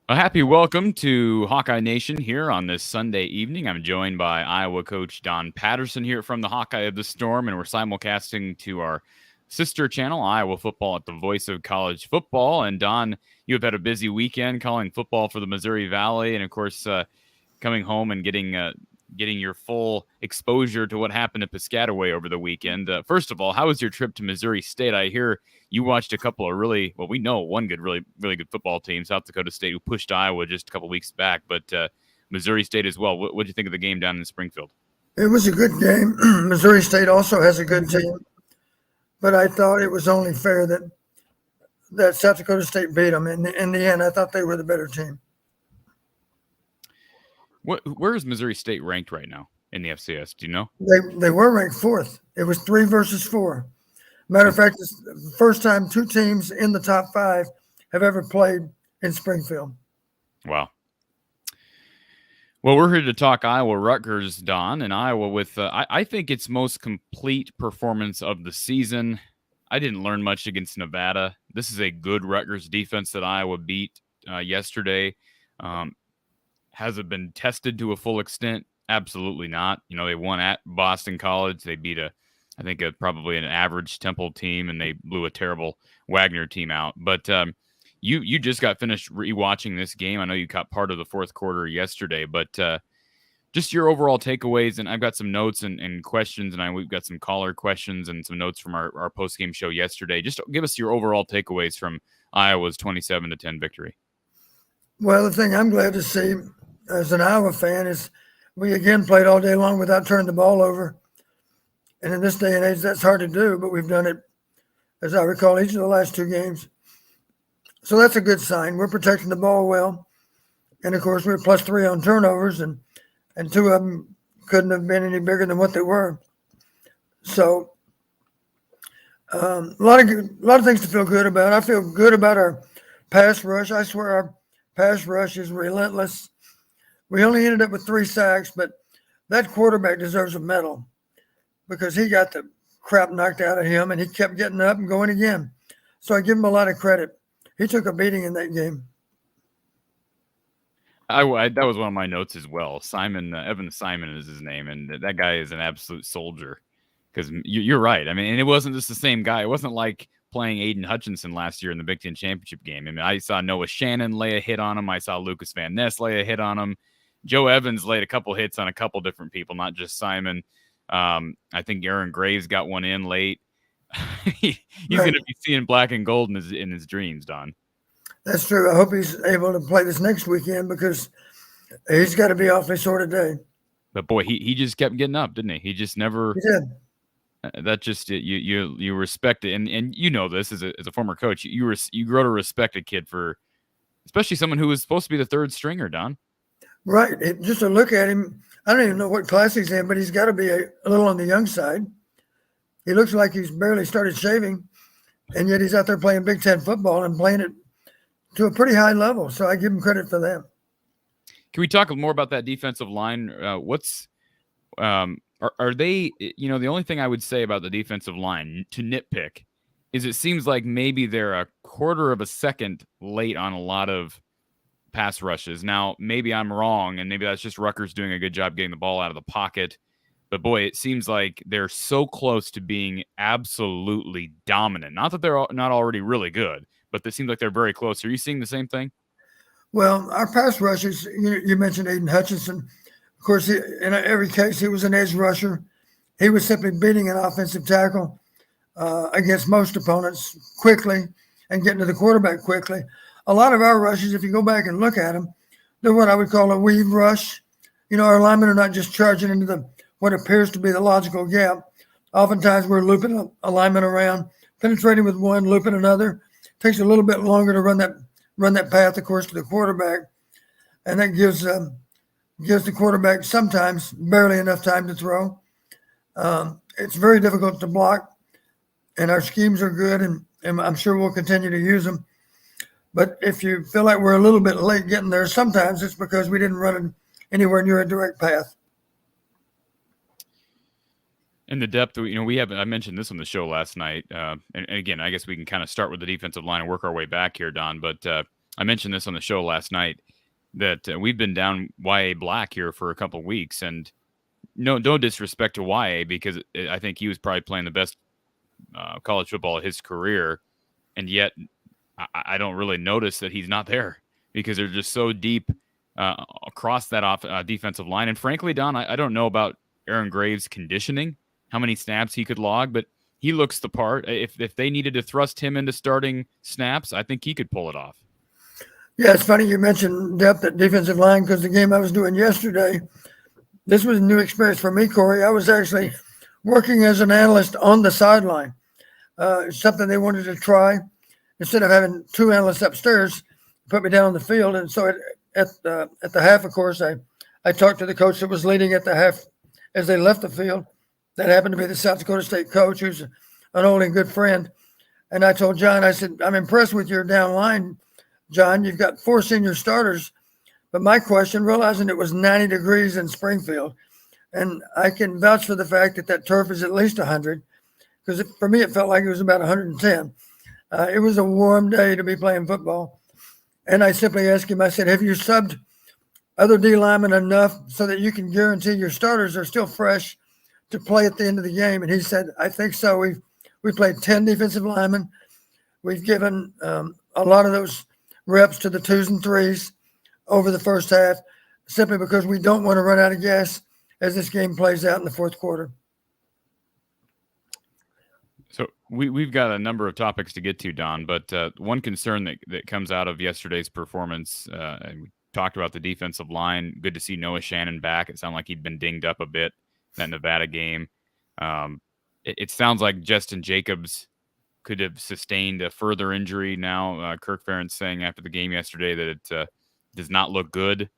A happy welcome to Hawkeye Nation here on this Sunday evening. I'm joined by Iowa coach Don Patterson here from the Hawkeye of the Storm, and we're simulcasting to our sister channel, Iowa Football, at the voice of college football. And Don, you have had a busy weekend calling football for the Missouri Valley, and of course, coming home and getting your full exposure to what happened at Piscataway over the weekend. First of all, how was your trip to Missouri State? I hear you watched a couple of we know one good, really good football team, South Dakota State, who pushed Iowa just a couple weeks back, but Missouri State as well. What did you think of the game down in Springfield? It was a good game. Missouri State also has a good team, but I thought it was only fair that South Dakota State beat them. In the end, I thought they were the better team. Where is Missouri State ranked right now in the FCS? Do you know? They were ranked fourth. It was 3 versus 4. Matter of fact, it's the first time two teams in the top 5 have ever played in Springfield. Wow. Well, we're here to talk Iowa Rutgers, Don, and Iowa with, I think, its most complete performance of the season. I didn't learn much against Nevada. This is a good Rutgers defense that Iowa beat yesterday. Has it been tested to a full extent? Absolutely not. You know, they won at Boston College. They beat probably an average Temple team, and they blew a terrible Wagner team out. But you just got finished rewatching this game. I know you caught part of the fourth quarter yesterday, but just your overall takeaways. And I've got some notes and questions, and we've got some caller questions and some notes from our post-game show yesterday. Just give us your overall takeaways from Iowa's 27-10 victory. Well, the thing I'm glad to see as an Iowa fan is we again played all day long without turning the ball over. And in this day and age, that's hard to do, but we've done it, as I recall, each of the last 2 games. So that's a good sign. We're protecting the ball well. And, of course, we're +3 on turnovers, and 2 of them couldn't have been any bigger than what they were. So a lot of things to feel good about. I feel good about our pass rush. I swear our pass rush is relentless. We only ended up with 3 sacks, but that quarterback deserves a medal because he got the crap knocked out of him, and he kept getting up and going again. So I give him a lot of credit. He took a beating in that game. That was one of my notes as well. Evan Simon is his name, and that guy is an absolute soldier. Because you're right. I mean, and it wasn't just the same guy. It wasn't like playing Aiden Hutchinson last year in the Big Ten Championship game. I mean, I saw Noah Shannon lay a hit on him. I saw Lucas Van Ness lay a hit on him. Joe Evans laid a couple hits on a couple different people, not just Simon. I think Aaron Graves got one in late. He's going to be seeing black and gold in his dreams, Don. That's true. I hope he's able to play this next weekend because he's got to be awfully sore today. But boy, he just kept getting up, didn't he? He just never. He did. That just you respect it, and you know this as a former coach. You grow to respect a kid for, especially someone who was supposed to be the third stringer, Don. Right. Just to look at him, I don't even know what class he's in, but he's got to be a little on the young side. He looks like he's barely started shaving, and yet he's out there playing Big Ten football and playing it to a pretty high level. So I give him credit for that. Can we talk more about that defensive line? Are they, the only thing I would say about the defensive line to nitpick is it seems like maybe they're a quarter of a second late on a lot of pass rushes. Now, maybe I'm wrong, and maybe that's just Rutgers doing a good job getting the ball out of the pocket. But boy, it seems like they're so close to being absolutely dominant. Not that they're not already really good, but it seems like they're very close. Are you seeing the same thing? Well, our pass rushers, you mentioned Aiden Hutchinson. Of course, in every case, he was an edge rusher. He was simply beating an offensive tackle against most opponents quickly and getting to the quarterback quickly. A lot of our rushes, if you go back and look at them, they're what I would call a weave rush. Our linemen are not just charging into what appears to be the logical gap. Oftentimes, we're looping a lineman around, penetrating with one, looping another. It takes a little bit longer to run that path, of course, to the quarterback, and that gives the quarterback sometimes barely enough time to throw. It's very difficult to block, and our schemes are good, and I'm sure we'll continue to use them. But if you feel like we're a little bit late getting there, sometimes it's because we didn't run it anywhere near a direct path. And the depth, I mentioned this on the show last night. And again, I guess we can kind of start with the defensive line and work our way back here, Don. But I mentioned this on the show last night that we've been down YA Black here for a couple weeks, and no disrespect to YA, because I think he was probably playing the best college football of his career, and yet I don't really notice that he's not there because they're just so deep across that defensive line. And frankly, Don, I don't know about Aaron Graves' conditioning, how many snaps he could log, but he looks the part. If they needed to thrust him into starting snaps, I think he could pull it off. Yeah, it's funny you mentioned depth at defensive line, because the game I was doing yesterday, this was a new experience for me, Corey. I was actually working as an analyst on the sideline. Something they wanted to try. Instead of having two analysts upstairs, put me down on the field. And so at the half, of course, I talked to the coach that was leading at the half as they left the field. That happened to be the South Dakota State coach, who's an old and good friend. And I told John, I said, I'm impressed with your down line, John. You've got 4 senior starters. But my question, realizing it was 90 degrees in Springfield, and I can vouch for the fact that turf is at least 100, because for me it felt like it was about 110. It was a warm day to be playing football. And I simply asked him, I said, have you subbed other D linemen enough so that you can guarantee your starters are still fresh to play at the end of the game? And he said, I think so. We played 10 defensive linemen. We've given a lot of those reps to the 2s and 3s over the first half, simply because we don't want to run out of gas as this game plays out in the fourth quarter. So we've got a number of topics to get to, Don, but one concern that comes out of yesterday's performance, and we talked about the defensive line. Good to see Noah Shannon back. It sounded like he'd been dinged up a bit in that Nevada game. It sounds like Justin Jacobs could have sustained a further injury now. Kirk Ferentz saying after the game yesterday that it does not look good.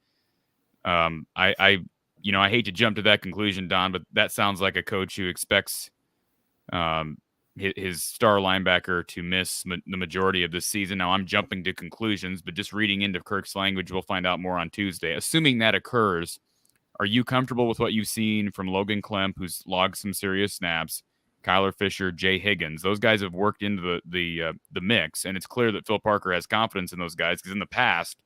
I hate to jump to that conclusion, Don, but that sounds like a coach who expects his star linebacker to miss the majority of this season. Now, I'm jumping to conclusions, but just reading into Kirk's language, we'll find out more on Tuesday. Assuming that occurs, are you comfortable with what you've seen from Logan Klemp, who's logged some serious snaps, Kyler Fisher, Jay Higgins? Those guys have worked into the mix, and it's clear that Phil Parker has confidence in those guys, because in the past,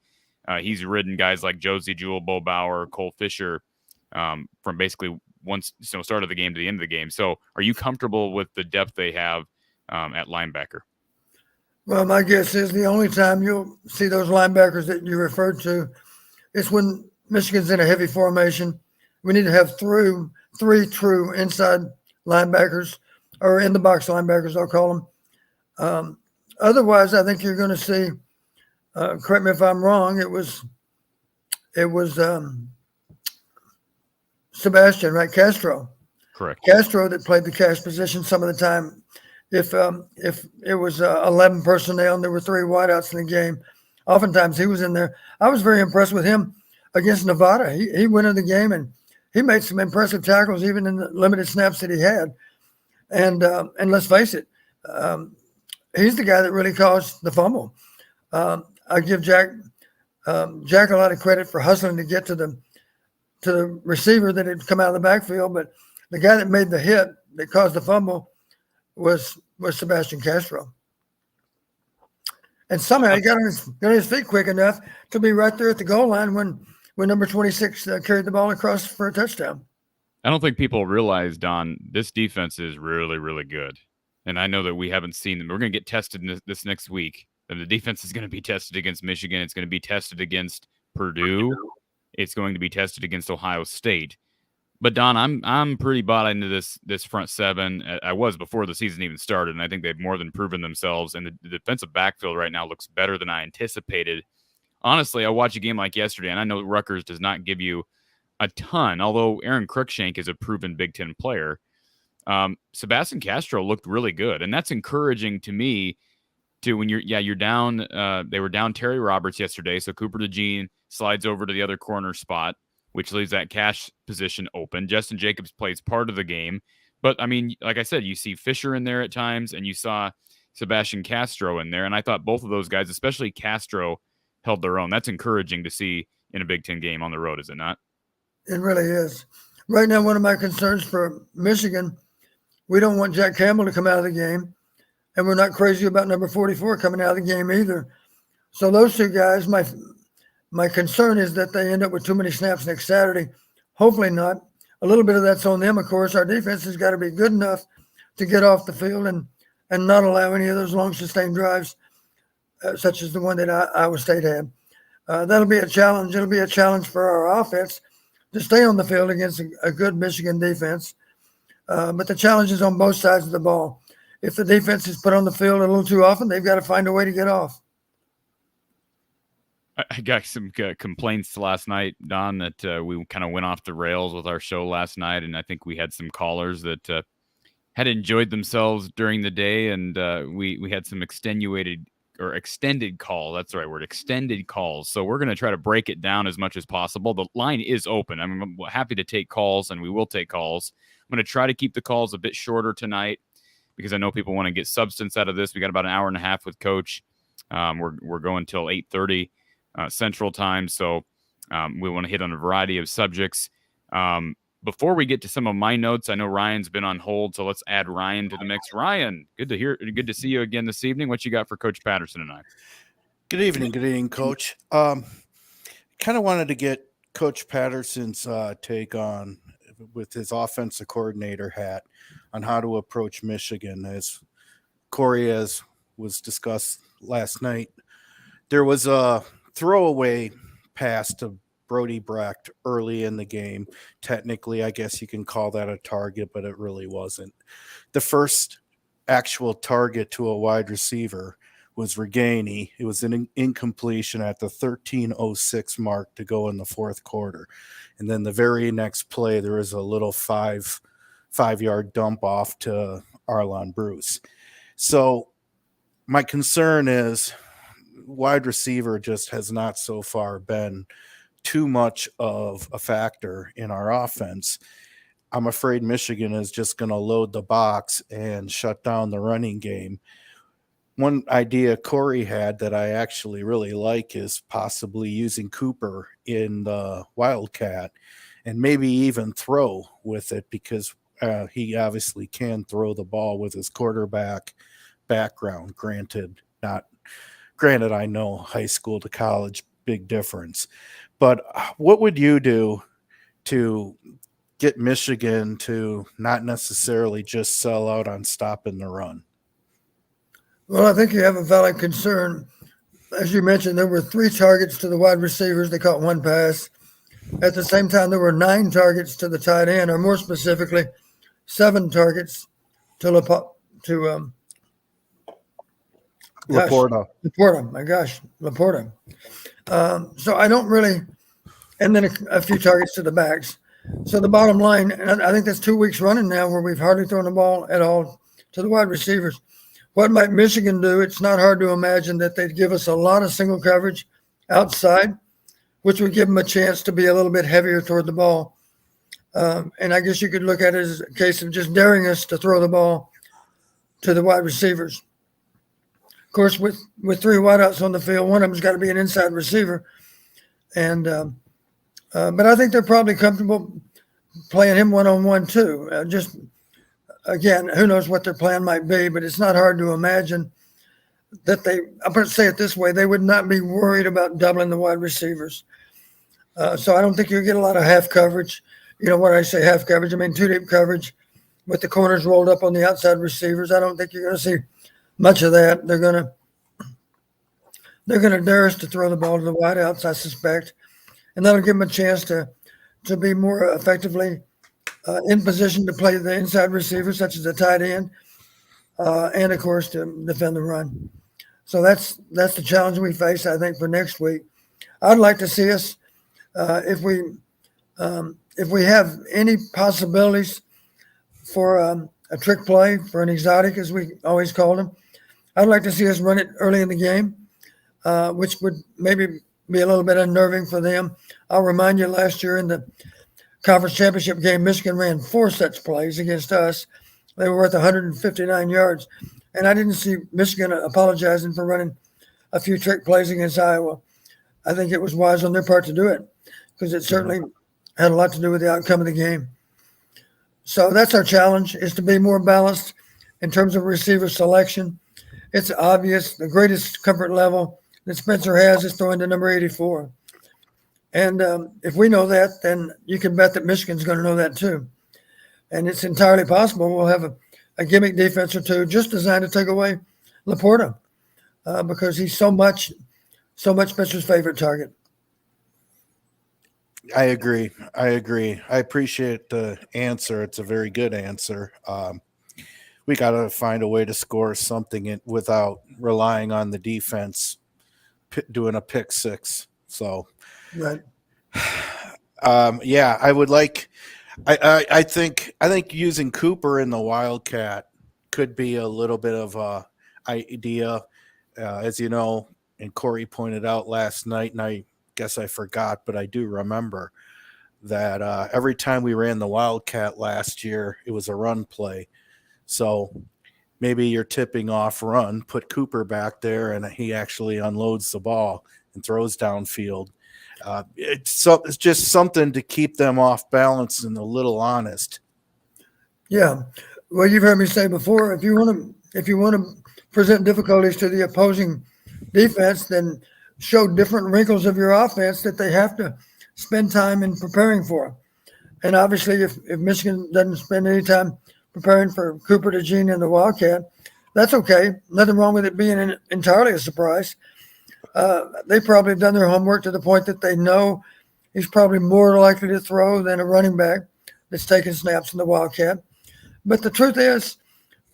he's ridden guys like Josie Jewell, Bo Bauer, Cole Fisher from basically start of the game to the end of the game. So are you comfortable with the depth they have at linebacker? Well, my guess is the only time you'll see those linebackers that you referred to is when Michigan's in a heavy formation. We need to have three true inside linebackers, or in the box linebackers, I'll call them. Otherwise, I think you're going to see, correct me if I'm wrong, it was Sebastian, right? Castro. Correct. Castro that played the cash position some of the time. If it was 11 personnel and there were 3 wideouts in the game, oftentimes he was in there. I was very impressed with him against Nevada. He went in the game and he made some impressive tackles even in the limited snaps that he had. And let's face it, he's the guy that really caused the fumble. I give Jack a lot of credit for hustling to get to the receiver that had come out of the backfield, but the guy that made the hit that caused the fumble was Sebastian Castro. And somehow he got on his feet quick enough to be right there at the goal line when number 26 carried the ball across for a touchdown. I don't think people realize, Don, this defense is really, really good. And I know that we haven't seen them. We're going to get tested this next week. And the defense is going to be tested against Michigan. It's going to be tested against Purdue. It's going to be tested against Ohio State. But Don, I'm pretty bought into this front seven. I was before the season even started, and I think they've more than proven themselves. And the defensive backfield right now looks better than I anticipated. Honestly, I watched a game like yesterday, and I know Rutgers does not give you a ton, although Aaron Cruikshank is a proven Big Ten player. Sebastian Castro looked really good, and that's encouraging to me. When you're down. They were down Terry Roberts yesterday, so Cooper DeJean slides over to the other corner spot, which leaves that cash position open. Justin Jacobs plays part of the game, but I mean, like I said, you see Fisher in there at times, and you saw Sebastian Castro in there, and I thought both of those guys, especially Castro, held their own. That's encouraging to see in a Big Ten game on the road, is it not? It really is. Right now, one of my concerns for Michigan, we don't want Jack Campbell to come out of the game, and we're not crazy about number 44 coming out of the game either. So those two guys, my concern is that they end up with too many snaps next Saturday. Hopefully not. A little bit of that's on them, of course. Our defense has got to be good enough to get off the field and not allow any of those long sustained drives, such as the one that Iowa State had. That'll be a challenge. It'll be a challenge for our offense to stay on the field against a good Michigan defense. But the challenge is on both sides of the ball. If the defense is put on the field a little too often, they've got to find a way to get off. I got some complaints last night, Don, that we kind of went off the rails with our show last night, and I think we had some callers that had enjoyed themselves during the day, and we had some extended call. That's the right word, extended calls. So we're going to try to break it down as much as possible. The line is open. I'm happy to take calls, and we will take calls. I'm going to try to keep the calls a bit shorter tonight because I know people want to get substance out of this. We got about an hour and a half with Coach. We're going till 8:30 Central Time, so we want to hit on a variety of subjects. Before we get to some of my notes, I know Ryan's been on hold, so let's add Ryan to the mix. Ryan, good to see you again this evening. What you got for Coach Patterson and I? Good evening, Coach. Kind of wanted to get Coach Patterson's take on, with his offensive coordinator hat, on how to approach Michigan. As Corey, as was discussed last night, there was a throwaway pass to Brody Brecht early in the game. Technically, I guess you can call that a target, but it really wasn't. The first actual target to a wide receiver was Reganey. It was an incompletion at the 13:06 mark to go in the fourth quarter. And then the very next play, there was a little five-yard dump off to Arlon Bruce. So my concern is wide receiver just has not so far been too much of a factor in our offense. I'm afraid Michigan is just going to load the box and shut down the running game. One idea Corey had that I actually really like is possibly using Cooper in the Wildcat and maybe even throw with it, because he obviously can throw the ball with his quarterback background. Granted, I know high school to college, big difference. But what would you do to get Michigan to not necessarily just sell out on stopping the run? Well, I think you have a valid concern. As you mentioned, there were 3 targets to the wide receivers. They caught 1 pass. At the same time, there were 9 targets to the tight end, or more specifically, 7 targets to Laporta. So I don't really, and then a few targets to the backs. So the bottom line, and I think that's 2 weeks running now where we've hardly thrown the ball at all to the wide receivers. What might Michigan do? It's not hard to imagine that they'd give us a lot of single coverage outside, which would give them a chance to be a little bit heavier toward the ball. And I guess you could look at it as a case of just daring us to throw the ball to the wide receivers. Of course, with 3 wideouts on the field, one of them's got to be an inside receiver. And but I think they're probably comfortable playing him one-on-one too. Again, who knows what their plan might be, but it's not hard to imagine that I'm going to say it this way, they would not be worried about doubling the wide receivers. So I don't think you'll get a lot of half coverage. You know, when I say half coverage, I mean 2 deep coverage with the corners rolled up on the outside receivers. I don't think you're going to see much of that. They're going to dare us to throw the ball to the wideouts, I suspect, and that'll give them a chance to be more effectively in position to play the inside receivers, such as the tight end, and of course to defend the run. So that's the challenge we face, I think, for next week. I'd like to see us, if we have any possibilities for a trick play, for an exotic, as we always called them, I'd like to see us run it early in the game, which would maybe be a little bit unnerving for them. I'll remind you, last year in the conference championship game, Michigan ran 4 such plays against us. They were worth 159 yards. And I didn't see Michigan apologizing for running a few trick plays against Iowa. I think it was wise on their part to do it because it certainly had a lot to do with the outcome of the game. So that's our challenge, is to be more balanced in terms of receiver selection. It's obvious the greatest comfort level that Spencer has is throwing to number 84. And if we know that, then you can bet that Michigan's going to know that too. And it's entirely possible we'll have a gimmick defense or two just designed to take away Laporta because he's so much Spencer's favorite target. I agree. I appreciate the answer. It's a very good answer. We got to find a way to score something without relying on the defense doing a pick six. So, right. Yeah, I would like. I think using Cooper in the Wildcat could be a little bit of a idea, as you know, and Corey pointed out last night, and I guess I forgot, but I do remember that every time we ran the Wildcat last year, it was a run play. So maybe you're tipping off run, put Cooper back there, and he actually unloads the ball and throws downfield. It's just something to keep them off balance and a little honest. Yeah. Well, you've heard me say before, if you want to present difficulties to the opposing defense, then show different wrinkles of your offense that they have to spend time in preparing for. And obviously, if Michigan doesn't spend any time preparing for Cooper DeJean and the Wildcat, that's okay. Nothing wrong with it being entirely a surprise. They probably have done their homework to the point that they know he's probably more likely to throw than a running back that's taking snaps in the Wildcat. But the truth is,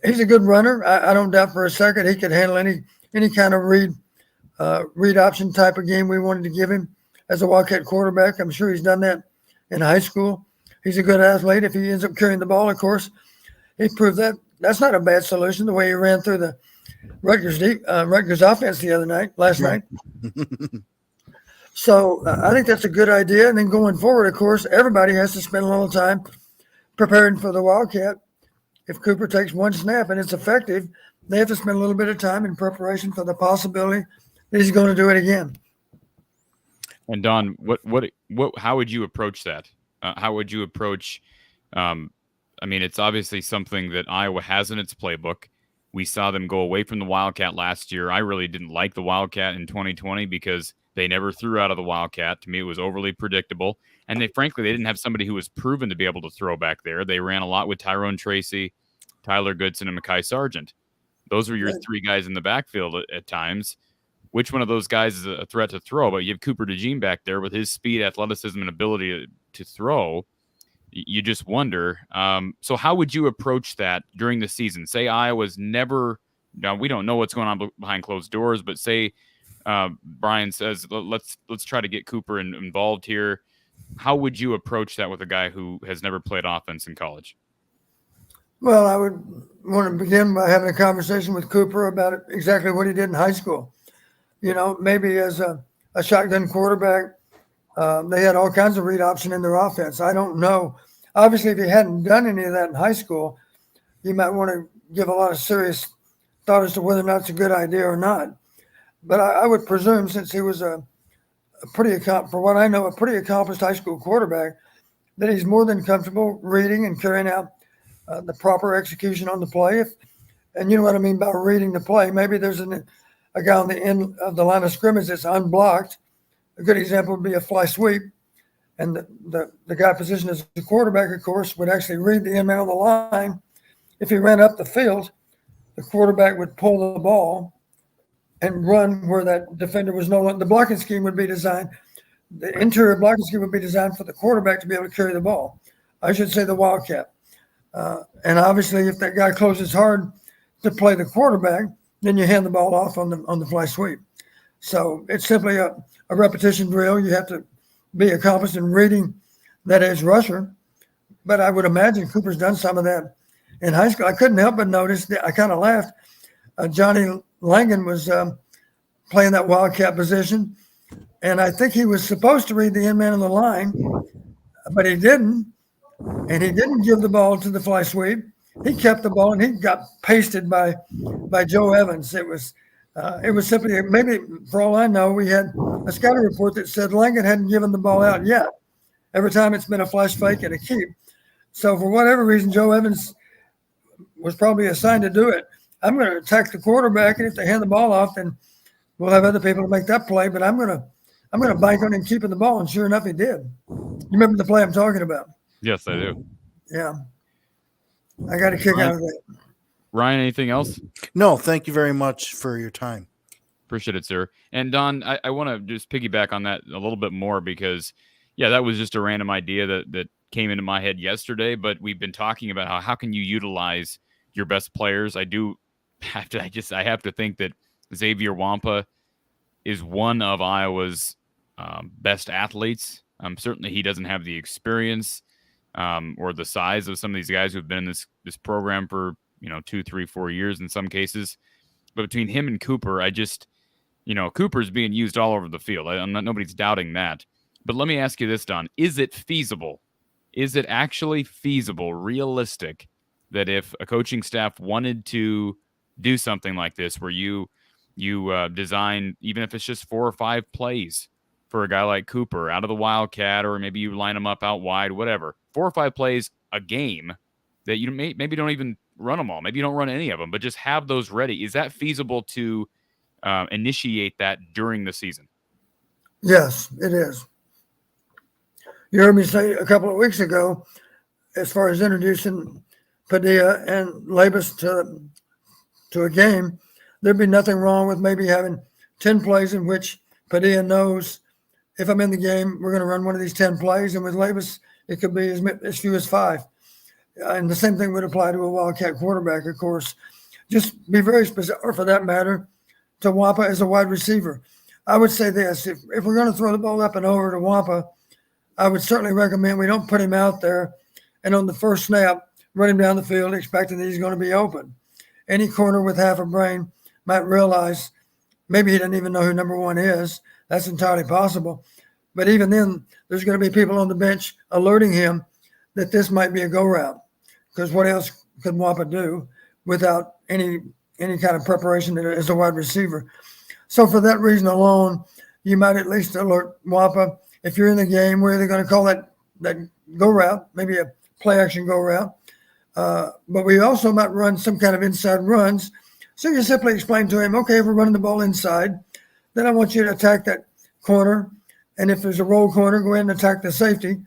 he's a good runner. I don't doubt for a second he could handle any kind of read option type of game we wanted to give him as a Wildcat quarterback. I'm sure he's done that in high school. He's a good athlete. If he ends up carrying the ball, of course, he proved that. That's not a bad solution, the way he ran through the Rutgers offense last night. So I think that's a good idea. And then going forward, of course, everybody has to spend a little time preparing for the Wildcat. If Cooper takes one snap and it's effective, they have to spend a little bit of time in preparation for the possibility that he's going to do it again. And Don, how would you approach that? How would you approach? I mean, it's obviously something that Iowa has in its playbook. We saw them go away from the Wildcat last year. I really didn't like the Wildcat in 2020 because they never threw out of the Wildcat. To me, it was overly predictable. And they didn't have somebody who was proven to be able to throw back there. They ran a lot with Tyrone Tracy, Tyler Goodson, and Mekhi Sargent. Those were your three guys in the backfield at times. Which one of those guys is a threat to throw? But you have Cooper DeJean back there with his speed, athleticism, and ability to throw. You just wonder. So how would you approach that during the season? Say Iowa's never – now, we don't know what's going on behind closed doors, but say Brian says, let's try to get Cooper involved here. How would you approach that with a guy who has never played offense in college? Well, I would want to begin by having a conversation with Cooper about exactly what he did in high school. You know, maybe as a shotgun quarterback, they had all kinds of read option in their offense. I don't know. Obviously, if you hadn't done any of that in high school, you might want to give a lot of serious thought as to whether or not it's a good idea or not. But I would presume, since he was a pretty accomplished high school quarterback, that he's more than comfortable reading and carrying out the proper execution on the play. And you know what I mean by reading the play. Maybe there's a guy on the end of the line of scrimmage that's unblocked. A good example would be a fly sweep. And the guy positioned as the quarterback, of course, would actually read the end man on the line. If he ran up the field, the quarterback would pull the ball and run where that defender was no longer. The blocking scheme would be designed. The interior blocking scheme would be designed for the quarterback to be able to carry the ball. I should say the Wildcat. And obviously, if that guy closes hard to play the quarterback, then you hand the ball off on the fly sweep. So it's simply a repetition drill. You have to be accomplished in reading that edge rusher. But I would imagine Cooper's done some of that in high school. I couldn't help but notice that I kind of laughed. Johnny Langan was playing that Wildcat position, and I think he was supposed to read the end man on the line, but he didn't. And he didn't give the ball to the fly sweep. He kept the ball, and he got pasted by Joe Evans. It was simply, maybe for all I know, we had a scouting report that said Langan hadn't given the ball out yet. Every time it's been a flash fake and a keep. So for whatever reason, Joe Evans was probably assigned to do it. I'm going to attack the quarterback, and if they hand the ball off, then we'll have other people to make that play, but I'm gonna bank on him keeping the ball, and sure enough, he did. You remember the play I'm talking about? Yes, I do. Yeah, I got a kick out of that. Ryan, anything else? No, thank you very much for your time. Appreciate it, sir. And Don, I want to just piggyback on that a little bit more because, yeah, that was just a random idea that came into my head yesterday. But we've been talking about how can you utilize your best players. I have to think that Xavier Wampa is one of Iowa's best athletes. Certainly, he doesn't have the experience or the size of some of these guys who've been in this program for 2, 3, 4 years in some cases. But between him and Cooper, Cooper's being used all over the field. Nobody's doubting that. But let me ask you this, Don. Is it feasible? Is it actually feasible, realistic, that if a coaching staff wanted to do something like this where you design, even if it's just 4 or 5 plays for a guy like Cooper out of the Wildcat, or maybe you line them up out wide, whatever, 4 or 5 plays a game that you maybe don't even run them all. Maybe you don't run any of them, but just have those ready. Is that feasible to initiate that during the season? Yes, it is. You heard me say a couple of weeks ago, as far as introducing Padilla and Labus to a game, there'd be nothing wrong with maybe having 10 plays in which Padilla knows if I'm in the game, we're going to run one of these 10 plays. And with Labus, it could be as few as 5. And the same thing would apply to a Wildcat quarterback, of course. Just be very specific, or for that matter, to Wampa as a wide receiver. I would say this, if we're going to throw the ball up and over to Wampa, I would certainly recommend we don't put him out there and on the first snap, run him down the field expecting that he's going to be open. Any corner with half a brain might realize maybe he doesn't even know who number 1 is. That's entirely possible. But even then, there's going to be people on the bench alerting him that this might be a go route, because what else could Wampa do without any kind of preparation as a wide receiver? So for that reason alone, you might at least alert Wampa. If you're in the game, we're either going to call that go route, maybe a play action go route, but we also might run some kind of inside runs. So you simply explain to him, okay, if we're running the ball inside, then I want you to attack that corner. And if there's a roll corner, go ahead and attack the safety.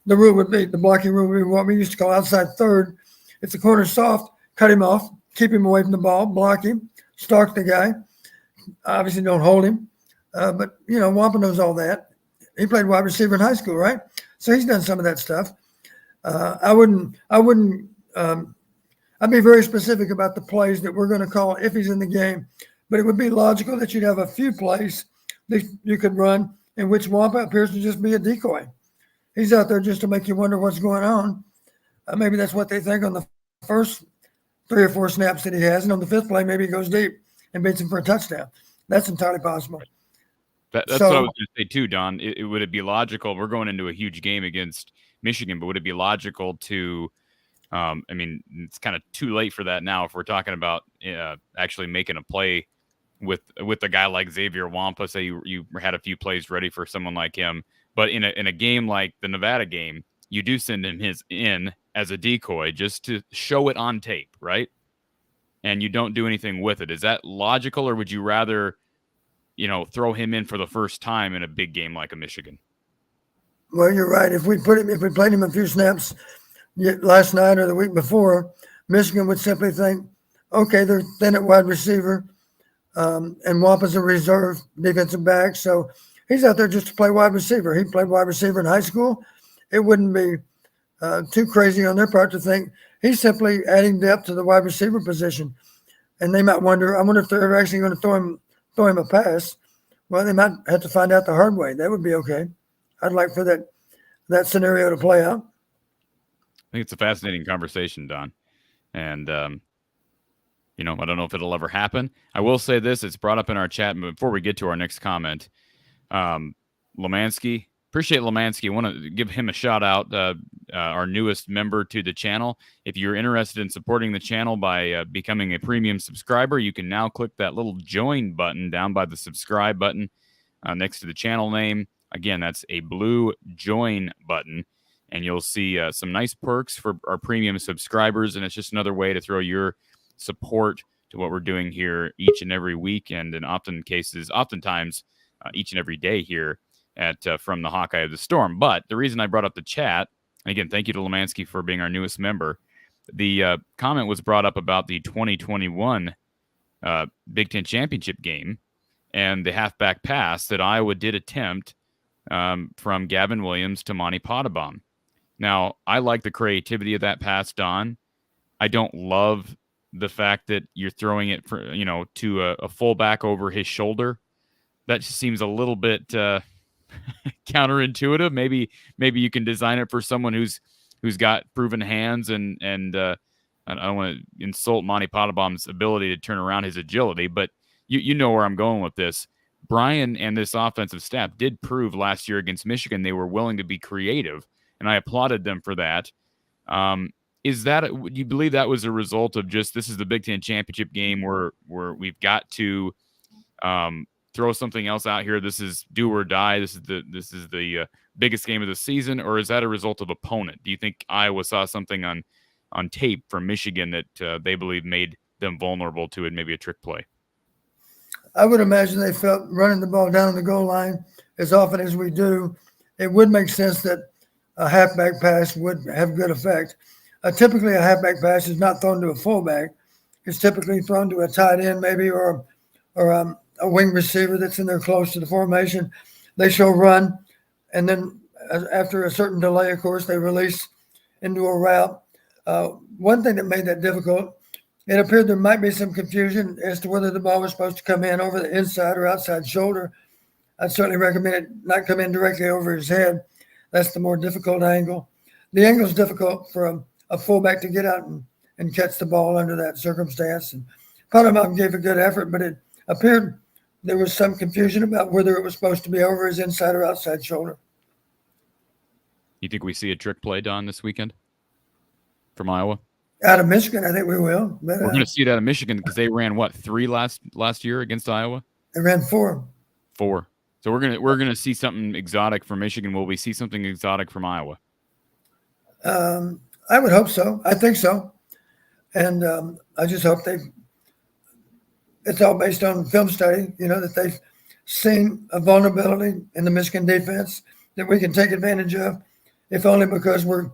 The rule would be, the blocking rule would be what we used to call outside third. If the corner's soft, cut him off, keep him away from the ball, block him, stalk the guy. Obviously don't hold him. But, Wampa knows all that. He played wide receiver in high school, right? So he's done some of that stuff. I'd be very specific about the plays that we're going to call if he's in the game. But it would be logical that you'd have a few plays that you could run in which Wampa appears to just be a decoy. He's out there just to make you wonder what's going on. Maybe that's what they think on the first 3 or 4 snaps that he has. And on the 5th play, maybe he goes deep and beats him for a touchdown. That's entirely possible. That's what I was going to say too, Don. Would it be logical? We're going into a huge game against Michigan, but would it be logical to it's kind of too late for that now if we're talking about actually making a play with a guy like Xavier Wampa. Say you had a few plays ready for someone like him, but in a game like the Nevada game, you do send him in as a decoy just to show it on tape, right? And you don't do anything with it. Is that logical, or would you rather, throw him in for the first time in a big game like a Michigan? Well, you're right. If we played him a few snaps last night or the week before, Michigan would simply think, okay, they're thin at wide receiver, and Wampa's a reserve defensive back, so he's out there just to play wide receiver. He played wide receiver in high school. It wouldn't be too crazy on their part to think he's simply adding depth to the wide receiver position. And they might wonder, I wonder if they're actually going to throw him a pass. Well, they might have to find out the hard way. That would be okay. I'd like for that scenario to play out. I think it's a fascinating conversation, Don. And, I don't know if it'll ever happen. I will say this. It's brought up in our chat. But before we get to our next comment, Lemansky, appreciate Lemansky. I want to give him a shout out, our newest member to the channel. If you're interested in supporting the channel by becoming a premium subscriber, you can now click that little join button down by the subscribe button next to the channel name. Again, that's a blue join button, and you'll see some nice perks for our premium subscribers. And it's just another way to throw your support to what we're doing here each and every weekend, and oftentimes each and every day here at from the Hawkeye of the Storm. But the reason I brought up the chat, and again, thank you to Lemansky for being our newest member. The comment was brought up about the 2021 Big Ten championship game and the halfback pass that Iowa did attempt from Gavin Williams to Monty Pottebaum. Now, I like the creativity of that pass, Don. I don't love the fact that you're throwing it to a fullback over his shoulder. That just seems a little bit counterintuitive. Maybe you can design it for someone who's got proven hands, and I don't want to insult Monty Pottebaum's ability to turn around his agility, but you know where I'm going with this. Brian and this offensive staff did prove last year against Michigan they were willing to be creative, and I applauded them for that. Would you believe that was a result of just this is the Big Ten championship game where we've got to throw something else out here? This is do or die. This is the biggest game of the season, or is that a result of opponent? Do you think Iowa saw something on tape from Michigan that they believe made them vulnerable to it, maybe a trick play? I would imagine they felt running the ball down the goal line as often as we do, it would make sense that a halfback pass would have good effect. Typically, a halfback pass is not thrown to a fullback. It's typically thrown to a tight end maybe or a wing receiver that's in there close to the formation. They show run, and then after a certain delay, of course, they release into a route. One thing that made that difficult, it appeared there might be some confusion as to whether the ball was supposed to come in over the inside or outside shoulder. I'd certainly recommend it not come in directly over his head. That's the more difficult angle. The angle is difficult for a fullback to get out and catch the ball under that circumstance. And Pottebaum gave a good effort, but it appeared there was some confusion about whether it was supposed to be over his inside or outside shoulder. You think we see a trick play, Don, this weekend from Iowa? Out of Michigan, I think we will. But, we're going to see it out of Michigan because they ran, 3 last year against Iowa? They ran 4. 4. So we're gonna see something exotic from Michigan. Will we see something exotic from Iowa? I would hope so. I think so. And I just hope it's all based on film study, that they've seen a vulnerability in the Michigan defense that we can take advantage of, if only because we're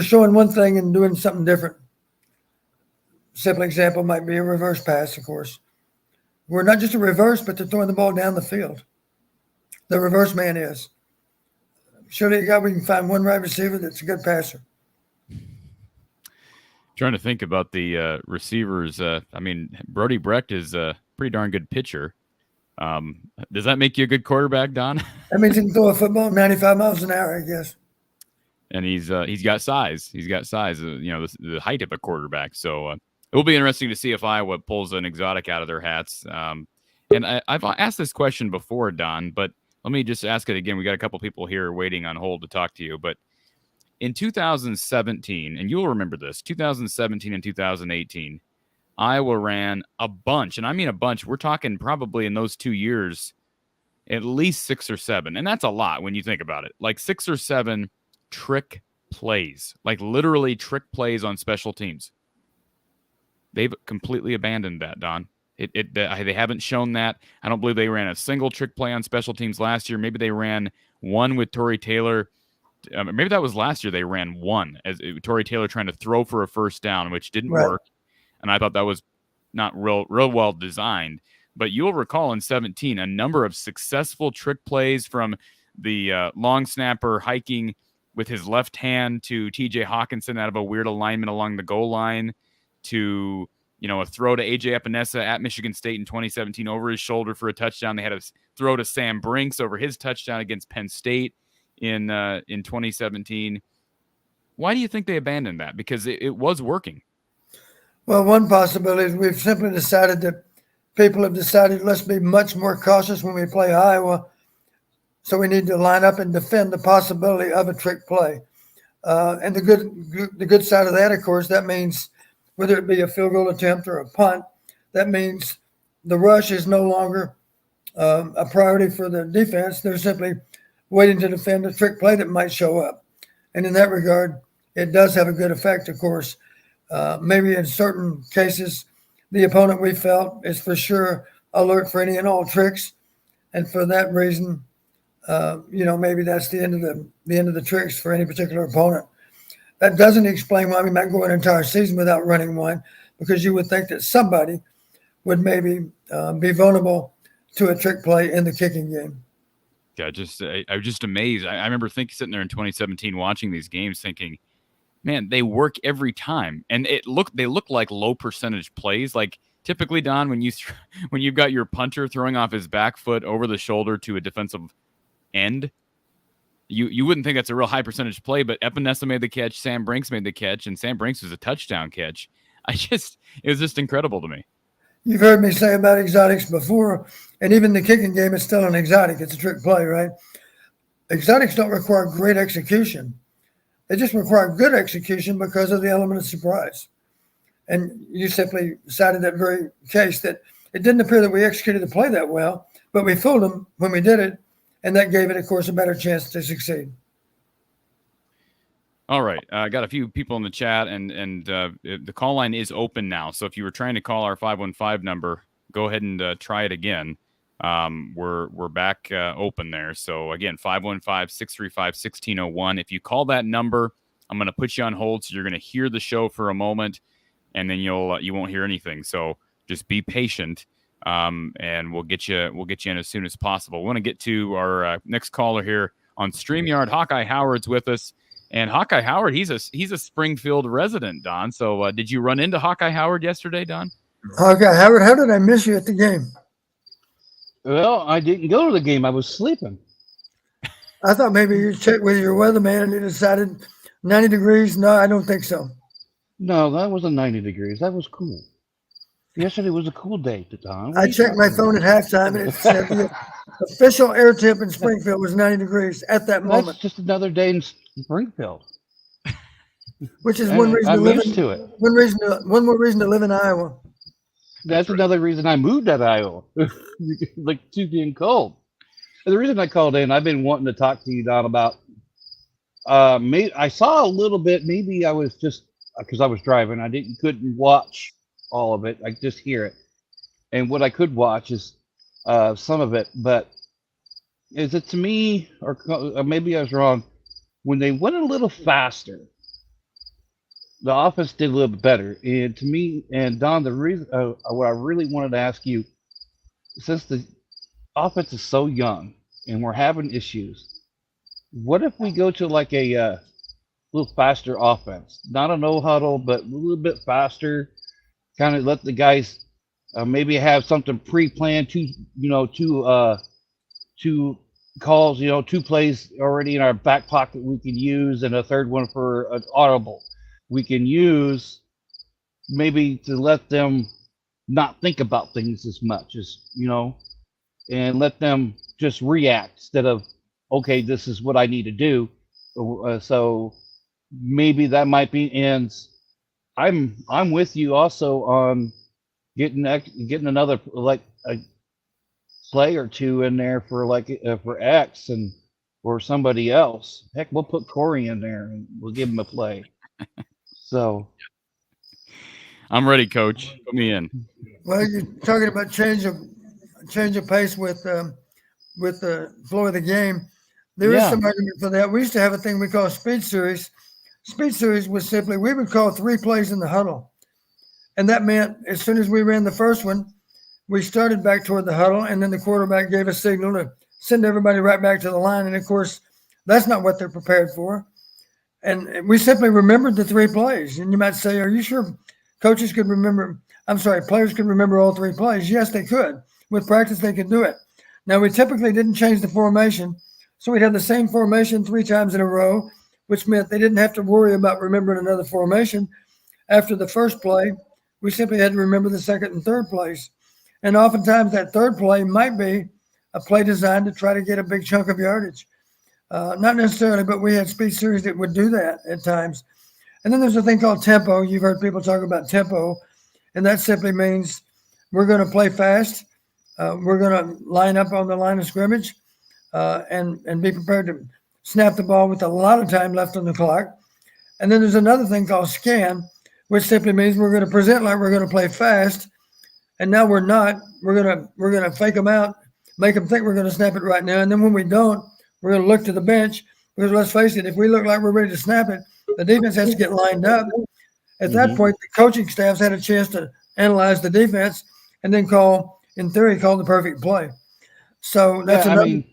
showing one thing and doing something different. Simple example might be a reverse pass, of course. We're not just a reverse, but they're throwing the ball down the field. The reverse man is. Surely we can find one right receiver that's a good passer. Trying to think about the receivers. Brody Brecht is a pretty darn good pitcher. Does that make you a good quarterback, Don? That means he can throw a football 95 miles an hour, I guess. And he's got size. He's got size. The height of a quarterback. So it will be interesting to see if Iowa pulls an exotic out of their hats. And I've asked this question before, Don, but let me just ask it again. We got a couple people here waiting on hold to talk to you. But in 2017, and you'll remember this, 2017 and 2018, Iowa ran a bunch, and I mean a bunch. We're talking probably in those 2 years, at least 6 or 7. And that's a lot when you think about it. Like 6 or 7 trick plays, like literally trick plays on special teams. They've completely abandoned that, Don. They haven't shown that. I don't believe they ran a single trick play on special teams last year. Maybe they ran one with Torrey Taylor. Maybe that was last year. They ran one as Torrey Taylor trying to throw for a first down, which didn't work. And I thought that was not real well designed. But you'll recall in 17, a number of successful trick plays from the long snapper hiking with his left hand to TJ Hawkinson out of a weird alignment along the goal line to a throw to AJ Epinesa at Michigan State in 2017 over his shoulder for a touchdown. They had a throw to Sam Brinks over his touchdown against Penn State in 2017. Why do you think they abandoned that? Because it was working. Well, one possibility is we've simply decided that people have decided let's be much more cautious when we play Iowa. So we need to line up and defend the possibility of a trick play. And the good side of that, of course, that means whether it be a field goal attempt or a punt, that means the rush is no longer a priority for the defense. They're simply waiting to defend a trick play that might show up. And in that regard, it does have a good effect, of course. Maybe in certain cases, the opponent we felt is for sure alert for any and all tricks, and for that reason, maybe that's the end of the tricks for any particular opponent. That doesn't explain why we might go an entire season without running one, because you would think that somebody would maybe be vulnerable to a trick play in the kicking game. Yeah, I was just amazed. I remember sitting there in 2017 watching these games thinking, man, they work every time. And they look like low percentage plays. Like typically, Don, when you've got your punter throwing off his back foot over the shoulder to a defensive end, you wouldn't think that's a real high percentage play, but Epinesa made the catch, Sam Brinks made the catch, and Sam Brinks was a touchdown catch. It was just incredible to me. You've heard me say about exotics before, and even the kicking game is still an exotic. It's a trick play, right? Exotics don't require great execution. They just require good execution because of the element of surprise. And you simply cited that very case that it didn't appear that we executed the play that well, but we fooled them when we did it, and that gave it, of course, a better chance to succeed. All right. I got a few people in the chat, and the call line is open now. So if you were trying to call our 515 number, go ahead and try it again. We're back open there. So again, 515-635-1601. If you call that number, I'm going to put you on hold, so you're going to hear the show for a moment, and then you won't hear anything. So just be patient, and we'll get you in as soon as possible. We want to get to our next caller here on StreamYard. Hawkeye Howard's with us. And Hawkeye Howard, he's a Springfield resident, Don. So did you run into Hawkeye Howard yesterday, Don? Hawkeye Howard, how did I miss you at the game? Well, I didn't go to the game. I was sleeping. I thought maybe you checked with your weatherman and you decided 90 degrees. No, I don't think so. No, that wasn't 90 degrees. That was cool. Yesterday was a cool day at the time. I checked my phone at halftime, and it said the official air temp in Springfield was 90 degrees at that moment. That's just another day in Springfield. Which is one reason to live used to it. One more reason to live in Iowa. That's another reason I moved out of Iowa. Like too being cold. And the reason I called in, I've been wanting to talk to you, Don, about I saw a little bit. Maybe I was just because I was driving. I couldn't watch all of it. I just hear it. And what I could watch is some of it. But is it to me, or maybe I was wrong, when they went a little faster, the offense did a little bit better. And to me, and Don, the reason what I really wanted to ask you, since the offense is so young and we're having issues, what if we go to like a little faster offense? Not a no huddle, but a little bit faster. Kind of let the guys maybe have something pre-planned, two calls, 2 plays already in our back pocket we can use, and a third one for an audible we can use, maybe to let them not think about things as much as, and let them just react instead of, okay, this is what I need to do. So maybe that might be ends. I'm with you also on getting another like a play or two in there for for X and or somebody else. Heck, we'll put Corey in there and we'll give him a play. So I'm ready, Coach. Put me in. Well, you're talking about change of pace with the flow of the game. There is some argument for that. We used to have a thing we call speed series. Speed series was simply we would call 3 plays in the huddle, and that meant as soon as we ran the first one, we started back toward the huddle, and then the quarterback gave a signal to send everybody right back to the line. And of course, that's not what they're prepared for. And we simply remembered the 3 plays. And you might say, are you sure players could remember all 3 plays? Yes, they could. With practice, they could do it. Now, we typically didn't change the formation. So we'd have the same formation 3 times in a row, which meant they didn't have to worry about remembering another formation. After the first play, we simply had to remember the second and third plays. And oftentimes that third play might be a play designed to try to get a big chunk of yardage. Not necessarily, but we had speed series that would do that at times. And then there's a thing called tempo. You've heard people talk about tempo, and that simply means we're going to play fast. We're going to line up on the line of scrimmage and be prepared to snap the ball with a lot of time left on the clock. And then there's another thing called scan, which simply means we're going to present like we're going to play fast, and now we're not. We're gonna fake them out, make them think we're gonna snap it right now, and then when we don't, we're gonna look to the bench because let's face it, if we look like we're ready to snap it, the defense has to get lined up. At that point, the coaching staff's had a chance to analyze the defense and then in theory, call the perfect play. So that's I mean,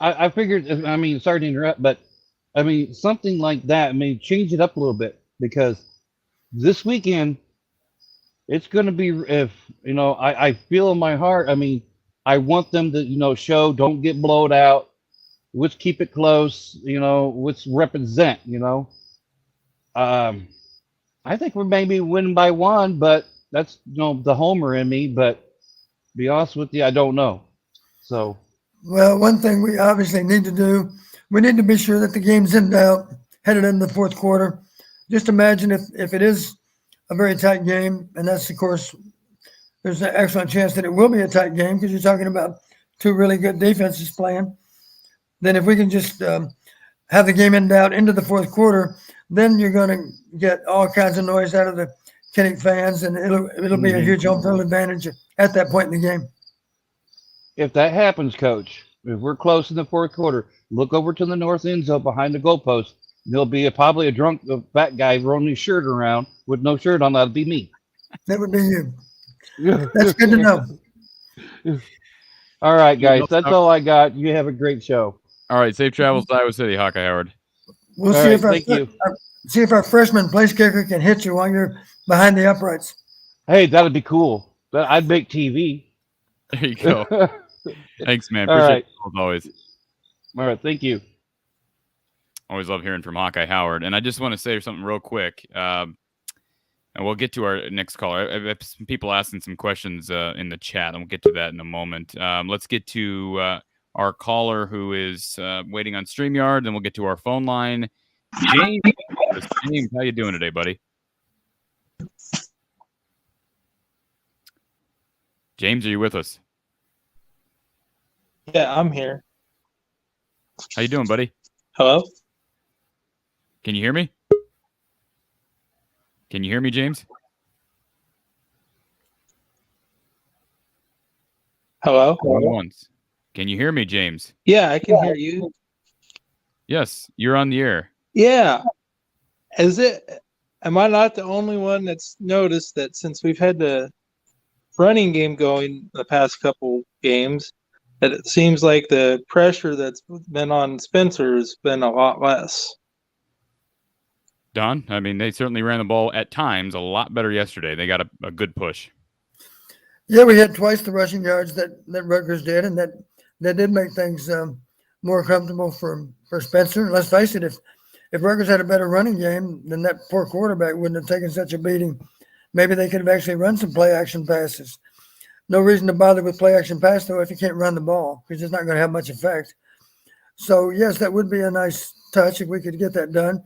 I figured. I mean, sorry to interrupt, but I mean something like that. I mean, change it up a little bit because this weekend it's going to be. If I feel in my heart. I mean, I want them to show, don't get blowed out. Let's keep it close. Let's represent. I think we're maybe winning by one, but that's the homer in me. But to be honest with you, I don't know. So. Well, one thing we obviously need to do, we need to be sure that the game's in doubt headed into the fourth quarter. Just imagine if it is a very tight game, and that's, of course, there's an excellent chance that it will be a tight game because you're talking about two really good defenses playing. Then if we can just have the game in doubt into the fourth quarter, then you're going to get all kinds of noise out of the Kinnick fans, and it'll be a huge home field advantage at that point in the game. If that happens, Coach, if we're close in the fourth quarter, look over to the north end zone behind the goalpost. There'll be probably a drunk fat guy rolling his shirt around with no shirt on. That'll be me. That would be you. That's good to know. All right, guys. That's all I got. You have a great show. All right. Safe travels to Iowa City, Hawkeye Howard. We'll see if our freshman place kicker can hit you while you're behind the uprights. Hey, that'd be cool. I'd make TV. There you go. Thanks, man. Appreciate it as always. All right. Thank you. Always love hearing from Hawkeye Howard. And I just want to say something real quick. And we'll get to our next caller. I have some people asking some questions in the chat, and we'll get to that in a moment. Let's get to our caller who is waiting on StreamYard, then we'll get to our phone line. James, how you doing today, buddy? James, are you with us? Yeah, I'm here. How you doing, buddy? Hello? Can you hear me? Can you hear me, James? Hello? Once. Can you hear me, James? Yeah, I can hear you. Yes, you're on the air. Yeah. Am I not the only one that's noticed that since we've had the running game going the past couple games, that it seems like the pressure that's been on Spencer has been a lot less? Don, I mean, they certainly ran the ball at times a lot better yesterday. They got a good push. Yeah, we had twice the rushing yards that Rutgers did, and that did make things more comfortable for Spencer. And let's face it, if Rutgers had a better running game, then that poor quarterback wouldn't have taken such a beating. Maybe they could have actually run some play-action passes. No reason to bother with play-action pass, though, if you can't run the ball, because it's not going to have much effect. So, yes, that would be a nice touch if we could get that done.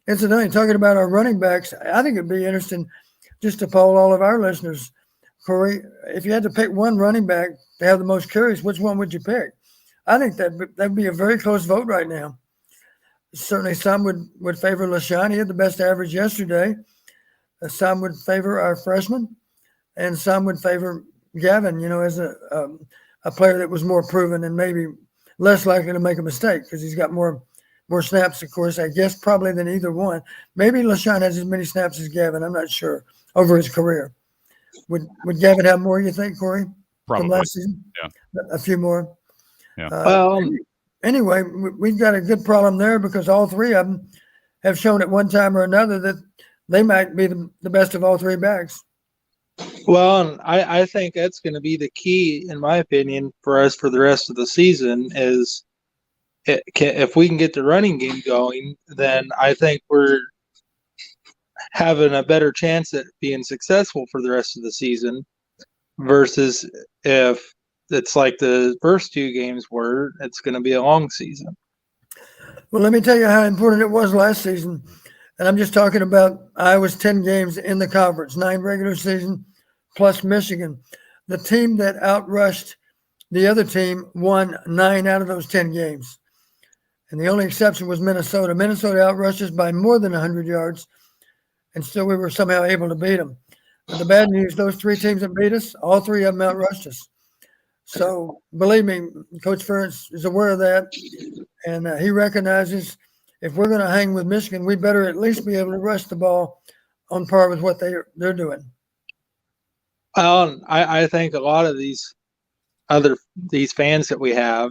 Incidentally, talking about our running backs, I think it'd be interesting just to poll all of our listeners. Corey, if you had to pick one running back to have the most carries, which one would you pick? I think that'd be a very close vote right now. Certainly some would favor LaShawn. He had the best average yesterday. Some would favor our freshman, and some would favor Gavin, as a player that was more proven and maybe less likely to make a mistake because he's got more snaps, of course, I guess, probably than either one. Maybe LaShawn has as many snaps as Gavin. I'm not sure over his career. Would Gavin have more, you think, Corey? Probably. From last season? Yeah. A few more? Yeah. Anyway, we've got a good problem there because all three of them have shown at one time or another that they might be the best of all three backs. Well, I think that's going to be the key, in my opinion, for us for the rest of the season is if we can get the running game going, then I think we're having a better chance at being successful for the rest of the season versus if it's like the first two games were, it's going to be a long season. Well, let me tell you how important it was last season. And I'm just talking about Iowa's 10 games in the conference, 9 regular season plus Michigan. The team that outrushed the other team won 9 out of those 10 games. And the only exception was Minnesota. Minnesota outrushed us by more than 100 yards, and still we were somehow able to beat them. But the bad news, those 3 teams that beat us, all 3 of them outrushed us. So believe me, Coach Ferentz is aware of that, and he recognizes if we're going to hang with Michigan, we better at least be able to rush the ball on par with what they're doing. I think a lot of these fans that we have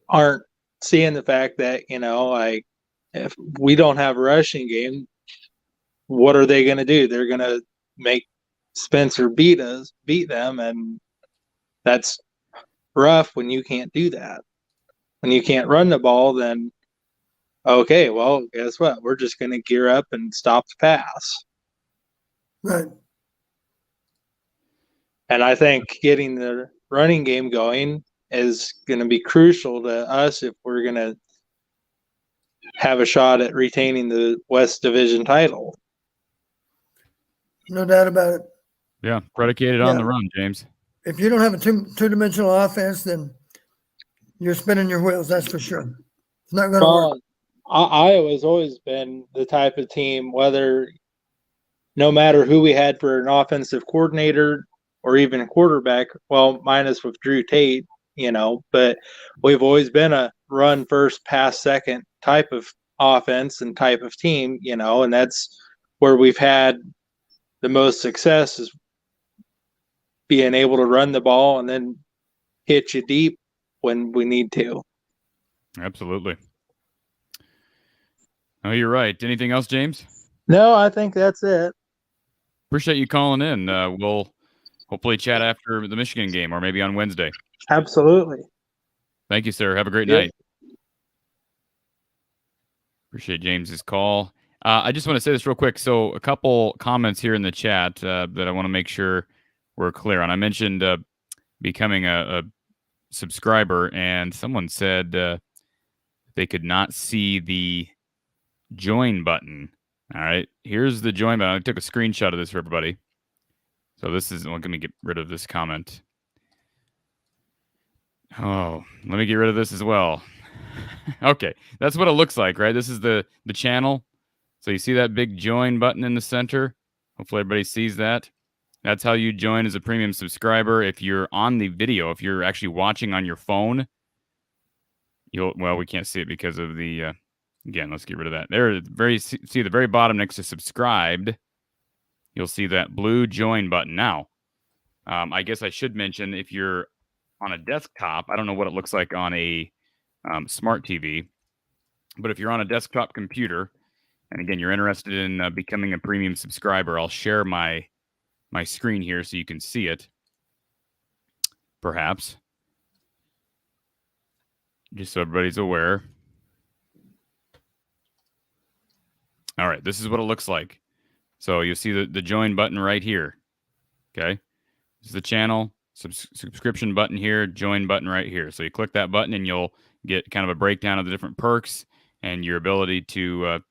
aren't seeing the fact that, like, if we don't have a rushing game, what are they going to do? They're going to make Spencer beat them, and that's rough when you can't do that. When you can't run the ball, then okay, well, guess what? We're just going to gear up and stop the pass. Right. And I think getting the running game going is going to be crucial to us if we're going to have a shot at retaining the West Division title. No doubt about it. Yeah, predicated on the run, James. If you don't have a two-dimensional offense, then you're spinning your wheels, that's for sure. It's not going to work. Iowa's always been the type of team, no matter who we had for an offensive coordinator or even a quarterback, well, minus with Drew Tate, but we've always been a run first, pass second type of offense and type of team, and that's where we've had the most success, is being able to run the ball and then hit you deep when we need to. Absolutely. Oh, you're right. Anything else, James? No, I think that's it. Appreciate you calling in. We'll hopefully chat after the Michigan game or maybe on Wednesday. Absolutely. Thank you, sir. Have a great night. Appreciate James's call. I just want to say this real quick. So a couple comments here in the chat that I want to make sure we're clear on. I mentioned becoming a subscriber, and someone said they could not see the join button. All right, here's the join button. I took a screenshot of this for everybody. So this is, let me get rid of this comment. Oh, let me get rid of this as well. Okay, that's what it looks like, right? This is the channel. So you see that big join button in the center? Hopefully everybody sees that. That's how you join as a premium subscriber. If you're on the video, if you're actually watching on your phone, well, we can't see it because of the, again, let's get rid of that. There, see the very bottom next to subscribed, you'll see that blue join button. Now, I guess I should mention, if you're on a desktop, I don't know what it looks like on a smart TV, but if you're on a desktop computer, and again, you're interested in becoming a premium subscriber, I'll share my screen here so you can see it, perhaps, just so everybody's aware. All right, this is what it looks like. So you'll see the join button right here. Okay, this is the channel, subscription button here, join button right here. So you click that button and you'll get kind of a breakdown of the different perks and your ability to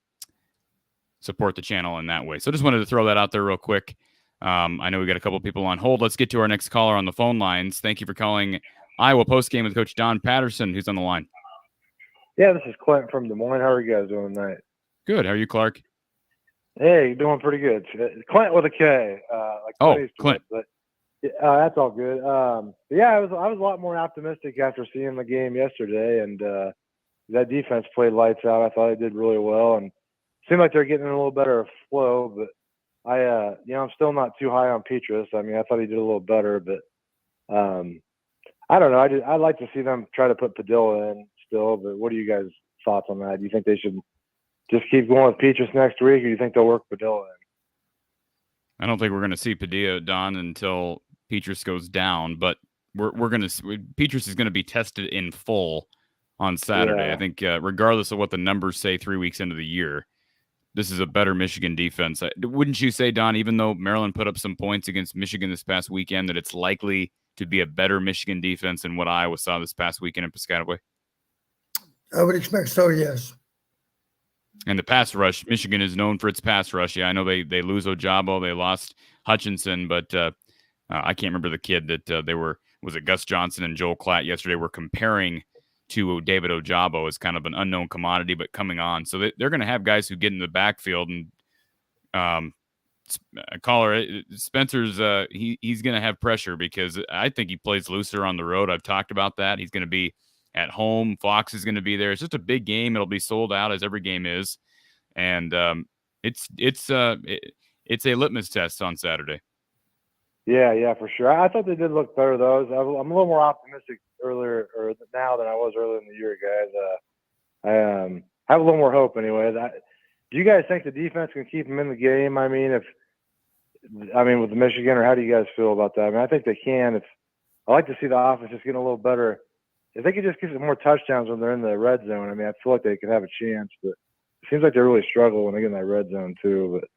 support the channel in that way. So just wanted to throw that out there real quick. I know we got a couple people on hold. Let's get to our next caller on the phone lines. Thank you for calling Iowa Postgame with Coach Don Patterson, who's on the line. Yeah, this is Clint from Des Moines. How are you guys doing tonight? Good. How are you, Clark? Hey, doing pretty good. Clint with a K. Clint. But that's all good. Yeah, I was a lot more optimistic after seeing the game yesterday, and that defense played lights out. I thought they did really well, and seemed like they're getting in a little better flow. But I'm still not too high on Petrus. I mean, I thought he did a little better, but I don't know. I'd like to see them try to put Padilla in still. But what are you guys' thoughts on that? Do you think they should just keep going with Petrus next week, or do you think they'll work Padilla in? I don't think we're going to see Padilla, Don, until Petrus goes down. But we're going to. Petrus is going to be tested in full on Saturday. Yeah. I think regardless of what the numbers say 3 weeks into the year, this is a better Michigan defense. Wouldn't you say, Don, even though Maryland put up some points against Michigan this past weekend, that it's likely to be a better Michigan defense than what Iowa saw this past weekend in Piscataway? I would expect so, yes. And the pass rush, Michigan is known for its pass rush. Yeah, I know they lose Ojabo, they lost Hutchinson, but I can't remember the kid that was it Gus Johnson and Joel Klatt yesterday were comparing to David Ojabo as kind of an unknown commodity, but coming on. So they're going to have guys who get in the backfield and caller, Spencer's he's going to have pressure because I think he plays looser on the road. I've talked about that. He's going to be at home. Fox is going to be there. It's just a big game. It'll be sold out as every game is, and it's a litmus test on Saturday. Yeah, for sure. I thought they did look better though. I'm a little more optimistic now than I was earlier in the year, guys. I have a little more hope, anyways. Do you guys think the defense can keep them in the game? I mean, with the Michigan, or how do you guys feel about that? I mean, I think they can. I like to see the offense just getting a little better. If they could just get some more touchdowns when they're in the red zone, I mean, I feel like they could have a chance. But it seems like they really struggle when they get in that red zone too. But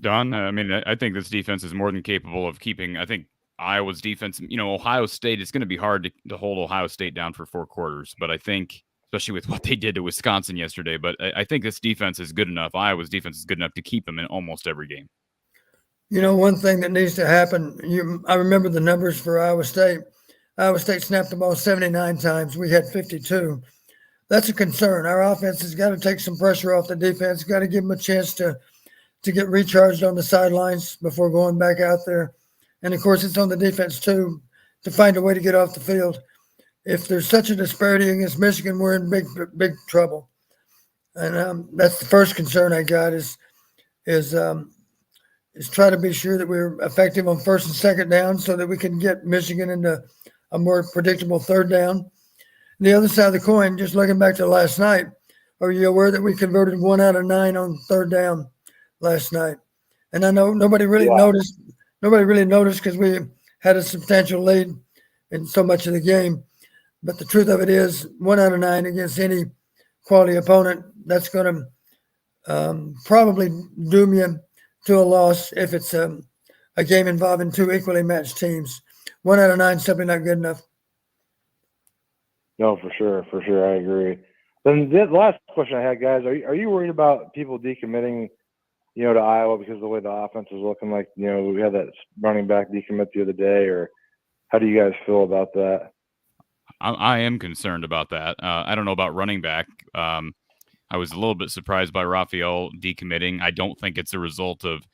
Don, I think this defense is more than capable of keeping. I think Iowa's defense, Ohio State, it's going to be hard to hold Ohio State down for 4 quarters. But I think, especially with what they did to Wisconsin yesterday, but I think this defense is good enough. Iowa's defense is good enough to keep them in almost every game. One thing that needs to happen, I remember the numbers for Iowa State. Iowa State snapped the ball 79 times. We had 52. That's a concern. Our offense has got to take some pressure off the defense, got to give them a chance to get recharged on the sidelines before going back out there. And, of course, it's on the defense, too, to find a way to get off the field. If there's such a disparity against Michigan, we're in big trouble. And that's the first concern I got is try to be sure that we're effective on first and second down so that we can get Michigan into a more predictable third down. The other side of the coin, just looking back to last night, are you aware that we converted 1 out of 9 on third down last night? And I know nobody really noticed. Nobody really noticed because we had a substantial lead in so much of the game. But the truth of it is, 1 out of 9 against any quality opponent, that's going to probably doom you to a loss if it's a game involving 2 equally matched teams. 1 out of 9 is simply not good enough. No, for sure, I agree. Then the last question I had, guys, are you worried about people decommitting, to Iowa because of the way the offense is looking? Like, we had that running back decommit the other day, or how do you guys feel about that? I am concerned about that. I don't know about running back. I was a little bit surprised by Raphael decommitting. I don't think it's a result of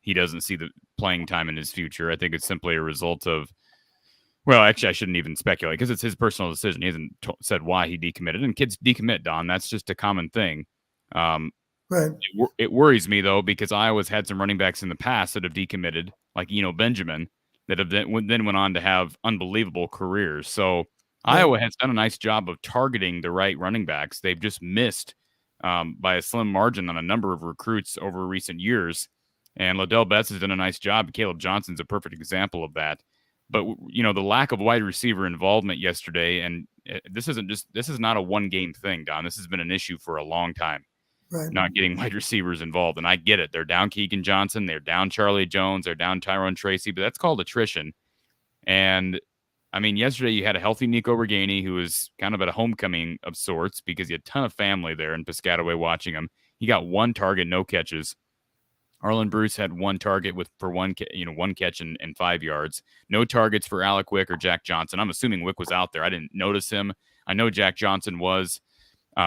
he doesn't see the playing time in his future. I think it's simply a result of, well, actually, I shouldn't even speculate because it's his personal decision. He hasn't said why he decommitted. And kids decommit, Don. That's just a common thing. Right. It worries me, though, because Iowa's had some running backs in the past that have decommitted, like Benjamin, that have then went on to have unbelievable careers. So Iowa has done a nice job of targeting the right running backs. They've just missed by a slim margin on a number of recruits over recent years. And Liddell Betts has done a nice job. Caleb Johnson's a perfect example of that. But, the lack of wide receiver involvement yesterday, and this is not a one-game thing, Don. This has been an issue for a long time, right. Not getting wide receivers involved. And I get it. They're down Keegan Johnson. They're down Charlie Jones. They're down Tyrone Tracy. But that's called attrition. And, yesterday you had a healthy Nico Reganey who was kind of at a homecoming of sorts because he had a ton of family there in Piscataway watching him. He got 1 target, no catches. Arlen Bruce had 1 target for 1 catch and 5 yards. No targets for Alec Wick or Jack Johnson. I'm assuming Wick was out there. I didn't notice him. I know Jack Johnson was.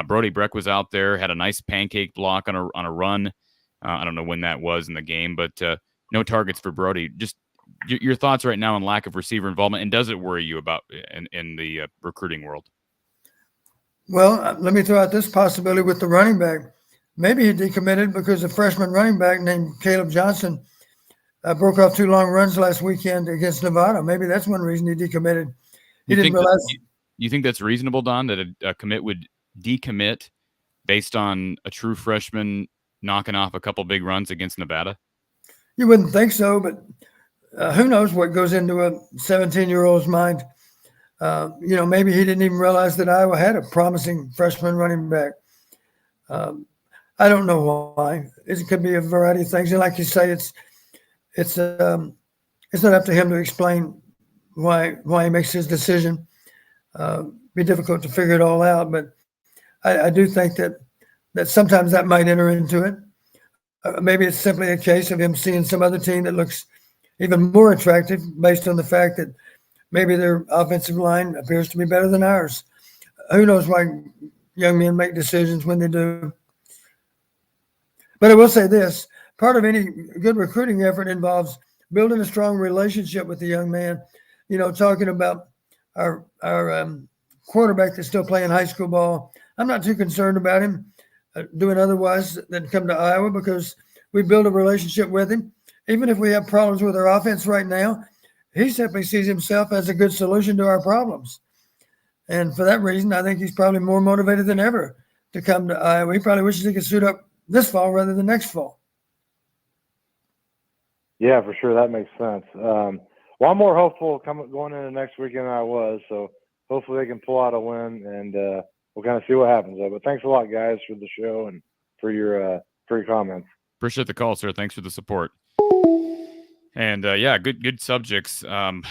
Brody Breck was out there, had a nice pancake block on a run. I don't know when that was in the game, but no targets for Brody. Just your thoughts right now on lack of receiver involvement, and does it worry you about in the recruiting world? Well, let me throw out this possibility with the running back. Maybe he decommitted because a freshman running back named Caleb Johnson broke off 2 long runs last weekend against Nevada. Maybe that's one reason he decommitted. He didn't realize. You think that's reasonable, Don, that a commit would decommit based on a true freshman knocking off a couple big runs against Nevada? You wouldn't think so, but who knows what goes into a 17-year-old's mind. Maybe he didn't even realize that Iowa had a promising freshman running back. I don't know why. It could be a variety of things. And like you say, it's not up to him to explain why he makes his decision. Be difficult to figure it all out, but I do think that sometimes that might enter into it. Maybe it's simply a case of him seeing some other team that looks even more attractive based on the fact that maybe their offensive line appears to be better than ours. Who knows why young men make decisions when they do. But I will say this, part of any good recruiting effort involves building a strong relationship with the young man. Talking about our quarterback that's still playing high school ball. I'm not too concerned about him doing otherwise than come to Iowa because we build a relationship with him. Even if we have problems with our offense right now, he simply sees himself as a good solution to our problems. And for that reason, I think he's probably more motivated than ever to come to Iowa. He probably wishes he could suit up this fall rather than next fall. Yeah, for sure. That makes sense. Well, I'm more hopeful going into next weekend than I was. So hopefully they can pull out a win, and we'll kind of see what happens. But thanks a lot, guys, for the show and for your comments. Appreciate the call, sir. Thanks for the support. And yeah, good subjects. I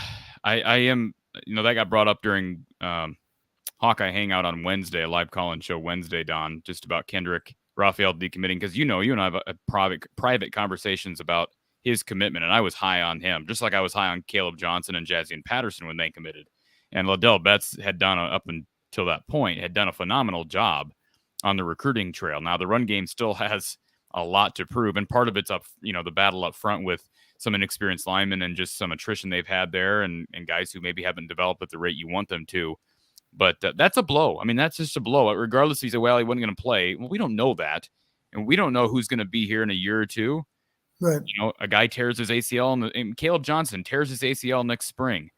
am, that got brought up during Hawkeye Hangout on Wednesday, a live call-in show Wednesday, Don, just about Kendrick Raphael decommitting, because you and I have a private conversations about his commitment, and I was high on him, just like I was high on Caleb Johnson and Jazzy Patterson when they committed. And Liddell Betts had done, up until that point, had done a phenomenal job on the recruiting trail. Now, the run game still has a lot to prove, and part of it's the battle up front with some inexperienced linemen and just some attrition they've had there, and guys who maybe haven't developed at the rate you want them to. But that's a blow. I mean, that's just a blow. Regardless, he said, well, he wasn't going to play. Well, we don't know that, and we don't know who's going to be here in a year or two. Right. A guy tears his ACL, and Caleb Johnson tears his ACL next spring.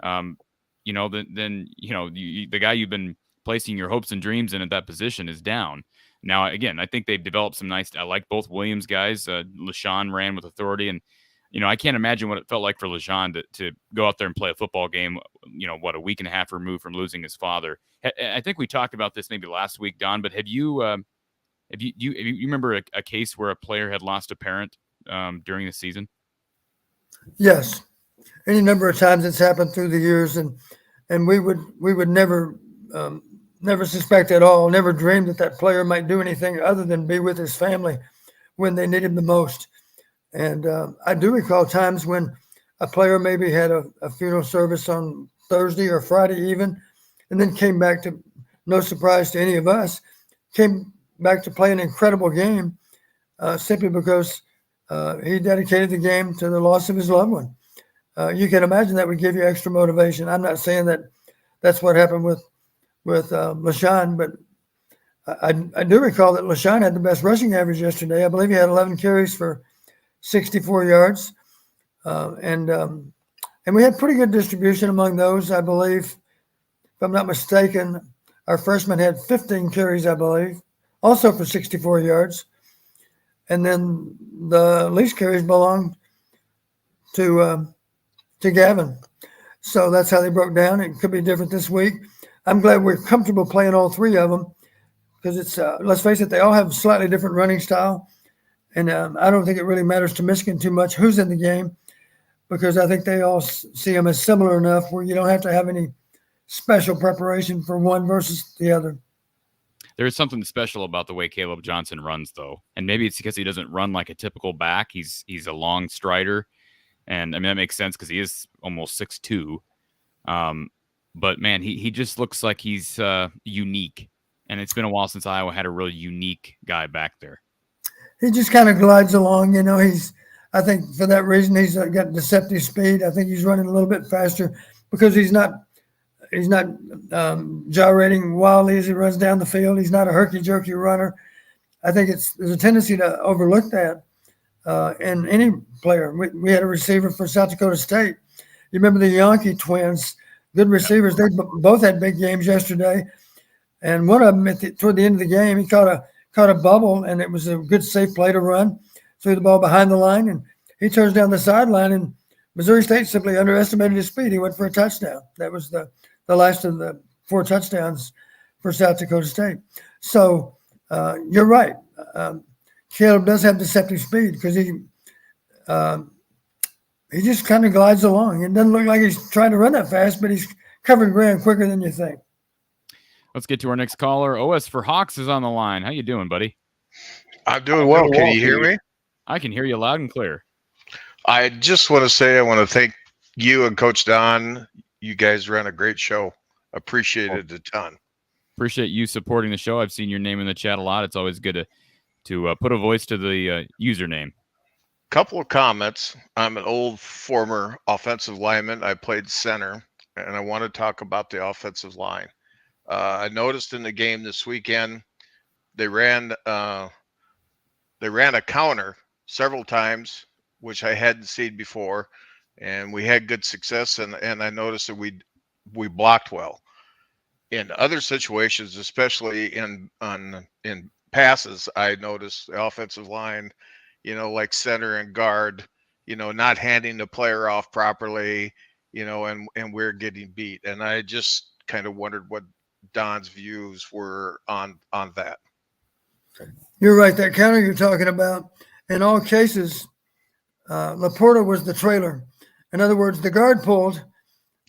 Then the guy you've been placing your hopes and dreams in at that position is down. Now, again, I think they've developed some nice. I like both Williams guys. LaShawn ran with authority, and I can't imagine what it felt like for LaShawn to go out there and play a football game. A week and a half removed from losing his father. I think we talked about this maybe last week, Don. But have you remember a case where a player had lost a parent during the season? Yes, any number of times it's happened through the years, and we would never suspect at all, never dream that player might do anything other than be with his family when they need him the most. And I do recall times when a player maybe had a funeral service on Thursday or Friday even, and then came back to, no surprise to any of us, came back to play an incredible game simply because he dedicated the game to the loss of his loved one. You can imagine that would give you extra motivation. I'm not saying that that's what happened with LaShawn, but I do recall that LaShawn had the best rushing average yesterday. I believe he had 11 carries for 64 yards. And we had pretty good distribution among those, I believe. If I'm not mistaken, our freshman had 15 carries, I believe, also for 64 yards. And then the least carries belonged to Gavin. So that's how they broke down. It could be different this week. I'm glad we're comfortable playing all three of them because it's, let's face it, they all have slightly different running style. And I don't think it really matters to Michigan too much who's in the game because I think they all see them as similar enough where you don't have to have any special preparation for one versus the other. There's something special about the way Caleb Johnson runs, though. And maybe it's because he doesn't run like a typical back. He's a long strider. And, I mean, that makes sense because he is almost 6'2". But, man, he just looks like he's unique. And it's been a while since Iowa had a really unique guy back there. He just kind of glides along. I think for that reason, he's got deceptive speed. I think he's running a little bit faster because he's not gyrating wildly as he runs down the field. He's not a herky-jerky runner. I think there's a tendency to overlook that in any player. We had a receiver for South Dakota State. You remember the Yankee twins, good receivers. They both had big games yesterday. And one of them, toward the end of the game, he caught a bubble, and it was a good, safe play to run. Threw the ball behind the line, and he turns down the sideline, and Missouri State simply underestimated his speed. He went for a touchdown. That was the last of the 4 touchdowns for South Dakota State. So you're right. Caleb does have deceptive speed because he just kind of glides along. It doesn't look like he's trying to run that fast, but he's covering ground quicker than you think. Let's get to our next caller. OS for Hawks is on the line. How you doing, buddy? I'm doing well. Can you hear me? I can hear you loud and clear. I just want to say I want to thank you and Coach Don. You guys ran a great show. Appreciated it a ton. Appreciate you supporting the show. I've seen your name in the chat a lot. It's always good to put a voice to the username. Couple of comments. I'm an old former offensive lineman. I played center, and I want to talk about the offensive line. I noticed in the game this weekend they ran a counter several times, which I hadn't seen before, and we had good success. And I noticed that we blocked well. In other situations, especially in passes, I noticed the offensive line, like center and guard, not handing the player off properly, and we're getting beat. And I just kind of wondered what Don's views were on that. You're right. That counter you're talking about, in all cases, Laporta was the trailer. In other words, the guard pulled,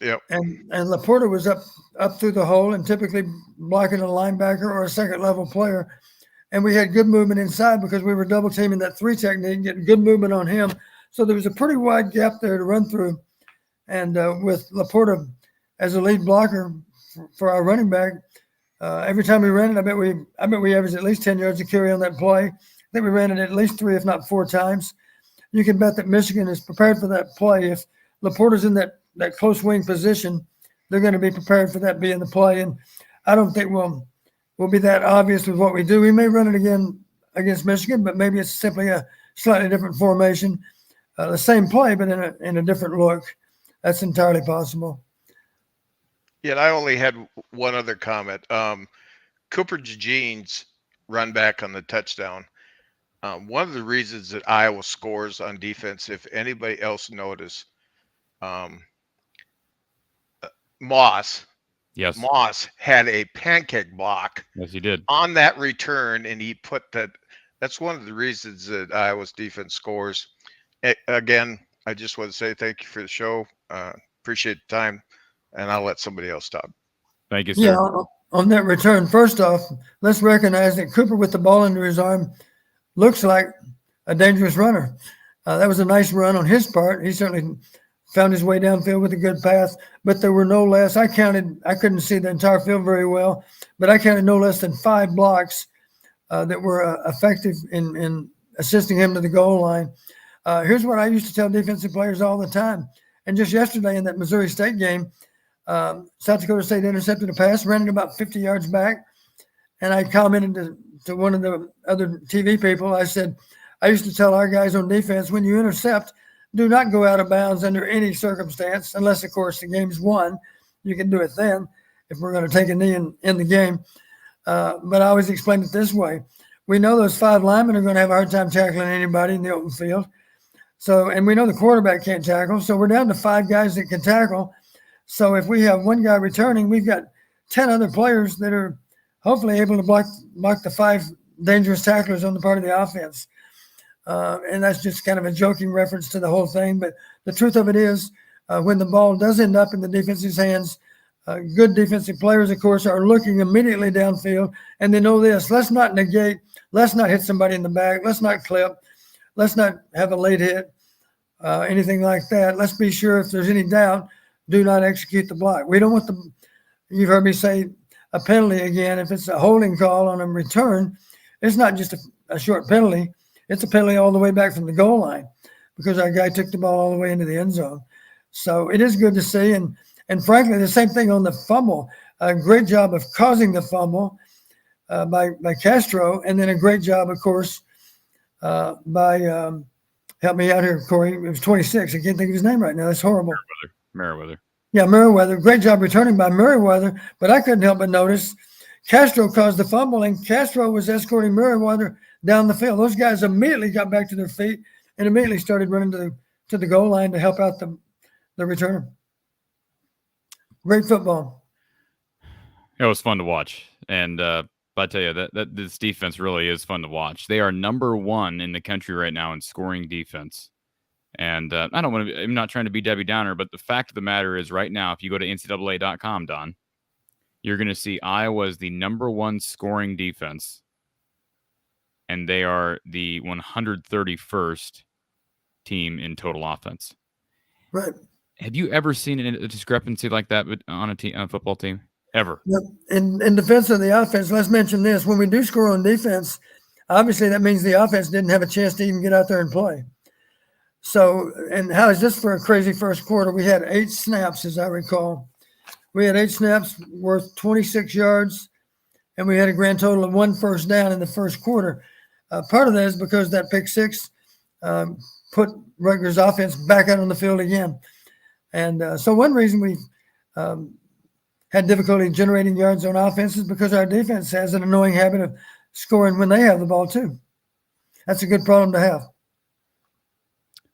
Yep. and Laporta was up through the hole and typically blocking a linebacker or a second level player. And we had good movement inside because we were double teaming that 3 technique, getting good movement on him. So there was a pretty wide gap there to run through. And with Laporta as a lead blocker for our running back, every time we ran it, I bet we averaged at least 10 yards of carry on that play. I think we ran it at least 3, if not 4 times. You can bet that Michigan is prepared for that play. If Laporta's in that close wing position, they're going to be prepared for that being the play. And I don't think we'll be that obvious with what we do. We may run it again against Michigan, but maybe it's simply a slightly different formation, the same play, but in a different look. That's entirely possible. Yeah, I only had one other comment. Cooper DeJean's run back on the touchdown. One of the reasons that Iowa scores on defense, if anybody else noticed, Moss had a pancake block. Yes, he did. On that return, and he put that. That's one of the reasons that Iowa's defense scores. Again, I just want to say thank you for the show. Appreciate the time, and I'll let somebody else talk. Thank you, sir. Yeah, on that return, first off, let's recognize that Cooper with the ball under his arm looks like a dangerous runner. That was a nice run on his part. He certainly found his way downfield with a good pass, but there were no less. I couldn't see the entire field very well, but I counted no less than 5 blocks that were effective in assisting him to the goal line. Here's what I used to tell defensive players all the time. And just yesterday in that Missouri State game, South Dakota State intercepted a pass, ran it about 50 yards back. And I commented to one of the other TV people. I said, I used to tell our guys on defense, when you intercept, do not go out of bounds under any circumstance, unless, of course, the game's won. You can do it then if we're going to take a knee in the game. But I always explain it this way. We know those 5 linemen are going to have a hard time tackling anybody in the open field. So, and we know the quarterback can't tackle. So we're down to 5 guys that can tackle. So if we have 1 guy returning, we've got 10 other players that are hopefully able to block the 5 dangerous tacklers on the part of the offense. And that's just kind of a joking reference to the whole thing. But the truth of it is, when the ball does end up in the defense's hands, good defensive players, of course, are looking immediately downfield. And they know this: let's not negate, let's not hit somebody in the back, let's not clip, let's not have a late hit, anything like that. Let's be sure, if there's any doubt, do not execute the block. We don't want you've heard me say a penalty again. If it's a holding call on a return, it's not just a short penalty. It's a penalty all the way back from the goal line because our guy took the ball all the way into the end zone. So it is good to see. And frankly, the same thing on the fumble. A great job of causing the fumble by Castro, and then a great job, of course, by help me out here, Corey. It was 26. I can't think of his name right now. That's horrible. Merriweather. Yeah, Merriweather. Great job returning by Merriweather, but I couldn't help but notice Castro caused the fumble, and Castro was escorting Merriweather down the field. Those guys immediately got back to their feet and immediately started running to the goal line to help out the returner. Great football. It was fun to watch, and I tell you that this defense really is fun to watch. They are number 1 in the country right now in scoring defense. And I'm not trying to be Debbie Downer, but the fact of the matter is, right now, if you go to NCAA.com, Don, you're going to see Iowa is the number 1 scoring defense, and they are the 131st team in total offense. Right. Have you ever seen a discrepancy like that on a football team? Ever? Yep. In defense of the offense, let's mention this. When we do score on defense, obviously that means the offense didn't have a chance to even get out there and play. So, and how is this for a crazy first quarter? We had 8 snaps, as I recall. We had 8 snaps worth 26 yards, and we had a grand total of 1 first down in the first quarter. Part of that is because that pick six put Rutgers offense back out on the field again. And so one reason we had difficulty generating yards on offense is because our defense has an annoying habit of scoring when they have the ball too. That's a good problem to have.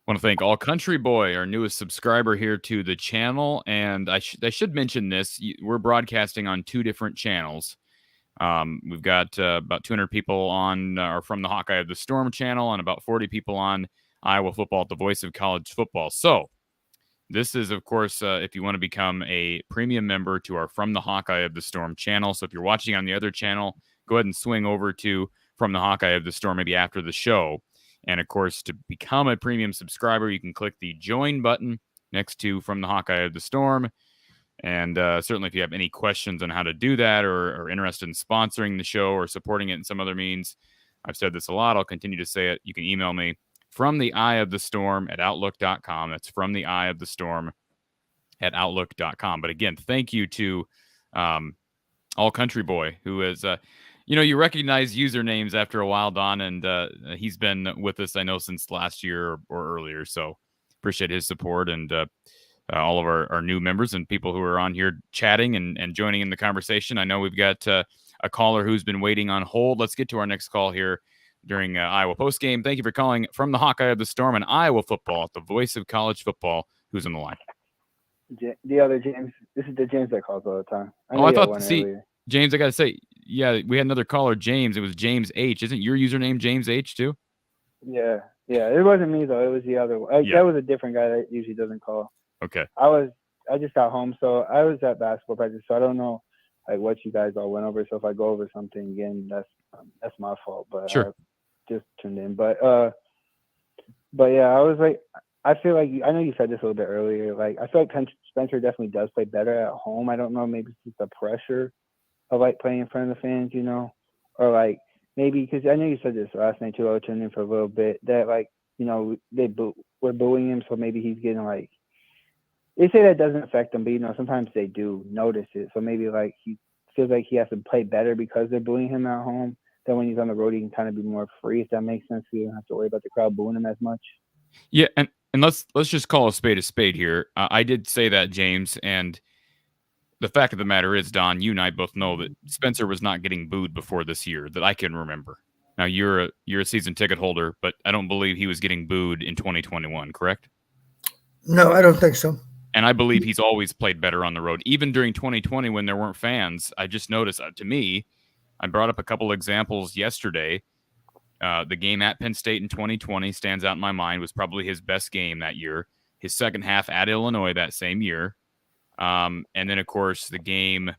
I want to thank All Country Boy, our newest subscriber here to the channel. And I should mention this. We're broadcasting on 2 different channels. We've got about 200 people on or from the Hawkeye of the Storm channel and about 40 people on Iowa Football, the voice of college football. So this is, of course, if you want to become a premium member to our From the Hawkeye of the Storm channel. So if you're watching on the other channel, go ahead and swing over to From the Hawkeye of the Storm maybe after the show. And, of course, to become a premium subscriber, you can click the join button next to From the Hawkeye of the Storm. And certainly if you have any questions on how to do that or interested in sponsoring the show or supporting it in some other means, I've said this a lot. I'll continue to say it. You can email me from the eye of the storm at outlook.com. That's from the eye of the storm at outlook.com. But again, thank you to All Country Boy, who is, you recognize usernames after a while, Don, and he's been with us, I know, since last year or earlier. So appreciate his support and all of our new members and people who are on here chatting and joining in the conversation. I know we've got a caller who's been waiting on hold. Let's get to our next call here during Iowa Postgame. Thank you for calling from the Hawkeye of the Storm and Iowa football, the voice of college football. Who's on the line? The other James. This is the James that calls all the time. I thought, James, I got to say, yeah, we had another caller, James. It was James H. Isn't your username James H too? Yeah. It wasn't me, though. It was the other one. That was a different guy that usually doesn't call. Okay. I just got home, so I was at basketball practice, so I don't know what you guys all went over. So if I go over something again, that's my fault. But sure. I just tuned in. But yeah, I was like, I feel like I know you said this a little bit earlier. Like I feel like Spencer definitely does play better at home. I don't know, maybe it's just the pressure of playing in front of the fans, or maybe because I know you said this last night too. I was tuning in for a little bit that we're booing him, so maybe he's getting They say that doesn't affect them, but sometimes they do notice it. So maybe he feels like he has to play better because they're booing him at home. Then when he's on the road, he can kind of be more free, if that makes sense. You don't have to worry about the crowd booing him as much. Yeah, and let's just call a spade here. I did say that, James, and the fact of the matter is, Don, you and I both know that Spencer was not getting booed before this year that I can remember. Now you're a season ticket holder, but I don't believe he was getting booed in 2021, correct? No, I don't think so. And I believe he's always played better on the road. Even during 2020 when there weren't fans, I just noticed, to me, I brought up a couple examples yesterday. The game at Penn State in 2020 stands out in my mind, was probably his best game that year. His second half at Illinois that same year. And then, of course, the game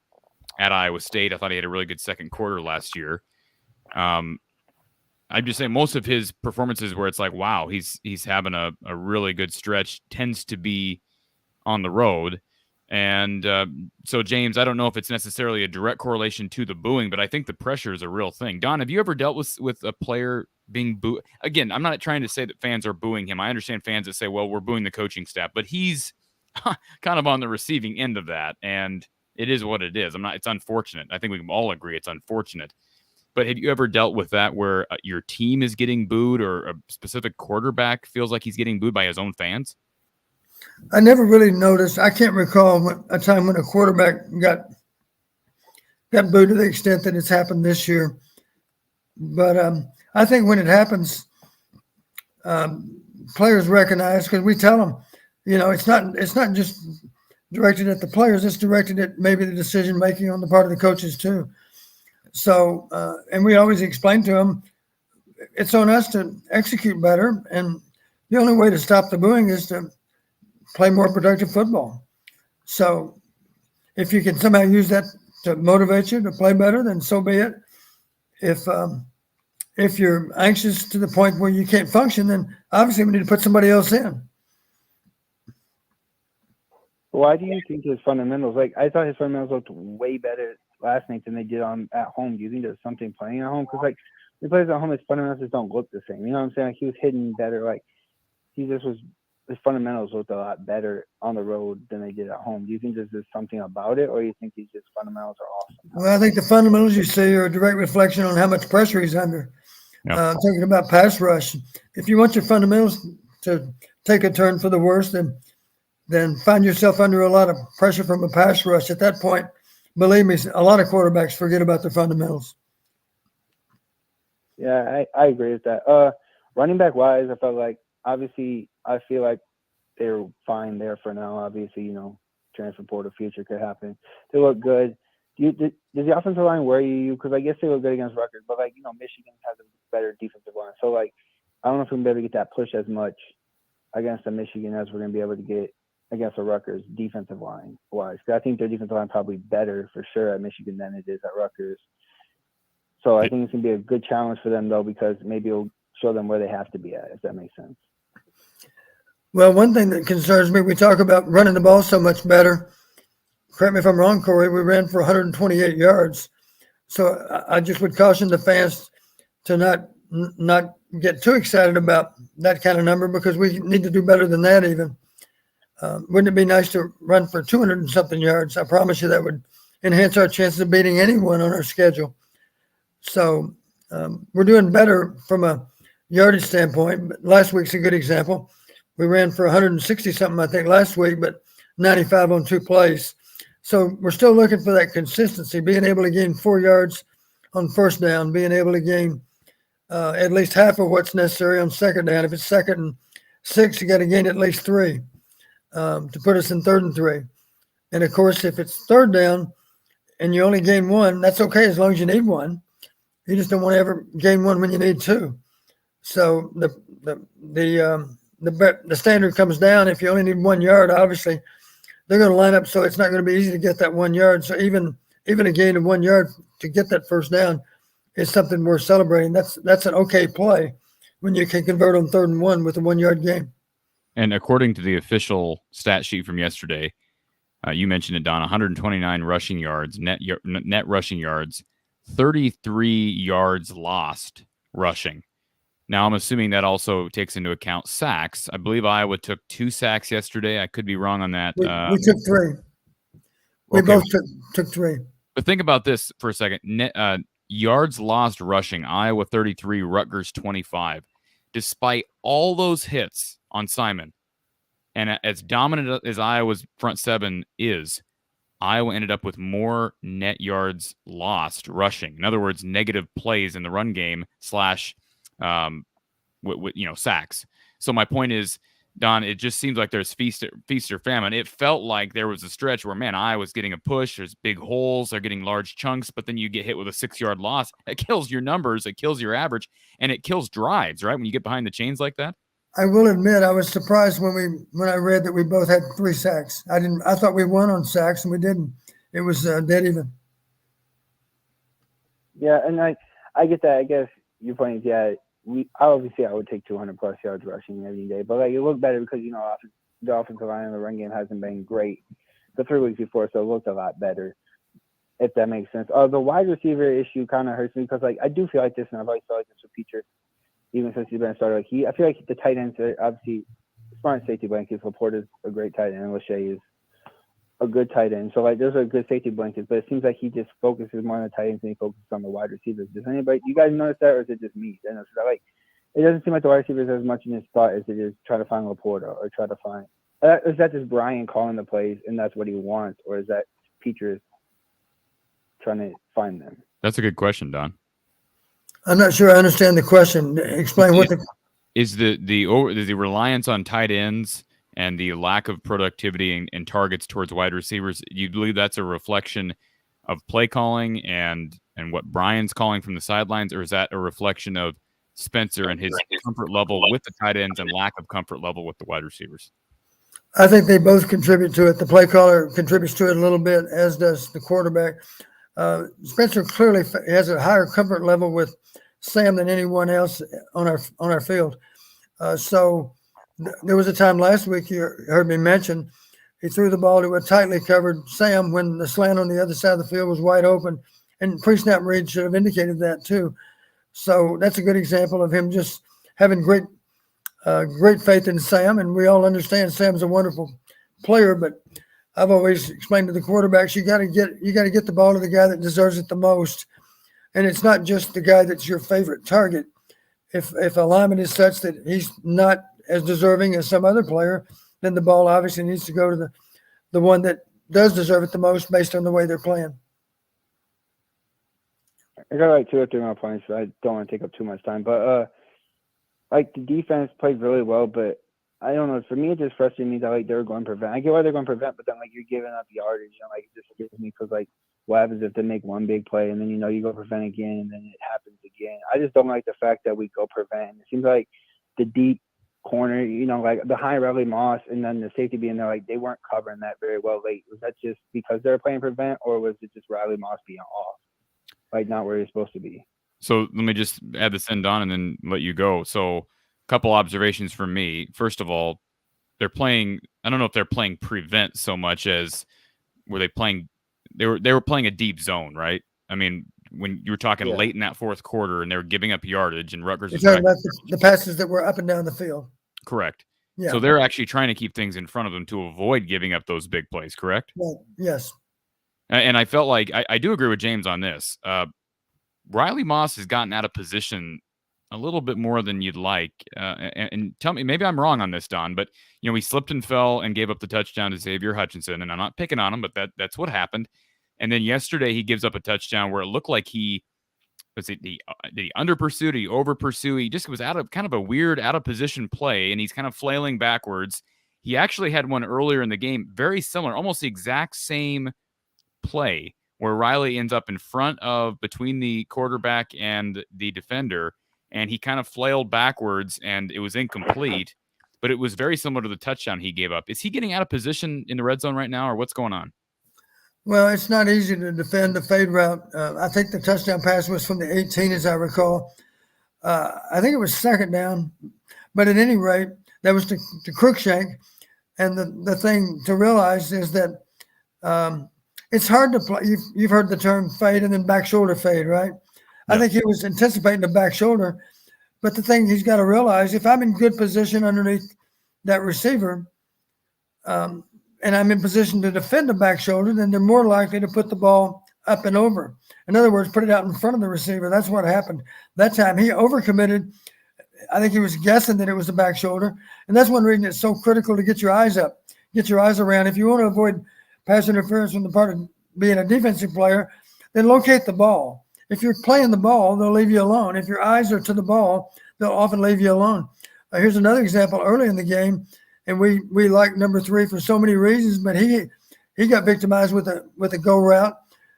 at Iowa State, I thought he had a really good second quarter last year. I'm just saying most of his performances where it's like, wow, he's having a really good stretch tends to be on the road. And so, James, I don't know if it's necessarily a direct correlation to the booing, but I think the pressure is a real thing. Don, have you ever dealt with a player being booed? Again, I'm not trying to say that fans are booing him. I understand fans that say, well, we're booing the coaching staff, but he's kind of on the receiving end of that. And it is what it is. It's unfortunate. I think we can all agree it's unfortunate. But have you ever dealt with that where your team is getting booed or a specific quarterback feels like he's getting booed by his own fans? I never really noticed. I can't recall a time when a quarterback got booed to the extent that it's happened this year. But I think when it happens, players recognize, because we tell them, it's not just directed at the players. It's directed at maybe the decision making on the part of the coaches too. So, and we always explain to them, it's on us to execute better. And the only way to stop the booing is to play more productive football. So if you can somehow use that to motivate you to play better, then so be it. If you're anxious to the point where you can't function, then obviously we need to put somebody else in. Why do you think his fundamentals, I thought his fundamentals looked way better last night than they did at home? Do you think there's something playing at home? Because when he plays at home, his fundamentals just don't look the same. You know what I'm saying? He was hitting better. his fundamentals looked a lot better on the road than they did at home. Do you think there's something about it, or do you think his fundamentals are awesome? Well, I think the fundamentals you see are a direct reflection on how much pressure he's under. Yep. Talking about pass rush, if you want your fundamentals to take a turn for the worse, then find yourself under a lot of pressure from a pass rush. At that point, believe me, a lot of quarterbacks forget about their fundamentals. Yeah, I agree with that. Running back wise, I feel like they're fine there for now. Obviously, transfer portal future could happen. They look good. Does the offensive line worry you? Because I guess they look good against Rutgers, but Michigan has a better defensive line. So I don't know if we're gonna be able to get that push as much against the Michigan as we're gonna be able to get against the Rutgers defensive line wise. Because I think their defensive line probably better for sure at Michigan than it is at Rutgers. So I think it's gonna be a good challenge for them though, because maybe it'll show them where they have to be at, if that makes sense. Well, one thing that concerns me, we talk about running the ball so much better. Correct me if I'm wrong, Corey, we ran for 128 yards. So I just would caution the fans to not get too excited about that kind of number, because we need to do better than that even. Wouldn't it be nice to run for 200 and something yards? I promise you that would enhance our chances of beating anyone on our schedule. So we're doing better from a yardage standpoint. But last week's a good example. We ran for 160 something, I think, last week, but 95 on 2 plays. So we're still looking for that consistency, being able to gain 4 yards on first down, being able to gain at least half of what's necessary on second down. If it's 2nd and 6, you got to gain at least 3 to put us in 3rd and 3. And of course, if it's 3rd down and you only gain 1, that's okay as long as you need 1. You just don't want to ever gain 1 when you need 2. So the standard comes down. If you only need 1 yard, obviously they're going to line up so it's not going to be easy to get that 1 yard. So even a gain of 1 yard to get that first down is something worth celebrating. That's an okay play when you can convert on 3rd and 1 with a 1 yard gain. And according to the official stat sheet from yesterday, you mentioned it, Don, 129 rushing yards, net rushing yards, 33 yards lost rushing. Now, I'm assuming that also takes into account sacks. I believe Iowa took 2 sacks yesterday. I could be wrong on that. We took 3. We both took 3. But think about this for a second. Yards lost rushing, Iowa 33, Rutgers 25. Despite all those hits on Simon, and as dominant as Iowa's front 7 is, Iowa ended up with more net yards lost rushing. In other words, negative plays in the run game / sacks. So my point is, Don, it just seems like there's feast or famine. It felt like there was a stretch where, man, Iowa's getting a push. There's big holes. They're getting large chunks, but then you get hit with a 6-yard loss. It kills your numbers. It kills your average, and it kills drives, right? When you get behind the chains like that. I will admit I was surprised when I read that we both had 3 sacks. I thought we won on sacks, and we didn't. It was dead even. Yeah, and I get that. I guess your point is, yeah, I would take 200 plus yards rushing every day, but it looked better because the offensive line and the run game hasn't been great the 3 weeks before, so it looked a lot better, if that makes sense. The wide receiver issue kind of hurts me because I do feel like this, and I've always felt like this with Peter, even since he's been a starter. I feel like the tight ends are obviously smart safety blankets. Laporte is a great tight end, and Lachey is a good tight end. So those are good safety blankets, but it seems like he just focuses more on the tight ends than he focuses on the wide receivers. Does anybody, you guys notice that, or is it just me? It doesn't seem like the wide receivers as much in his spot as it is try to find Laporte or try to find. Is that just Brian calling the plays and that's what he wants, or is that Peter trying to find them? That's a good question, Don. I'm not sure I understand the question. Explain what is the reliance on tight ends and the lack of productivity and targets towards wide receivers. You believe that's a reflection of play calling and what Brian's calling from the sidelines, or is that a reflection of Spencer and his comfort level with the tight ends and lack of comfort level with the wide receivers? I think they both contribute to it. The play caller contributes to it a little bit, as does the quarterback. Spencer clearly has a higher comfort level with Sam than anyone else on our field. So there was a time last week you heard me mention he threw the ball to a tightly covered Sam when the slant on the other side of the field was wide open, and pre-snap read should have indicated that too. So that's a good example of him just having great great faith in Sam, and we all understand Sam's a wonderful player. But I've always explained to the quarterbacks, you got to get the ball to the guy that deserves it the most, and it's not just the guy that's your favorite target. If a lineman is such that he's not as deserving as some other player, then the ball obviously needs to go to the one that does deserve it the most based on the way they're playing. I got like 2 or 3 more points, so I don't want to take up too much time. But like the defense played really well, but I don't know. For me, it just frustrated me that like they were going prevent. I get why they're going prevent, but then like you're giving up yardage, and like it just scares me because like what happens if they make one big play and then you go prevent again and then it happens again. I just don't like the fact that we go prevent. It seems like the deep corner, like behind Riley Moss and then the safety being there, like they weren't covering that very well late. Was that just because they were playing prevent, or was it just Riley Moss being off, like not where he's supposed to be? So let me just add this in, Don, and then let you go. So a couple observations from me. First of all, they're playing, I don't know if they're playing prevent so much as were they playing, they were playing a deep zone, right? I mean, when you were talking late in that fourth quarter and they were giving up yardage and Rutgers You're was talking about the passes that were up and down the field. correct. Yeah. So they're actually trying to keep things in front of them to avoid giving up those big plays, correct? Well, yes. And I felt like I do agree with James on this. Riley Moss has gotten out of position a little bit more than you'd like. And tell me, maybe I'm wrong on this, Don, but he slipped and fell and gave up the touchdown to Xavier Hutchinson. And I'm not picking on him, but that's what happened. And then yesterday he gives up a touchdown where it looked like did he under pursue? Did he over pursue? He just was out of kind of a weird out of position play, and he's kind of flailing backwards. He actually had one earlier in the game, very similar, almost the exact same play, where Riley ends up in front of between the quarterback and the defender, and he kind of flailed backwards, and it was incomplete, but it was very similar to the touchdown he gave up. Is he getting out of position in the red zone right now, or what's going on? Well, it's not easy to defend the fade route. I think the touchdown pass was from the 18, as I recall. I think it was second down, but at any rate, that was to Cruikshank. And the thing to realize is that it's hard to play. You've heard the term fade and then back shoulder fade, right? Yeah. I think he was anticipating the back shoulder, but the thing he's got to realize, if I'm in good position underneath that receiver, and I'm in position to defend the back shoulder, then they're more likely to put the ball up and over. In other words, put it out in front of the receiver. That's what happened that time. He overcommitted. I think he was guessing that it was the back shoulder. And that's one reason it's so critical to get your eyes up, get your eyes around. If you want to avoid pass interference on the part of being a defensive player, then locate the ball. If you're playing the ball, they'll leave you alone. If your eyes are to the ball, they'll often leave you alone. Here's another example early in the game. And we like number 3 for so many reasons, but he got victimized with a go route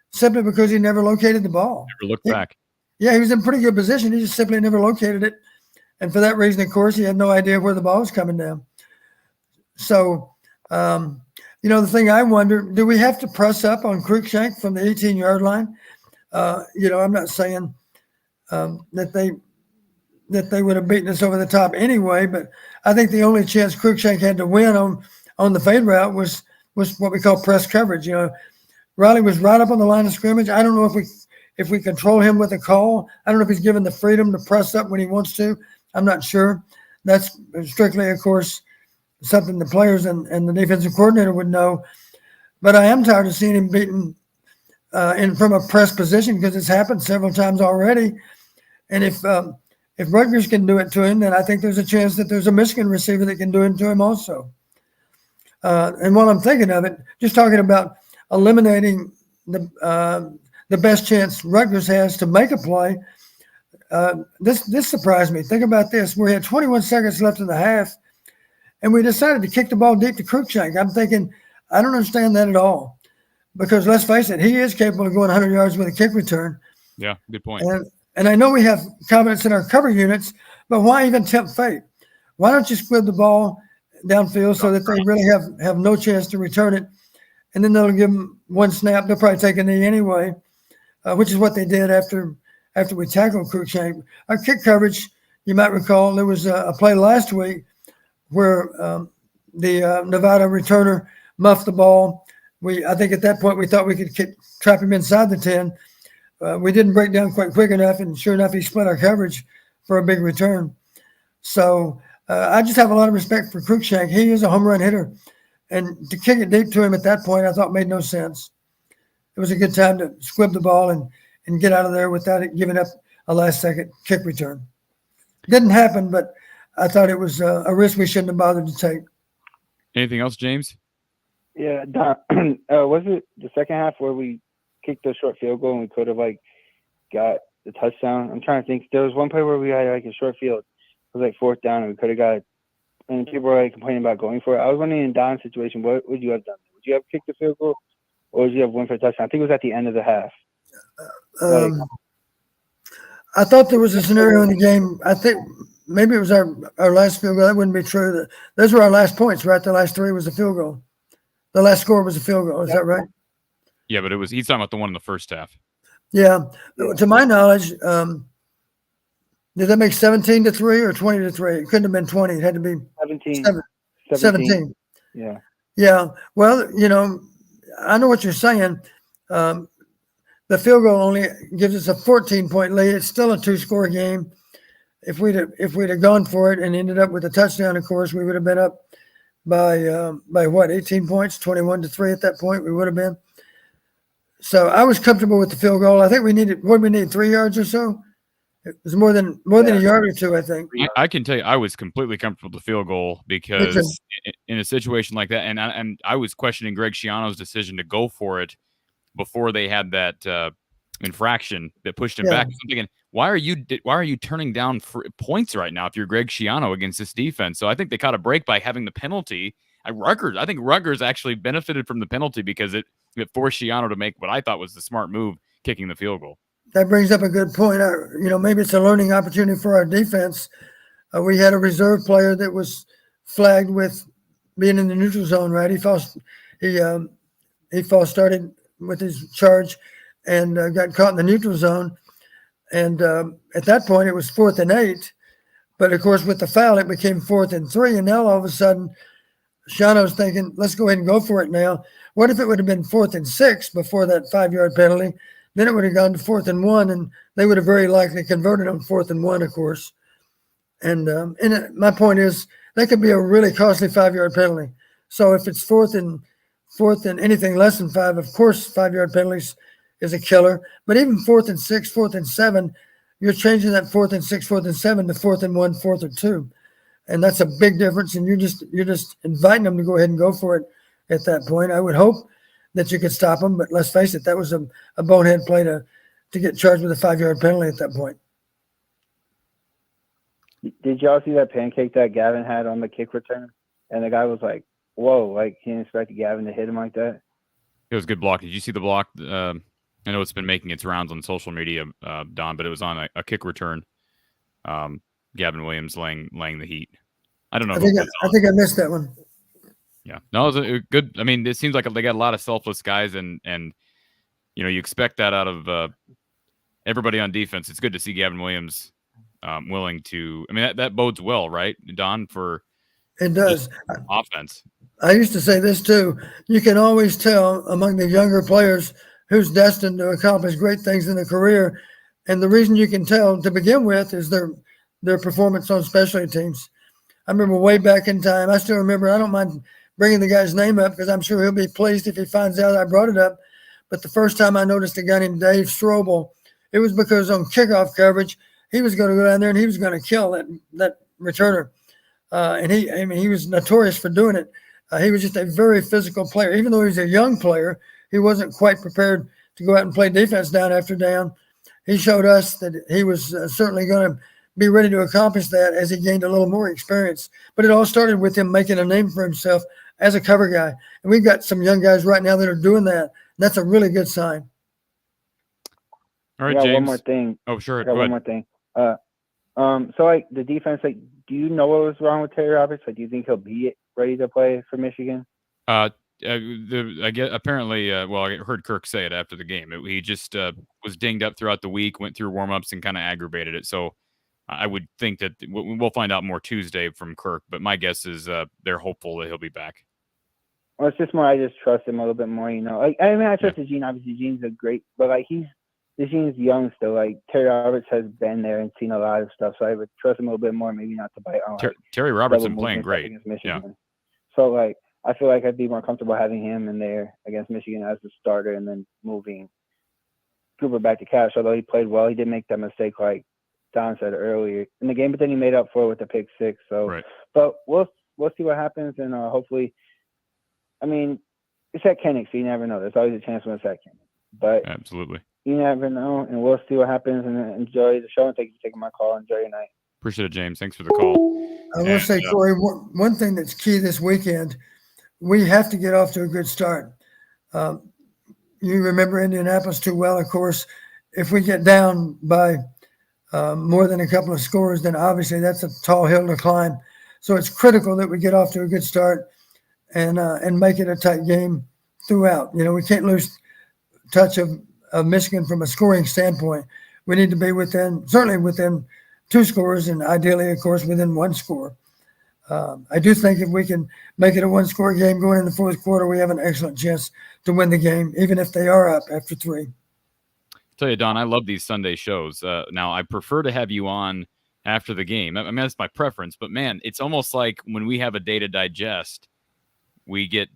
simply because he never located the ball. Never looked back. Yeah, he was in pretty good position. He just simply never located it. And for that reason, of course, he had no idea where the ball was coming down. So, the thing I wonder, do we have to press up on Cruikshank from the 18-yard line? I'm not saying that they would have beaten us over the top anyway, but I think the only chance Cruikshank had to win on the fade route was what we call press coverage. Riley was right up on the line of scrimmage. I don't know if we control him with a call. I don't know if he's given the freedom to press up when he wants to. I'm not sure. That's strictly, of course, something the players and the defensive coordinator would know. But I am tired of seeing him beaten from a press position, because it's happened several times already. And if Rutgers can do it to him, then I think there's a chance that there's a Michigan receiver that can do it to him also. And while I'm thinking of it, just talking about eliminating the best chance Rutgers has to make a play, this surprised me. Think about this. We had 21 seconds left in the half, and we decided to kick the ball deep to Cruikshank. I'm thinking, I don't understand that at all, because let's face it, he is capable of going 100 yards with a kick return. Yeah, good point. And I know we have confidence in our cover units, but why even tempt fate? Why don't you squib the ball downfield so that they really have no chance to return it? And then they'll give them one snap. They'll probably take a knee anyway, which is what they did after we tackled Cruikshank. Our kick coverage, you might recall, there was a play last week where the Nevada returner muffed the ball. I think at that point we thought we could trap him inside the 10. We didn't break down quite quick enough, and sure enough, he split our coverage for a big return. So I just have a lot of respect for Cruikshank. He is a home run hitter. And to kick it deep to him at that point, I thought made no sense. It was a good time to squib the ball and get out of there without it giving up a last-second kick return. Didn't happen, but I thought it was a risk we shouldn't have bothered to take. Anything else, James? Yeah, Don, was it the second half where we kicked the short field goal and we could have got the touchdown? I'm trying to think. There was one play where we had a short field. It was 4th down and we could have got it. And people were complaining about going for it. I was wondering in Don's situation, what would you have done? Would you have kicked the field goal or would you have went for a touchdown? I think it was at the end of the half. I thought there was a scenario in the game. I think maybe it was our last field goal. That wouldn't be true. Those were our last points, right? The last 3 was a field goal. The last score was a field goal. Is that right? Yeah, but he's talking about the one in the first half. Yeah. To my knowledge, did that make 17-3 or 20-3? It couldn't have been 20. It had to be 17. Yeah. Yeah. Well, I know what you're saying. The field goal only gives us a 14-point lead. It's still a 2-score game. If we'd have gone for it and ended up with a touchdown, of course, we would have been up by what, 18 points, 21-3 at that point. We would have been. So I was comfortable with the field goal. I think we needed 3 yards or so. It was more than a yard or 2, I think. I can tell you, I was completely comfortable with the field goal because in a situation like that, and I was questioning Greg Schiano's decision to go for it before they had that infraction that pushed him back. I'm thinking, why are you turning down points right now if you're Greg Schiano against this defense? So I think they caught a break by having the penalty. I think Rutgers actually benefited from the penalty because it forced Schiano to make what I thought was the smart move, kicking the field goal. That brings up a good point. Maybe it's a learning opportunity for our defense. We had a reserve player that was flagged with being in the neutral zone, right? He false started with his charge and got caught in the neutral zone. And at that point, it was 4th and 8. But, of course, with the foul, it became 4th and 3. And now all of a sudden, Shano's thinking, let's go ahead and go for it now. What if it would have been 4th and 6 before that 5-yard penalty? Then it would have gone to 4th and 1, and they would have very likely converted on 4th and 1, of course. And my point is, that could be a really costly 5-yard penalty. So if it's fourth and anything less than 5, of course, 5-yard penalties is a killer. But even 4th and 6, 4th and 7, you're changing that 4th and 6, 4th and 7 to 4th and 1, 4th and 2, and that's a big difference. And you're just inviting them to go ahead and go for it at that point. I would hope that you could stop them, but let's face it, that was a bonehead play to get charged with a 5-yard penalty at that point. Did y'all see that pancake that Gavin had on the kick return? And the guy was like, whoa, he didn't expect Gavin to hit him like that. It was a good block. Did you see the block? I know it's been making its rounds on social media, Don, but it was on a kick return. Gavin Williams laying the heat. I don't know. I think I missed that one. Yeah, no, it was a good. I mean, it seems like they got a lot of selfless guys, and you expect that out of everybody on defense. It's good to see Gavin Williams willing to. I mean, that bodes well, right, Don, for it does offense. I used to say this too. You can always tell among the younger players who's destined to accomplish great things in their career, and the reason you can tell to begin with is their performance on specialty teams. I remember way back in time. I still remember. I don't mind bringing the guy's name up because I'm sure he'll be pleased if he finds out I brought it up. But the first time I noticed a guy named Dave Strobel, it was because on kickoff coverage, he was going to go down there and he was going to kill that returner. And he was notorious for doing it. He was just a very physical player. Even though he was a young player, he wasn't quite prepared to go out and play defense down after down. He showed us that he was certainly going to be ready to accomplish that as he gained a little more experience. But it all started with him making a name for himself as a cover guy. And we've got some young guys right now that are doing that. That's a really good sign. All right, James. One more thing. Oh, sure. Go ahead. One more thing. So the defense, do you know what was wrong with Terry Roberts? Do you think he'll be ready to play for Michigan? I get apparently. I heard Kirk say it after the game. He just was dinged up throughout the week, went through warmups, and kind of aggravated it. So I would think that we'll find out more Tuesday from Kirk. But my guess is they're hopeful that he'll be back. Well, it's just more. I just trust him a little bit more. I trust Gene. Obviously, Gene's a great, but he's Michigan's young still. Like Terry Roberts has been there and seen a lot of stuff, so I would trust him a little bit more. Maybe not to bite on like Terry Robertson double playing movement stuff great. against Michigan. Yeah. So like I feel like I'd be more comfortable having him in there against Michigan as the starter, and then moving Cooper back to Cash. Although he played well, he did make that mistake like Don said earlier in the game, but then he made up for it with the pick six. So, Right. But we'll see what happens, and hopefully, I mean, it's at Kennick, so you never know. There's always a chance when it's at Kennick, but Absolutely. you never know, and we'll see what happens. And enjoy the show, and thank you for taking my call. Enjoy your night. Appreciate it, James. Thanks for the call. I will say, Corey, one thing that's key this weekend, we have to get off to a good start. You remember Indianapolis too well, of course. If we get down by more than a couple of scores, then obviously that's a tall hill to climb. So it's critical that we get off to a good start and make it a tight game throughout. You know, we can't lose touch of Michigan from a scoring standpoint. We need to be certainly within 2 scores, and ideally, of course, within 1 score. I do think if we can make it a 1-score game going in the 4th quarter, we have an excellent chance to win the game, even if they are up after 3. Tell you, Don, I love these Sunday shows. Now, I prefer to have you on after the game. I mean, that's my preference. But, man, it's almost like when we have a day to digest, we get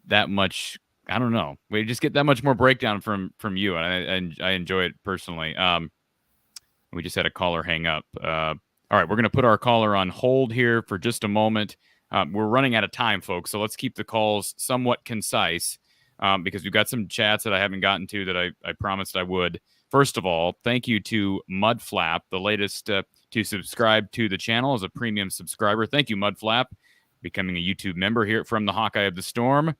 that much – I don't know. We just get that much more breakdown from you, and I enjoy it personally. We just had a caller hang up. All right, we're going to put our caller on hold here for just a moment. We're running out of time, folks, so let's keep the calls somewhat concise because we've got some chats that I haven't gotten to that I promised I would. First of all, thank you to Mudflap, the latest to subscribe to the channel as a premium subscriber. Thank you, Mudflap, becoming a YouTube member here from the Hawkeye of the Storm.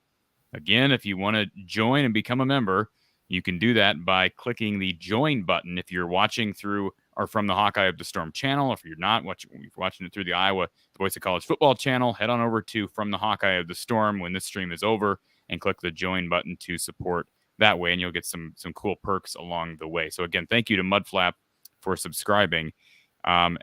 Again, if you want to join and become a member, you can do that by clicking the join button if you're watching through or from the Hawkeye of the Storm channel. If you're not watching it through the Iowa Voice of College Football channel, head on over to From the Hawkeye of the Storm when this stream is over and click the join button to support that way, and you'll get some cool perks along the way. So again, thank you to Mudflap for subscribing. And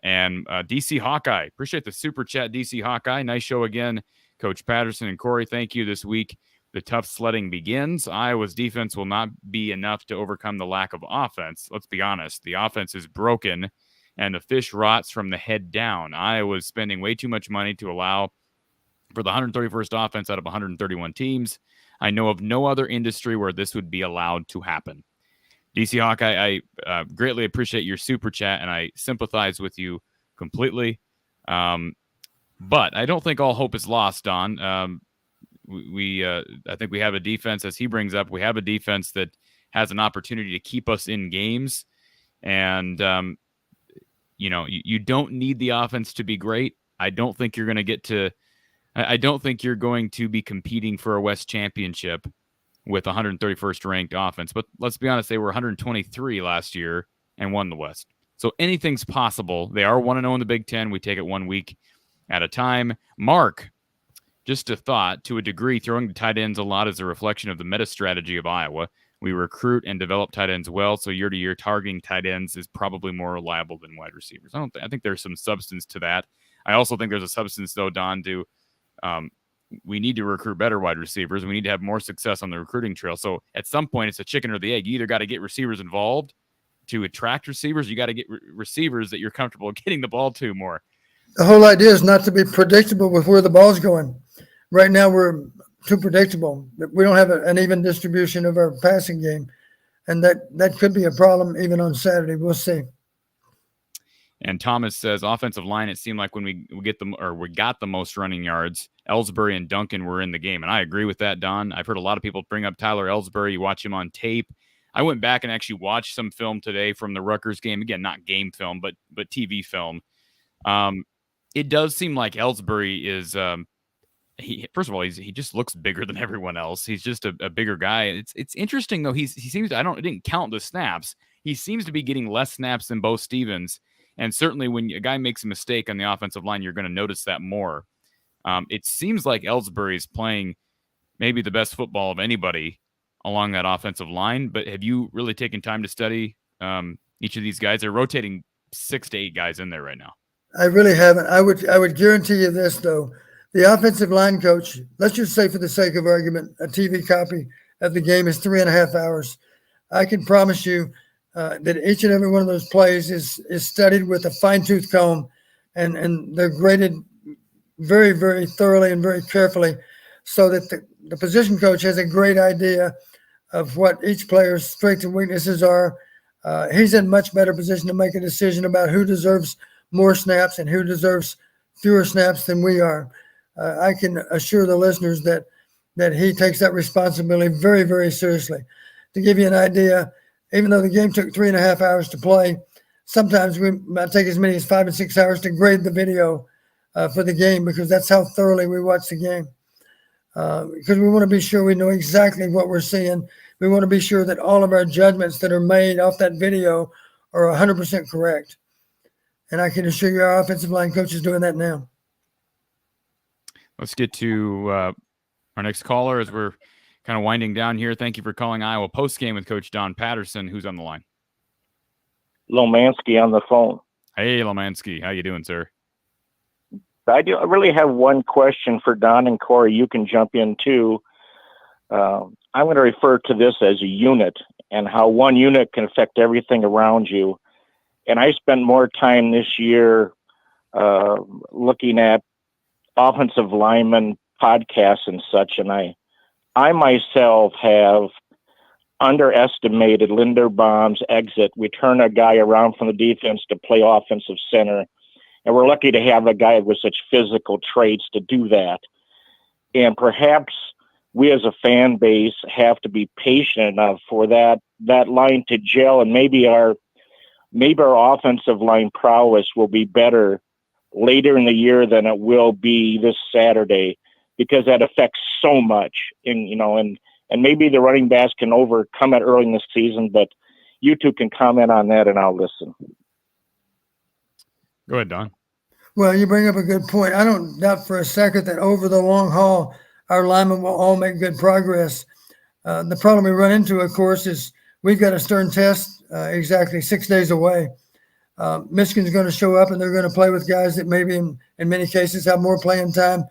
DC Hawkeye, appreciate the super chat, DC Hawkeye. Nice show again, Coach Patterson and Corey. Thank you this week. The tough sledding begins. Iowa's defense will not be enough to overcome the lack of offense. Let's be honest. The offense is broken, and the fish rots from the head down. Iowa's spending way too much money to allow for the 131st offense out of 131 teams. I know of no other industry where this would be allowed to happen. DC Hawkeye, I greatly appreciate your super chat, and I sympathize with you completely. But I don't think all hope is lost, Don. I think we have a defense, as he brings up, we have a defense that has an opportunity to keep us in games. And, you don't need the offense to be great. I don't think you're going to be competing for a West championship with 131st ranked offense. But let's be honest, they were 123 last year and won the West. So anything's possible. They are 1-0 in the Big Ten. We take it 1 week at a time. Mark, just a thought, to a degree, throwing the tight ends a lot is a reflection of the meta strategy of Iowa. We recruit and develop tight ends well, so year to year targeting tight ends is probably more reliable than wide receivers. I think there's some substance to that. I also think there's a substance, though, Don, to we need to recruit better wide receivers. We need to have more success on the recruiting trail. So at some point, it's a chicken or the egg. You either got to get receivers involved to attract receivers. You got to get receivers that you're comfortable getting the ball to more. The whole idea is not to be predictable with where the ball's going. Right now, we're too predictable. We don't have an even distribution of our passing game, and that could be a problem even on Saturday. We'll see. And Thomas says, offensive line, it seemed like when we got the most running yards, Ellsbury and Duncan were in the game. And I agree with that, Don. I've heard a lot of people bring up Tyler Ellsbury. You watch him on tape. I went back and actually watched some film today from the Rutgers game. Again, not game film, but TV film. It does seem like Ellsbury is first of all, he just looks bigger than everyone else. He's just a bigger guy. It's interesting though. He seems, I didn't count the snaps. He seems to be getting less snaps than Bo Stevens. And certainly when a guy makes a mistake on the offensive line, you're going to notice that more. It seems like Ellsbury is playing maybe the best football of anybody along that offensive line. But have you really taken time to study each of these guys? They're rotating 6 to 8 guys in there right now. I really haven't. I would guarantee you this, though. The offensive line coach, let's just say for the sake of argument, a TV copy of the game is 3.5 hours. I can promise you that each and every one of those plays is studied with a fine-tooth comb, and they're graded very, very thoroughly and very carefully, so that the position coach has a great idea of what each player's strengths and weaknesses are. He's in much better position to make a decision about who deserves more snaps and who deserves fewer snaps than we are. I can assure the listeners that he takes that responsibility very, very seriously. To give you an idea, even though the game took 3.5 hours to play, sometimes we might take as many as 5 and 6 hours to grade the video for the game, because that's how thoroughly we watch the game. Because we want to be sure we know exactly what we're seeing. We want to be sure that all of our judgments that are made off that video are 100% correct. And I can assure you our offensive line coach is doing that now. Let's get to our next caller as we're kind of winding down here. Thank you for calling Iowa Postgame with Coach Don Patterson. Who's on the line? Lomansky on the phone. Hey, Lomansky. How you doing, sir? I really have one question for Don and Corey. You can jump in too. I'm going to refer to this as a unit and how one unit can affect everything around you. And I spent more time this year looking at offensive lineman podcasts and such. And I myself have underestimated Linderbaum's exit. We turn a guy around from the defense to play offensive center. And we're lucky to have a guy with such physical traits to do that. And perhaps we as a fan base have to be patient enough for that line to gel, and maybe our offensive line prowess will be better later in the year than it will be this Saturday, because that affects so much. And maybe the running backs can overcome it early in the season, but you two can comment on that and I'll listen. Go ahead, Don. Well, you bring up a good point. I don't doubt for a second that over the long haul, our linemen will all make good progress. The problem we run into, of course, is we've got a stern test exactly 6 days away. Michigan's going to show up, and they're going to play with guys that maybe in many cases have more playing time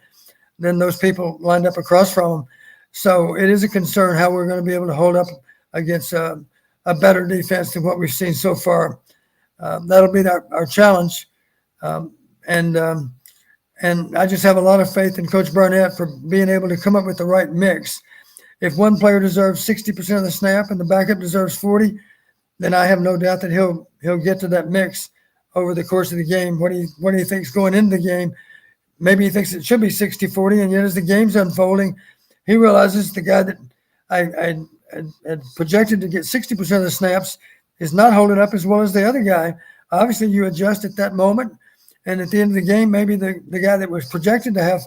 than those people lined up across from them. So it is a concern how we're going to be able to hold up against a better defense than what we've seen so far. That'll be our challenge. And I just have a lot of faith in Coach Barnett for being able to come up with the right mix. If one player deserves 60% of the snap and the backup deserves 40, then I have no doubt that he'll get to that mix over the course of the game. What do you think's going into the game? Maybe he thinks it should be 60-40, and yet as the game's unfolding, he realizes the guy that I had projected to get 60% of the snaps is not holding up as well as the other guy. Obviously, you adjust at that moment. And at the end of the game, maybe the guy that was projected to have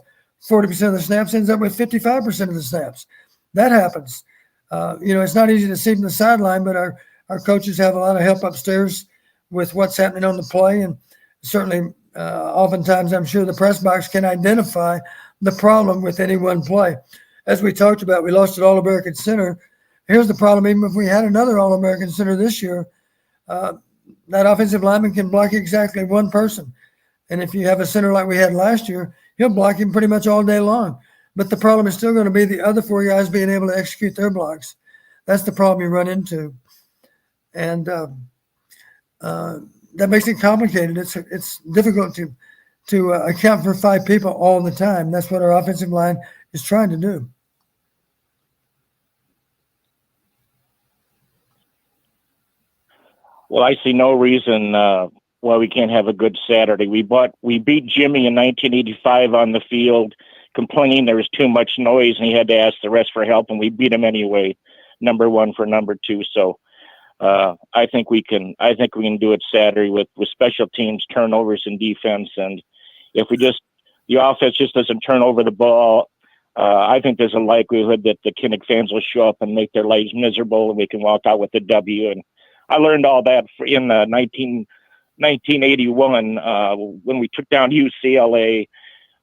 40% of the snaps ends up with 55% of the snaps. That happens. It's not easy to see from the sideline, but our coaches have a lot of help upstairs with what's happening on the play. And certainly, oftentimes, I'm sure the press box can identify the problem with any one play. As we talked about, we lost an All-American center. Here's the problem. Even if we had another All-American center this year, that offensive lineman can block exactly one person. And if you have a center like we had last year, he'll block him pretty much all day long. But the problem is still going to be the other four guys being able to execute their blocks. That's the problem you run into. And that makes it complicated. It's difficult to account for five people all the time. That's what our offensive line is trying to do. Well, I see no reason why we can't have a good Saturday. We beat Jimmy in 1985 on the field, complaining there was too much noise and he had to ask the rest for help, and we beat him anyway, number one for number two. So I think we can do it Saturday with special teams, turnovers, and defense. And if the offense just doesn't turn over the ball, I think there's a likelihood that the Kinnick fans will show up and make their lives miserable, and we can walk out with the W. And I learned all that in 1981 when we took down UCLA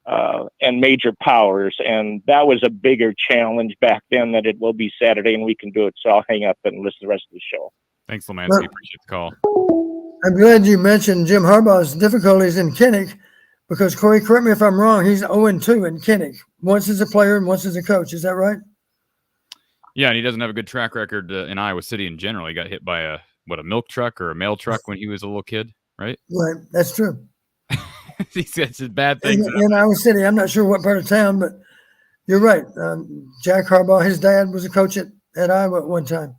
and major powers, and that was a bigger challenge back then than it will be Saturday, and we can do it. So I'll hang up and listen to the rest of the show. Thanks, Lomansky. Appreciate the call. I'm glad you mentioned Jim Harbaugh's difficulties in Kinnick, because, Corey, correct me if I'm wrong, he's 0-2 in Kinnick, once as a player and once as a coach. Is that right? Yeah, and he doesn't have a good track record in Iowa City in general. He got hit by a milk truck or a mail truck when he was a little kid, right? Right, that's true. He says bad things. In Iowa City, I'm not sure what part of town, but you're right. Jack Harbaugh, his dad was a coach at Iowa at one time.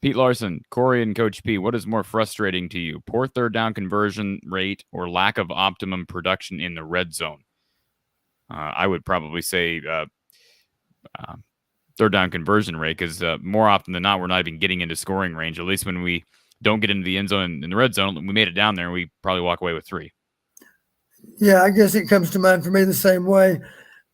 Pete Larson, Corey, and Coach P, what is more frustrating to you, poor third down conversion rate or lack of optimum production in the red zone? I would probably say third down conversion rate, because more often than not, we're not even getting into scoring range. At least when we don't get into the end zone in the red zone, we made it down there, and we probably walk away with 3. Yeah, I guess it comes to mind for me the same way.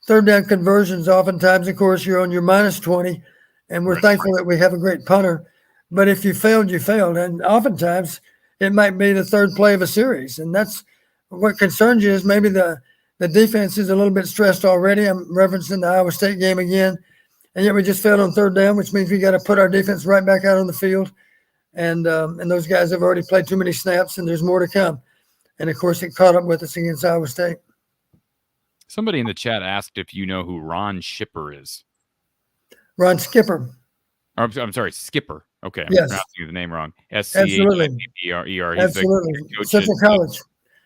Third down conversions, oftentimes, of course, you're on your minus 20, and we're thankful that we have a great punter. But if you failed, you failed. And oftentimes, it might be the third play of a series. And that's what concerns you, is maybe the defense is a little bit stressed already. I'm referencing the Iowa State game again. And yet we just failed on third down, which means we got to put our defense right back out on the field. And those guys have already played too many snaps, and there's more to come. And, of course, it caught up with us against Iowa State. Somebody in the chat asked if you know who Ron Shipper is. Ron Skipper. Or, I'm sorry, Skipper. Okay, I'm Yes. pronouncing the name wrong. Absolutely. SCHIPPER. Absolutely. Coach Central College.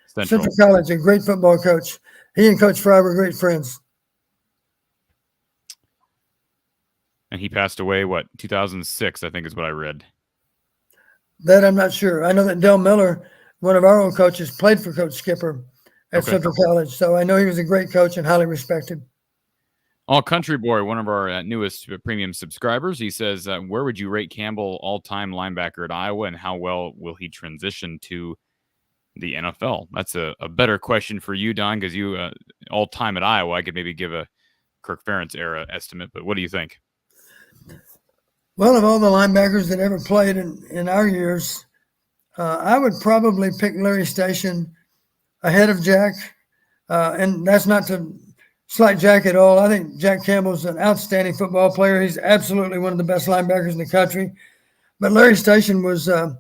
Central. Central College, a great football coach. He and Coach Fry were great friends. And he passed away, 2006, I think is what I read. That I'm not sure. I know that Del Miller, one of our old coaches, played for Coach Skipper at Central College. So I know he was a great coach and highly respected. All Country Boy, one of our newest premium subscribers, he says, where would you rate Campbell all-time linebacker at Iowa, and how well will he transition to the NFL? That's a better question for you, Don, because you all-time at Iowa, I could maybe give a Kirk Ferentz era estimate, but what do you think? Well, of all the linebackers that ever played in our years, I would probably pick Larry Station ahead of Jack. And that's not to slight Jack at all. I think Jack Campbell's an outstanding football player. He's absolutely one of the best linebackers in the country. But Larry Station was an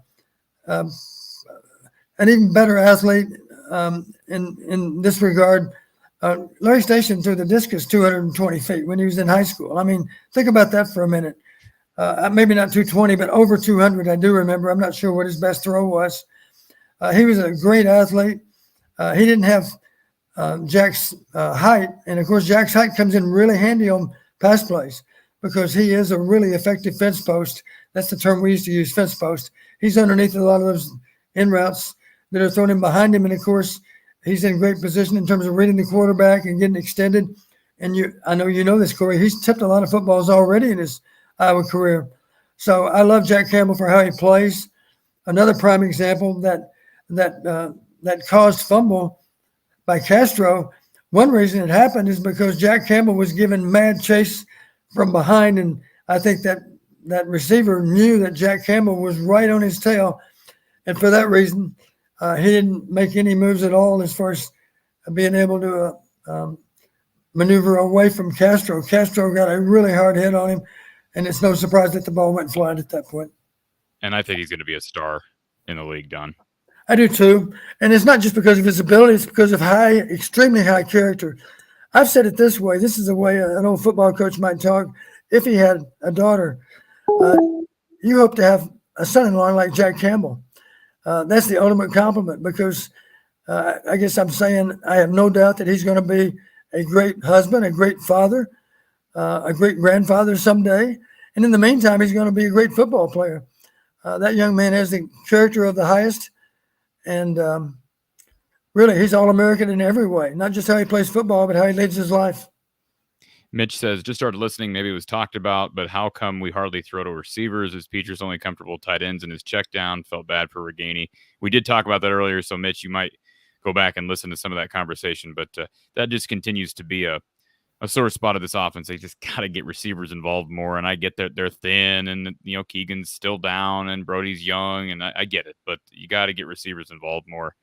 even better athlete in this regard. Larry Station threw the discus 220 feet when he was in high school. I mean, think about that for a minute. Maybe not 220, but over 200, I do remember. I'm not sure what his best throw was. He was a great athlete. He didn't have Jack's height. And, of course, Jack's height comes in really handy on pass plays because he is a really effective fence post. That's the term we used to use, fence post. He's underneath a lot of those in routes that are thrown in behind him. And, of course, he's in great position in terms of reading the quarterback and getting extended. And I know you know this, Corey. He's tipped a lot of footballs already in his Iowa career. So I love Jack Campbell for how he plays. Another prime example that caused fumble by Castro. One reason it happened is because Jack Campbell was given mad chase from behind, and I think that receiver knew that Jack Campbell was right on his tail, and for that reason, he didn't make any moves at all as far as being able to maneuver away from Castro. Castro got a really hard hit on him, and it's no surprise that the ball went flying at that point. And I think he's going to be a star in the league, Don. I do too. And it's not just because of his ability, it's because of extremely high character. I've said it this way. This is the way an old football coach might talk. If he had a daughter, you hope to have a son-in-law like Jack Campbell. That's the ultimate compliment because I guess I'm saying I have no doubt that he's going to be a great husband, a great father, a great grandfather someday. And in the meantime, he's going to be a great football player. That young man has the character of the highest. And really, he's All-American in every way, not just how he plays football, but how he lives his life. Mitch says, just started listening. Maybe it was talked about, but how come we hardly throw to receivers? Is Peters only comfortable tight ends in his check down? Felt bad for Reganey. We did talk about that earlier, so Mitch, you might go back and listen to some of that conversation, but that just continues to be a sore spot of this offense. They just got to get receivers involved more, and I get that they're thin, and Keegan's still down, and Brody's young, and I get it, but you got to get receivers involved more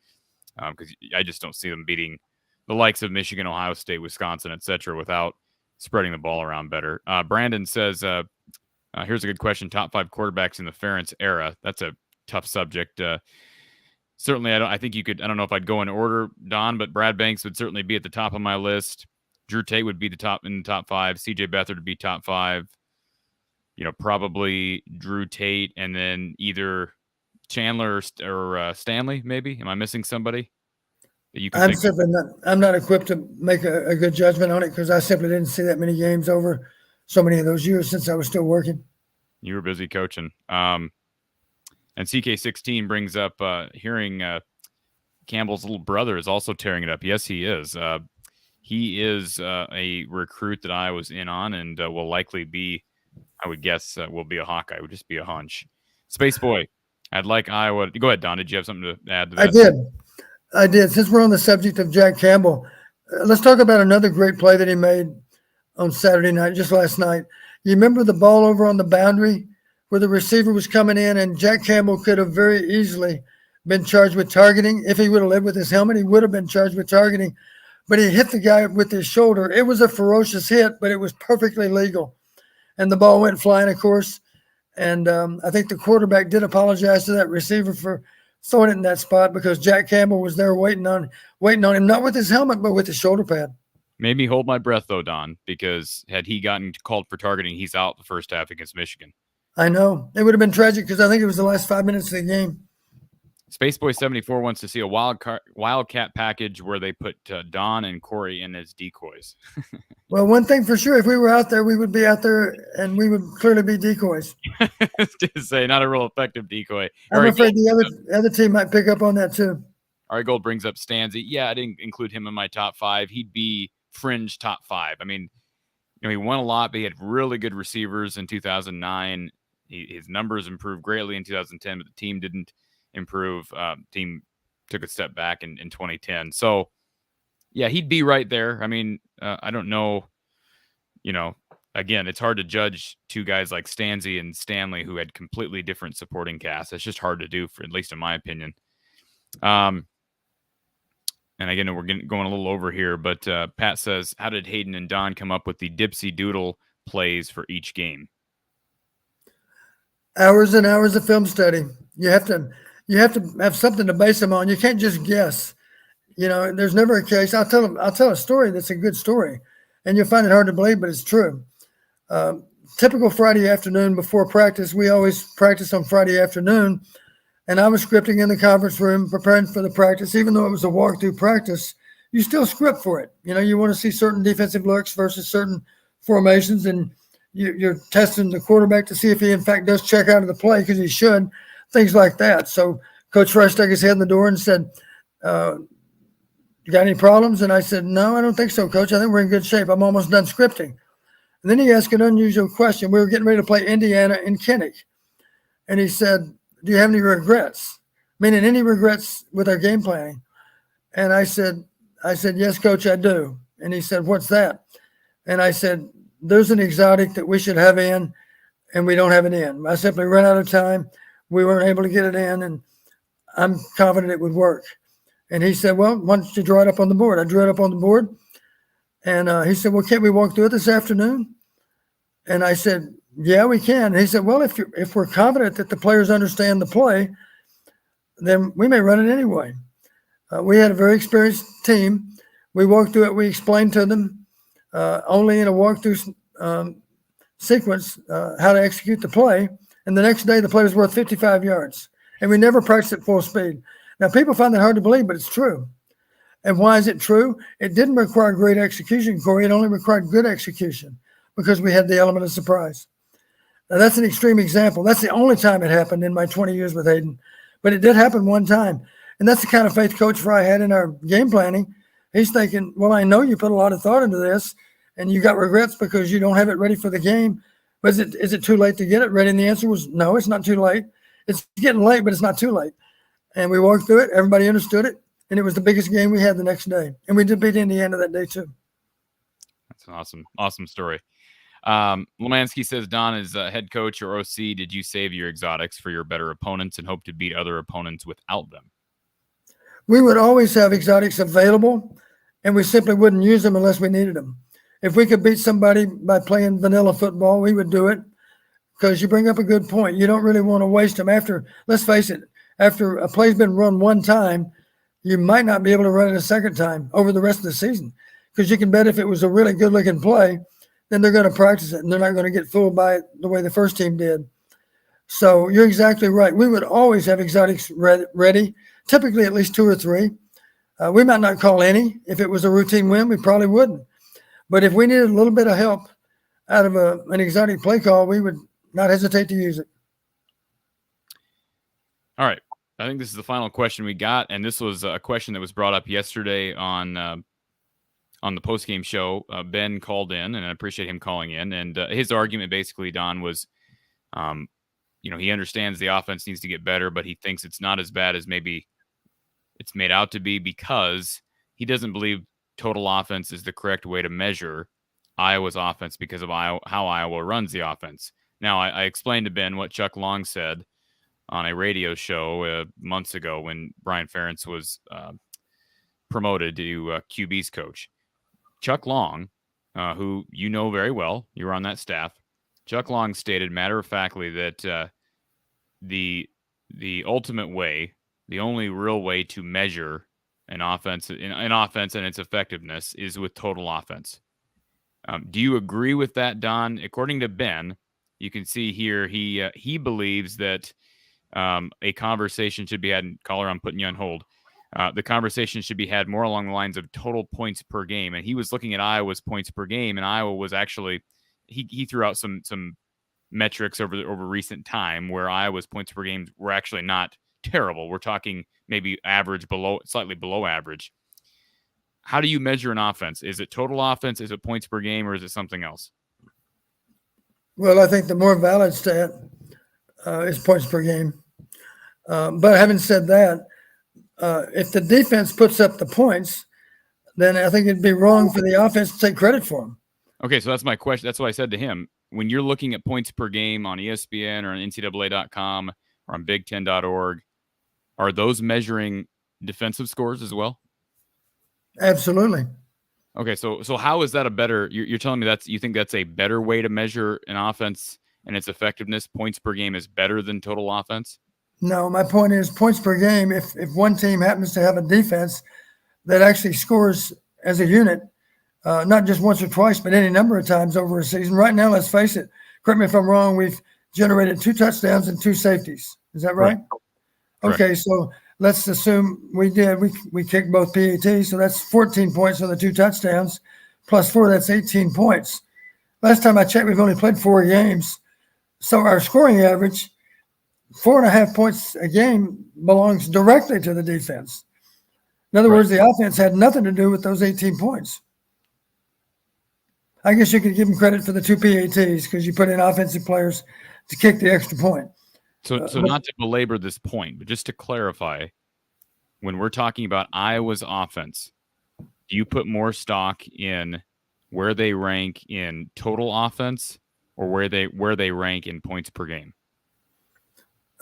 because I just don't see them beating the likes of Michigan, Ohio State, Wisconsin, etc. without spreading the ball around better. Brandon says, here's a good question. Top 5 quarterbacks in the Ferentz era. That's a tough subject. Certainly, I think you could, I don't know if I'd go in order, Don, but Brad Banks would certainly be at the top of my list. Drew Tate would be in the top 5. CJ Beathard would be top 5. Probably Drew Tate and then either Chandler or Stanley, maybe? Am I missing somebody that you can I'm think of? simply not. I'm not equipped to make a good judgment on it because I simply didn't see that many games over so many of those years since I was still working. You were busy coaching. And CK16 brings up hearing Campbell's little brother is also tearing it up. Yes, he is. He is a recruit that I was in on and will likely be, I would guess, will be a Hawkeye. It would just be a hunch. Space Boy, I'd like Iowa. Go ahead, Don. Did you have something to add to that? I did. Since we're on the subject of Jack Campbell, let's talk about another great play that he made on Saturday night, just last night. You remember the ball over on the boundary where the receiver was coming in, and Jack Campbell could have very easily been charged with targeting. If he would have lived with his helmet, he would have been charged with targeting. But he hit the guy with his shoulder. It was a ferocious hit, but it was perfectly legal. And the ball went flying, of course. And I think the quarterback did apologize to that receiver for throwing it in that spot because Jack Campbell was there waiting on him, not with his helmet, but with his shoulder pad. Made me hold my breath, though, Don, because had he gotten called for targeting, he's out the first half against Michigan. I know. It would have been tragic because I think it was the last 5 minutes of the game. Spaceboy74 wants to see a Wildcat package where they put Don and Corey in as decoys. Well, one thing for sure, if we were out there, we would be out there and we would clearly be decoys. To say, not a real effective decoy. I'm afraid the other team might pick up on that too. Ari Gold brings up Stanzi. Yeah, I didn't include him in my top 5. He'd be fringe top 5. I mean, he won a lot, but he had really good receivers in 2009. His numbers improved greatly in 2010, but the team didn't improve. Team took a step back in 2010. So, yeah, he'd be right there. I mean, I don't know. Again, it's hard to judge two guys like Stanzi and Stanley who had completely different supporting casts. It's just hard to do, at least in my opinion. And again, we're going a little over here, but Pat says, how did Hayden and Don come up with the dipsy doodle plays for each game? Hours and hours of film study. You have to have something to base them on. You can't just guess. There's never a case. I'll tell a story that's a good story, and you'll find it hard to believe, but it's true. Typical Friday afternoon before practice, we always practice on Friday afternoon, and I was scripting in the conference room, preparing for the practice. Even though it was a walkthrough practice, you still script for it. You want to see certain defensive looks versus certain formations, and you're testing the quarterback to see if he, in fact, does check out of the play because he should, things like that. So Coach Fresh stuck his head in the door and said, you got any problems? And I said, no, I don't think so, Coach. I think we're in good shape. I'm almost done scripting. And then he asked an unusual question. We were getting ready to play Indiana in Kinnick. And he said, do you have any regrets? Meaning any regrets with our game planning? And I said, yes, Coach, I do. And he said, what's that? And I said, there's an exotic that we should have in, and we don't have it in. I simply ran out of time. We weren't able to get it in, and I'm confident it would work. And he said, well, why don't you draw it up on the board? I drew it up on the board. And he said, well, can't we walk through it this afternoon? And I said, yeah, we can. And he said, well, if we're confident that the players understand the play, then we may run it anyway. We had a very experienced team. We walked through it. We explained to them only in a walkthrough sequence how to execute the play. And the next day, the play was worth 55 yards. And we never practiced at full speed. Now, people find that hard to believe, but it's true. And why is it true? It didn't require great execution, Corey. It only required good execution because we had the element of surprise. Now, that's an extreme example. That's the only time it happened in my 20 years with Hayden. But it did happen one time. And that's the kind of faith Coach Fry had in our game planning. He's thinking, well, I know you put a lot of thought into this, and you got regrets because you don't have it ready for the game. But is it too late to get it ready? And the answer was, no, it's not too late. It's getting late, but it's not too late. And we walked through it. Everybody understood it. And it was the biggest game we had the next day. And we did beat Indiana that day, too. That's an awesome story. Lemansky says, Don, as head coach or OC, did you save your exotics for your better opponents and hope to beat other opponents without them? We would always have exotics available, and we simply wouldn't use them unless we needed them. If we could beat somebody by playing vanilla football, we would do it because you bring up a good point. You don't really want to waste them let's face it, after a play's been run one time, you might not be able to run it a second time over the rest of the season because you can bet if it was a really good-looking play, then they're going to practice it, and they're not going to get fooled by it the way the first team did. So you're exactly right. We would always have exotics ready, typically at least 2 or 3. We might not call any. If it was a routine win, we probably wouldn't. But if we needed a little bit of help out of an exotic play call, we would not hesitate to use it. All right. I think this is the final question we got, and this was a question that was brought up yesterday on the postgame show. Ben called in, and I appreciate him calling in. And his argument basically, Don, was, he understands the offense needs to get better, but he thinks it's not as bad as maybe it's made out to be because he doesn't believe total offense is the correct way to measure Iowa's offense because of how Iowa runs the offense. Now, I explained to Ben what Chuck Long said on a radio show months ago when Brian Ferentz was promoted to QB's coach. Chuck Long, who you know very well, you were on that staff. Chuck Long stated matter-of-factly that the ultimate way, the only real way to measure an offense and its effectiveness is with total offense. Do you agree with that, Don? According to Ben, you can see here he believes that a conversation should be had. Caller, I'm putting you on hold. The conversation should be had more along the lines of total points per game, and he was looking at Iowa's points per game, and Iowa was actually he threw out some metrics over recent time where Iowa's points per game were actually not terrible. We're talking maybe average, slightly below average. How do you measure an offense? Is it total offense? Is it points per game, or is it something else? Well, I think the more valid stat is points per game. But having said that, if the defense puts up the points, then I think it'd be wrong for the offense to take credit for them. Okay, so that's my question. That's what I said to him. When you're looking at points per game on ESPN or on NCAA.com or on Big10.org, are those measuring defensive scores as well? Absolutely. Okay, so how is that a better? You're telling me you think that's a better way to measure an offense and its effectiveness? Points per game is better than total offense? No, my point is points per game. If one team happens to have a defense that actually scores as a unit, not just once or twice, but any number of times over a season. Right now, let's face it. Correct me if I'm wrong. We've generated 2 touchdowns and 2 safeties. Is that right? Okay, so let's assume we did. We kicked both PATs, so that's 14 points on the 2 touchdowns, plus 4. That's 18 points. Last time I checked, we've only played 4 games, so our scoring average, 4.5 points a game, belongs directly to the defense. In other words, the offense had nothing to do with those 18 points. I guess you could give them credit for the 2 PATs because you put in offensive players to kick the extra point. So not to belabor this point, but just to clarify, when we're talking about Iowa's offense, do you put more stock in where they rank in total offense or where they rank in points per game?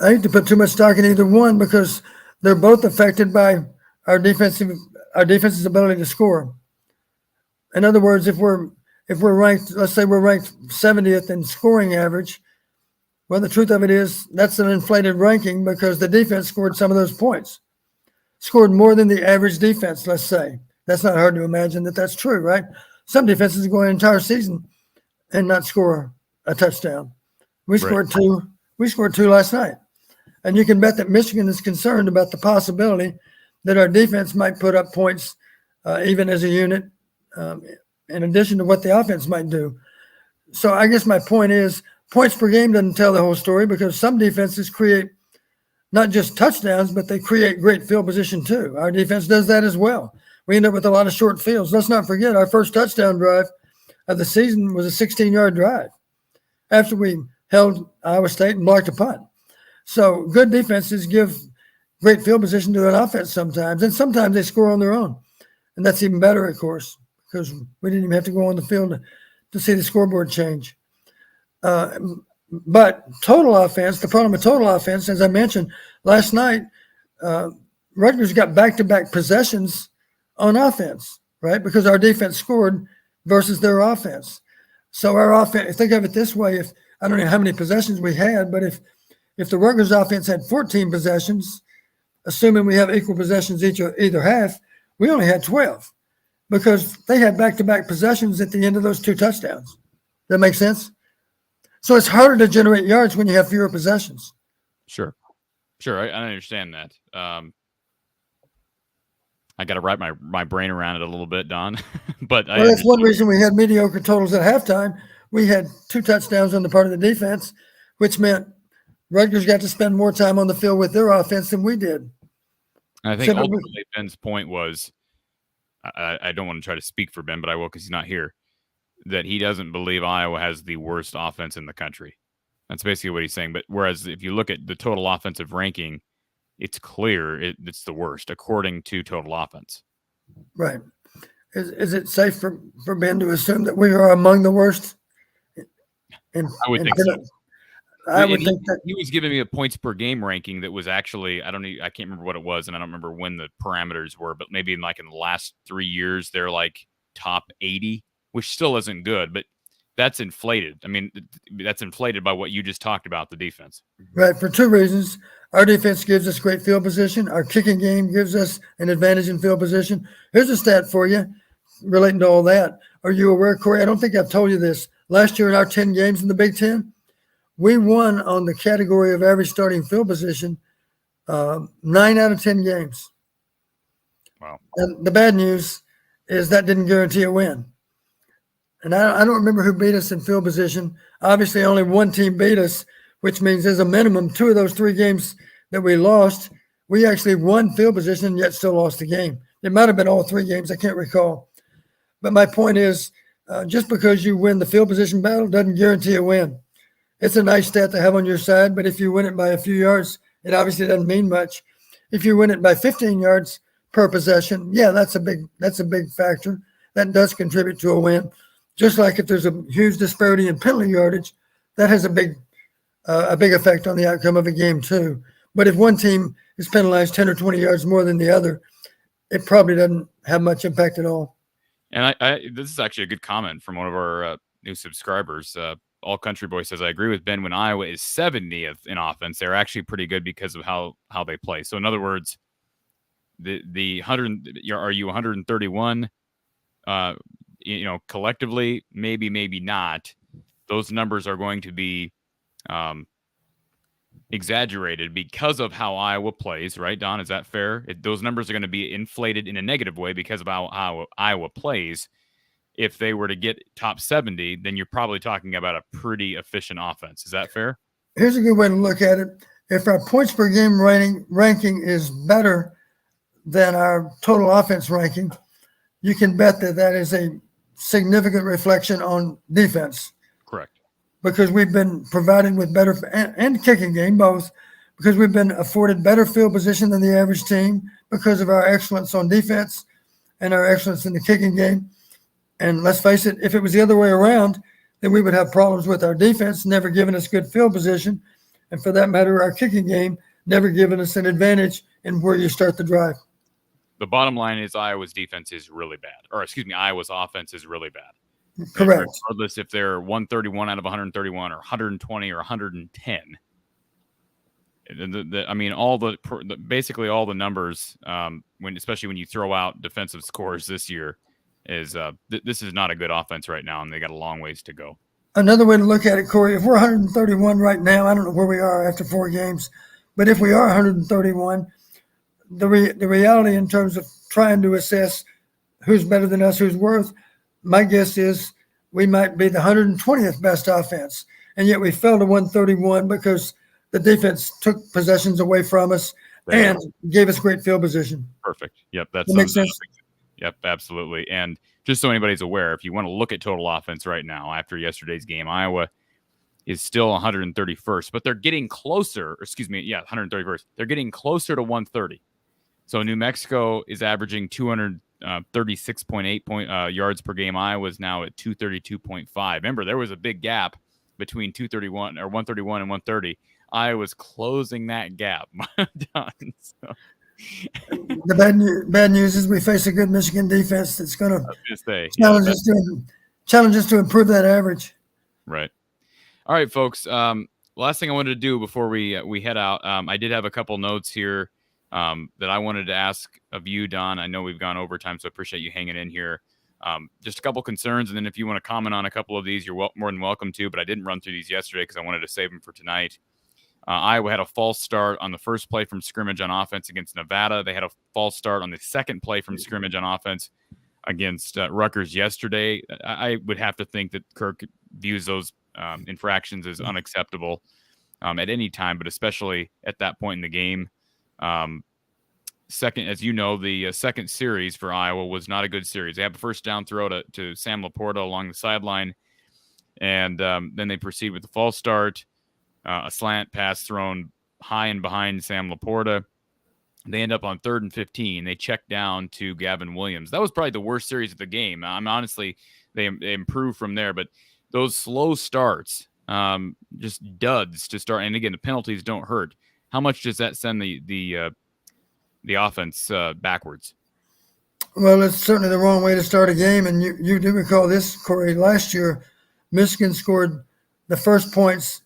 I hate to put too much stock in either one because they're both affected by our defense's ability to score. In other words, if we're ranked, let's say we're ranked 70th in scoring average, well, the truth of it is that's an inflated ranking because the defense scored some of those points, scored more than the average defense, let's say. That's not hard to imagine that that's true, right? Some defenses go an entire season and not score a touchdown. We scored 2. We scored 2 last night. And you can bet that Michigan is concerned about the possibility that our defense might put up points even as a unit in addition to what the offense might do. So I guess my point is points per game doesn't tell the whole story because some defenses create not just touchdowns, but they create great field position too. Our defense does that as well. We end up with a lot of short fields. Let's not forget our first touchdown drive of the season was a 16-yard drive after we held Iowa State and blocked a punt. So good defenses give great field position to an offense sometimes, and sometimes they score on their own. And that's even better, of course, because we didn't even have to go on the field to see the scoreboard change. But total offense, the problem with total offense, as I mentioned, last night, Rutgers got back-to-back possessions on offense, right? Because our defense scored versus their offense. So our offense, think of it this way, if I don't know how many possessions we had, but if the Rutgers offense had 14 possessions, assuming we have equal possessions either half, we only had 12 because they had back-to-back possessions at the end of those 2 touchdowns. That make sense? So it's harder to generate yards when you have fewer possessions. Sure. I understand that. I got to wrap my brain around it a little bit, Don. But Well, that's one reason we had mediocre totals at halftime. We had 2 touchdowns on the part of the defense, which meant Rutgers got to spend more time on the field with their offense than we did. I think ultimately Ben's point was, I don't want to try to speak for Ben, but I will because he's not here, that he doesn't believe Iowa has the worst offense in the country. That's basically what he's saying. But whereas if you look at the total offensive ranking, it's clear it's the worst according to total offense. Right. Is it safe for Ben to assume that we are among the worst? I would think so. I would think that he was giving me a points per game ranking that was actually, I can't remember what it was, and I don't remember when the parameters were, but maybe in the last 3 years they're like top 80, which still isn't good, but that's inflated. I mean, that's inflated by what you just talked about, the defense. Right, for 2 reasons. Our defense gives us great field position. Our kicking game gives us an advantage in field position. Here's a stat for you relating to all that. Are you aware, Corey? I don't think I've told you this. Last year in our 10 games in the Big Ten, we won on the category of average starting field position 9 out of 10 games. Wow. And the bad news is that didn't guarantee a win. And I don't remember who beat us in field position. Obviously, only one team beat us, which means there's a minimum 2 of those 3 games that we lost. We actually won field position and yet still lost the game. It might have been all 3 games. I can't recall. But my point is, just because you win the field position battle doesn't guarantee a win. It's a nice stat to have on your side, but if you win it by a few yards, it obviously doesn't mean much. If you win it by 15 yards per possession, yeah, that's a big factor. That does contribute to a win. Just like if there's a huge disparity in penalty yardage, that has a big effect on the outcome of a game too. But if one team is penalized 10 or 20 yards more than the other, it probably doesn't have much impact at all. And this is actually a good comment from one of our new subscribers. All Country Boy says, I agree with Ben. When Iowa is 70th in offense, they're actually pretty good because of how they play. So in other words, the 100, are you 131? Collectively, maybe not. Those numbers are going to be exaggerated because of how Iowa plays, right, Don? Is that fair? Those numbers are going to be inflated in a negative way because of how Iowa plays. If they were to get top 70, then you're probably talking about a pretty efficient offense. Is that fair? Here's a good way to look at it. If our points per game ranking is better than our total offense ranking, you can bet that is a significant reflection on defense. Correct. Because we've been provided with better and kicking game, both, because we've been afforded better field position than the average team because of our excellence on defense and our excellence in the kicking game. And let's face it, if it was the other way around, then we would have problems with our defense never giving us good field position. And for that matter, our kicking game never giving us an advantage in where you start the drive. The bottom line is Iowa's defense is really bad. Iowa's offense is really bad. Correct. And regardless if they're 131 out of 131 or 120 or 110. Basically all the numbers, especially when you throw out defensive scores this year, is this is not a good offense right now, and they got a long ways to go. Another way to look at it, Corey, if we're 131 right now, I don't know where we are after 4 games, but if we are 131, the reality in terms of trying to assess who's better than us, who's worth, my guess is we might be the 120th best offense, and yet we fell to 131 because the defense took possessions away from us and gave us great field position. Perfect. Yep, that makes sense. Yep, absolutely. And just so anybody's aware, if you want to look at total offense right now after yesterday's game, Iowa is still 131st, but they're getting closer. 131st. They're getting closer to 130. So New Mexico is averaging 236.8 yards per game. Iowa's now at 232.5. Remember, there was a big gap between 131 and 130. Iowa's closing that gap. The bad news is we face a good Michigan defense that's going to challenge us to improve that average. Right. All right, folks. Last thing I wanted to do before we head out, I did have a couple notes here that I wanted to ask of you, Don. I know we've gone overtime, so I appreciate you hanging in here. Just a couple concerns, and then if you want to comment on a couple of these, you're more than welcome to, but I didn't run through these yesterday because I wanted to save them for tonight. Iowa had a false start on the first play from scrimmage on offense against Nevada. They had a false start on the second play from scrimmage on offense against Rutgers yesterday. I would have to think that Kirk views those infractions as unacceptable at any time, but especially at that point in the game. Second, as you know, the second series for Iowa was not a good series. They have a first down throw to Sam Laporta along the sideline, and then they proceed with the false start, a slant pass thrown high and behind Sam Laporta. They end up on 3rd and 15. They check down to Gavin Williams. That was probably the worst series of the game. Honestly, they improved from there, but those slow starts, just duds to start. And again, the penalties don't hurt. How much does that send the offense backwards? Well, it's certainly the wrong way to start a game. And you do recall this, Corey. Last year, Michigan scored the first points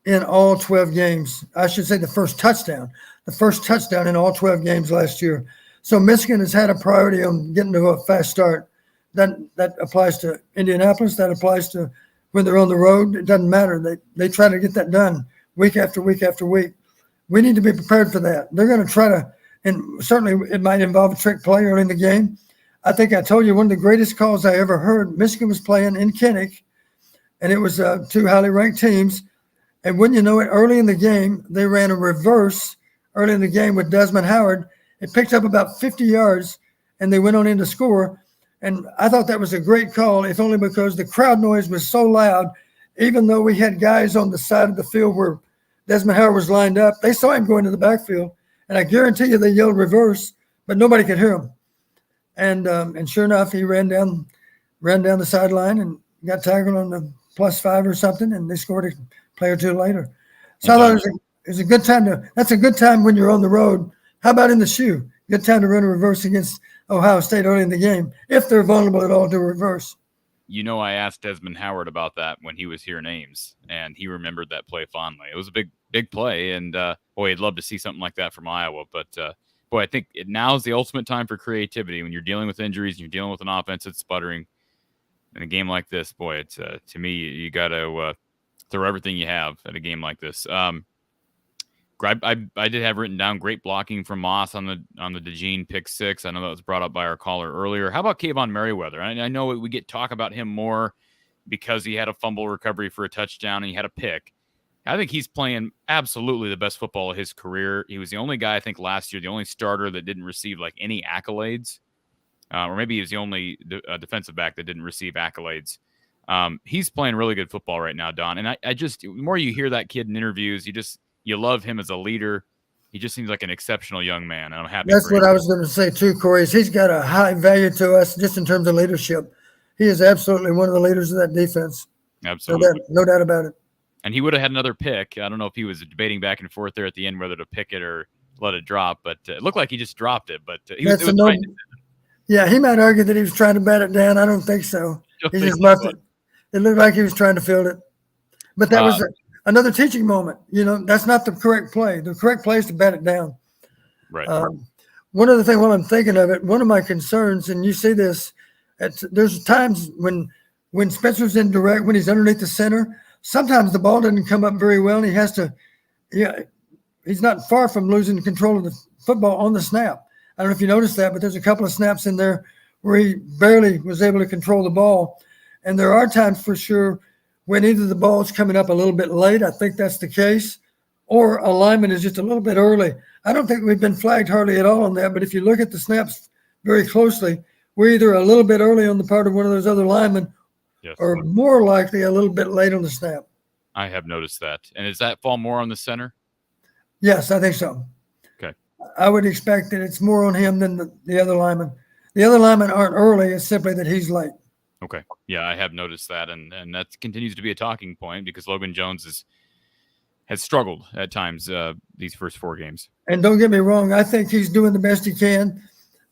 in all 12 games. I should say the first touchdown in all 12 games last year. So Michigan has had a priority on getting to a fast start. That applies to Indianapolis. That applies to when they're on the road. It doesn't matter. They try to get that done week after week after week. We need to be prepared for that. They're going to try to, and certainly it might involve a trick play early in the game. I think I told you one of the greatest calls I ever heard. Michigan was playing in Kinnick, and it was two highly ranked teams. And wouldn't you know it, early in the game, they ran a reverse early in the game with Desmond Howard. It picked up about 50 yards, and they went on in to score. And I thought that was a great call, if only because the crowd noise was so loud, even though we had guys on the side of the field where Desmond Howard was lined up. They saw him go into the backfield, and I guarantee you they yelled reverse, but nobody could hear him. And sure enough, he ran down the sideline and got tackled on the +5 or something, and they scored a play or two later. So I thought it was a good time that's a good time when you're on the road. How about in the shoe? Good time to run a reverse against Ohio State early in the game, if they're vulnerable at all to reverse. You know, I asked Desmond Howard about that when he was here in Ames, and he remembered that play fondly. It was a big play, and boy, I'd love to see something like that from Iowa. But boy, I think now is the ultimate time for creativity when you're dealing with injuries and you're dealing with an offense that's sputtering. In a game like this, boy, it's to me, you got to throw everything you have at a game like this. I did have written down great blocking from Moss on the DeJean pick 6. I know that was brought up by our caller earlier. How about Kayvon Merriweather? I know we get talk about him more because he had a fumble recovery for a touchdown and he had a pick. I think he's playing absolutely the best football of his career. He was the only guy, I think, last year, the only starter that didn't receive like any accolades. Or maybe he was the only defensive back that didn't receive accolades. He's playing really good football right now, Don. And I just, the more you hear that kid in interviews, you love him as a leader. He just seems like an exceptional young man, and I'm happy. That's what I was going to say too, Corey. Is he's got a high value to us just in terms of leadership. He is absolutely one of the leaders of that defense. Absolutely, no doubt about it. And he would have had another pick. I don't know if he was debating back and forth there at the end whether to pick it or let it drop, but it looked like he just dropped it. But he was right. Yeah, he might argue that he was trying to bat it down. I don't think so. He just left it. It looked like he was trying to field it, but that was another teaching moment. You know, that's not the correct play. The correct play is to bat it down. Right. One other thing while I'm thinking of it, one of my concerns, and you see this, there's times when Spencer's in direct, when he's underneath the center, sometimes the ball doesn't come up very well, and he has to, he's not far from losing control of the football on the snap. I don't know if you noticed that, but there's a couple of snaps in there where he barely was able to control the ball. And there are times for sure when either the ball is coming up a little bit late, I think that's the case, or alignment is just a little bit early. I don't think we've been flagged hardly at all on that, but if you look at the snaps very closely, we're either a little bit early on the part of one of those other linemen, yes, or more likely a little bit late on the snap. I have noticed that. And does that fall more on the center? Yes, I think so. Okay. I would expect that it's more on him than the other linemen. The other linemen aren't early. It's simply that he's late. Okay. Yeah, I have noticed that. And that continues to be a talking point because Logan Jones has struggled at times these first 4 games. And don't get me wrong. I think he's doing the best he can.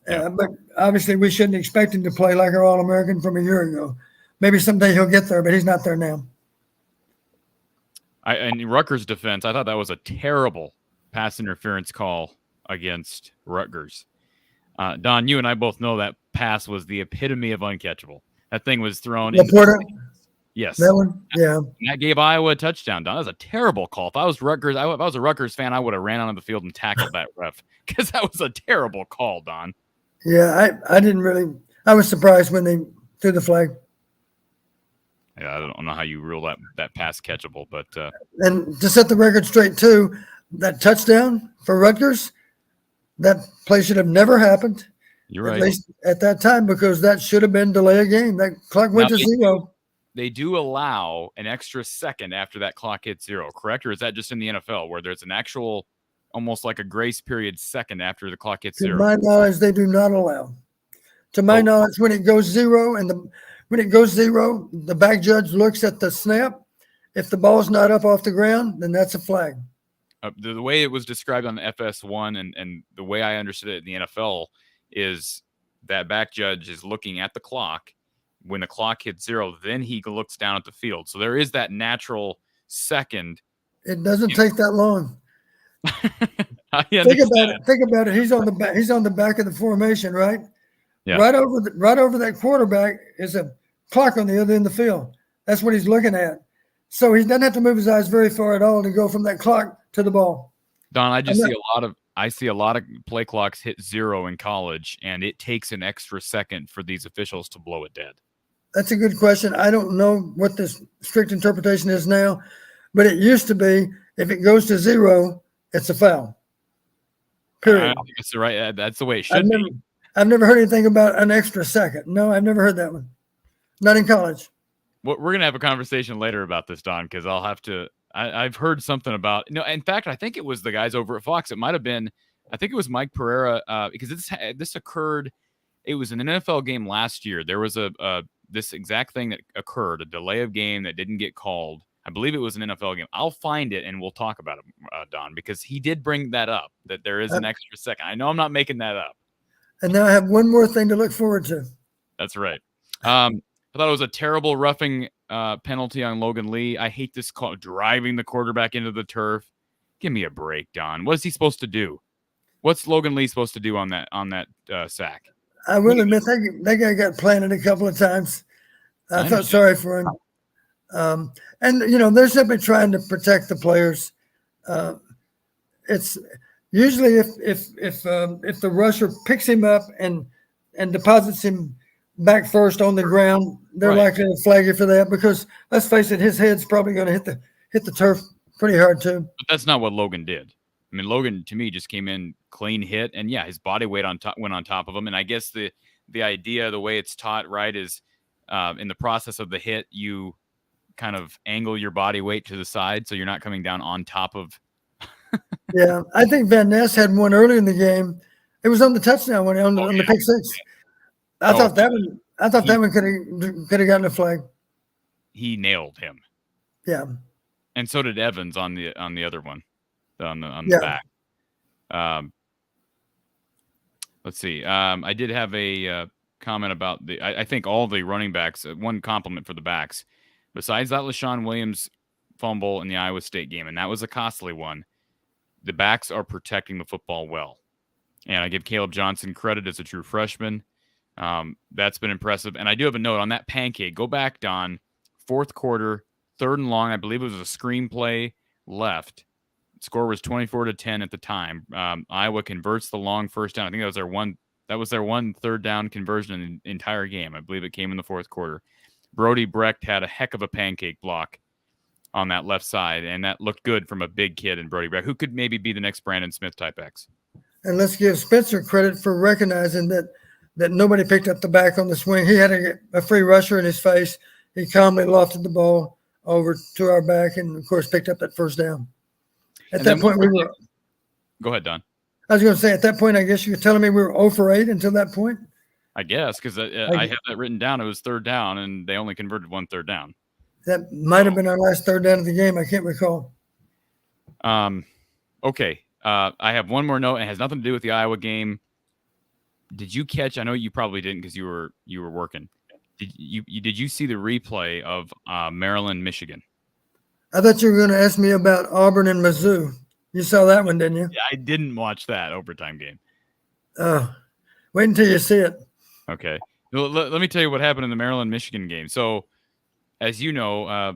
But obviously we shouldn't expect him to play like our All-American from a year ago. Maybe someday he'll get there, but he's not there now. In Rutgers' defense, I thought that was a terrible pass interference call against Rutgers. Don, you and I both know that pass was the epitome of uncatchable. That thing was thrown. Laporta, Yes. that one, yeah. And that gave Iowa a touchdown, Don. That was a terrible call. If I was Rutgers, if I was a Rutgers fan, I would have ran onto the field and tackled that ref because that was a terrible call, Don. Yeah, I didn't really – I was surprised when they threw the flag. Yeah, I don't know how you rule that pass catchable, but And to set the record straight, too, that touchdown for Rutgers, that play should have never happened. you're At right. least at that time, because that should have been delay a game. That clock went Now, to 0. They do allow an extra second after that clock hits 0, correct? Or is that just in the NFL where there's an actual, almost like a grace period second after the clock hits To 0? my knowledge, they do not allow. To my knowledge, when it goes 0 when it goes 0, the back judge looks at the snap. If the ball's not up off the ground, then that's a flag. The way it was described on the FS1 and the way I understood it in the NFL is that back judge is looking at the clock. When the clock hits 0, then he looks down at the field. So there is that natural second. It doesn't take that long. Think Think about it. He's on the back. He's on the back of the formation, right? Yeah. Right over that quarterback is a clock on the other end of the field. That's what he's looking at. So he doesn't have to move his eyes very far at all to go from that clock to the ball. Don, I see a lot of play clocks hit 0 in college, and it takes an extra second for these officials to blow it dead. That's a good question. I don't know what the strict interpretation is now, but it used to be if it goes to 0, it's a foul. Period. I think it's right. That's the way it should be. I've never heard anything about an extra second. No, I've never heard that one. Not in college. We're going to have a conversation later about this, Don, because I'll have to. I've heard something about. No, in fact, I think it was the guys over at Fox. It might have been. I think it was Mike Pereira because this occurred. It was an NFL game last year. There was this exact thing that occurred, a delay of game that didn't get called. I believe it was an NFL game. I'll find it and we'll talk about it, Don, because he did bring that up, that there is an extra second. I know I'm not making that up. And now I have one more thing to look forward to. That's right. I thought it was a terrible roughing penalty on Logan Lee. I hate this call, driving the quarterback into the turf. Give me a break, Don. What is he supposed to do? What's Logan Lee supposed to do on that sack? I will admit that guy got planted a couple of times. I felt sorry for him. And they're simply trying to protect the players. It's usually if the rusher picks him up and deposits him back first on the ground, they're likely to flag you for that because let's face it, his head's probably going to hit the turf pretty hard too. But that's not what Logan did. I mean, Logan to me just came in clean hit, and yeah, his body weight went on top of him. And I guess the idea, the way it's taught, right, is in the process of the hit, you kind of angle your body weight to the side so you're not coming down on top of. Yeah, I think Van Ness had one early in the game. It was on the touchdown one on the pick six. I thought that one could have gotten a flag. He nailed him. Yeah, and so did Evans on the other one, on the back. Let's see. I did have a comment about I think all the running backs. One compliment for the backs. Besides that LaShawn Williams fumble in the Iowa State game, and that was a costly one, the backs are protecting the football well. And I give Caleb Johnson credit as a true freshman. That's been impressive. And I do have a note on that pancake. Go back, Don. Fourth quarter, 3rd and long. I believe it was a screenplay left. The score was 24-10 at the time. Iowa converts the long first down. I think that was their one 3rd down conversion in the entire game. I believe it came in the 4th quarter. Brody Brecht had a heck of a pancake block on that left side, and that looked good from a big kid in Brody Brecht, who could maybe be the next Brandon Smith type X. And let's give Spencer credit for recognizing that nobody picked up the back on the swing. He had a free rusher in his face. He calmly lofted the ball over to our back and, of course, picked up that first down. At that point, Go ahead, Don. I was going to say, at that point, I guess you were telling me we were 0 for 8 until that point? I guess, because I have that written down. It was 3rd down, and they only converted 1 3rd down. That might have been our last 3rd down of the game. I can't recall. Okay. I have one more note. It has nothing to do with the Iowa game. Did you catch? I know you probably didn't because you were working. Did you see the replay of Maryland, Michigan? I thought you were going to ask me about Auburn and Mizzou. You saw that one, didn't you? Yeah, I didn't watch that overtime game. Wait until you see it. Okay. Well, let me tell you what happened in the Maryland-Michigan game. So, as you know,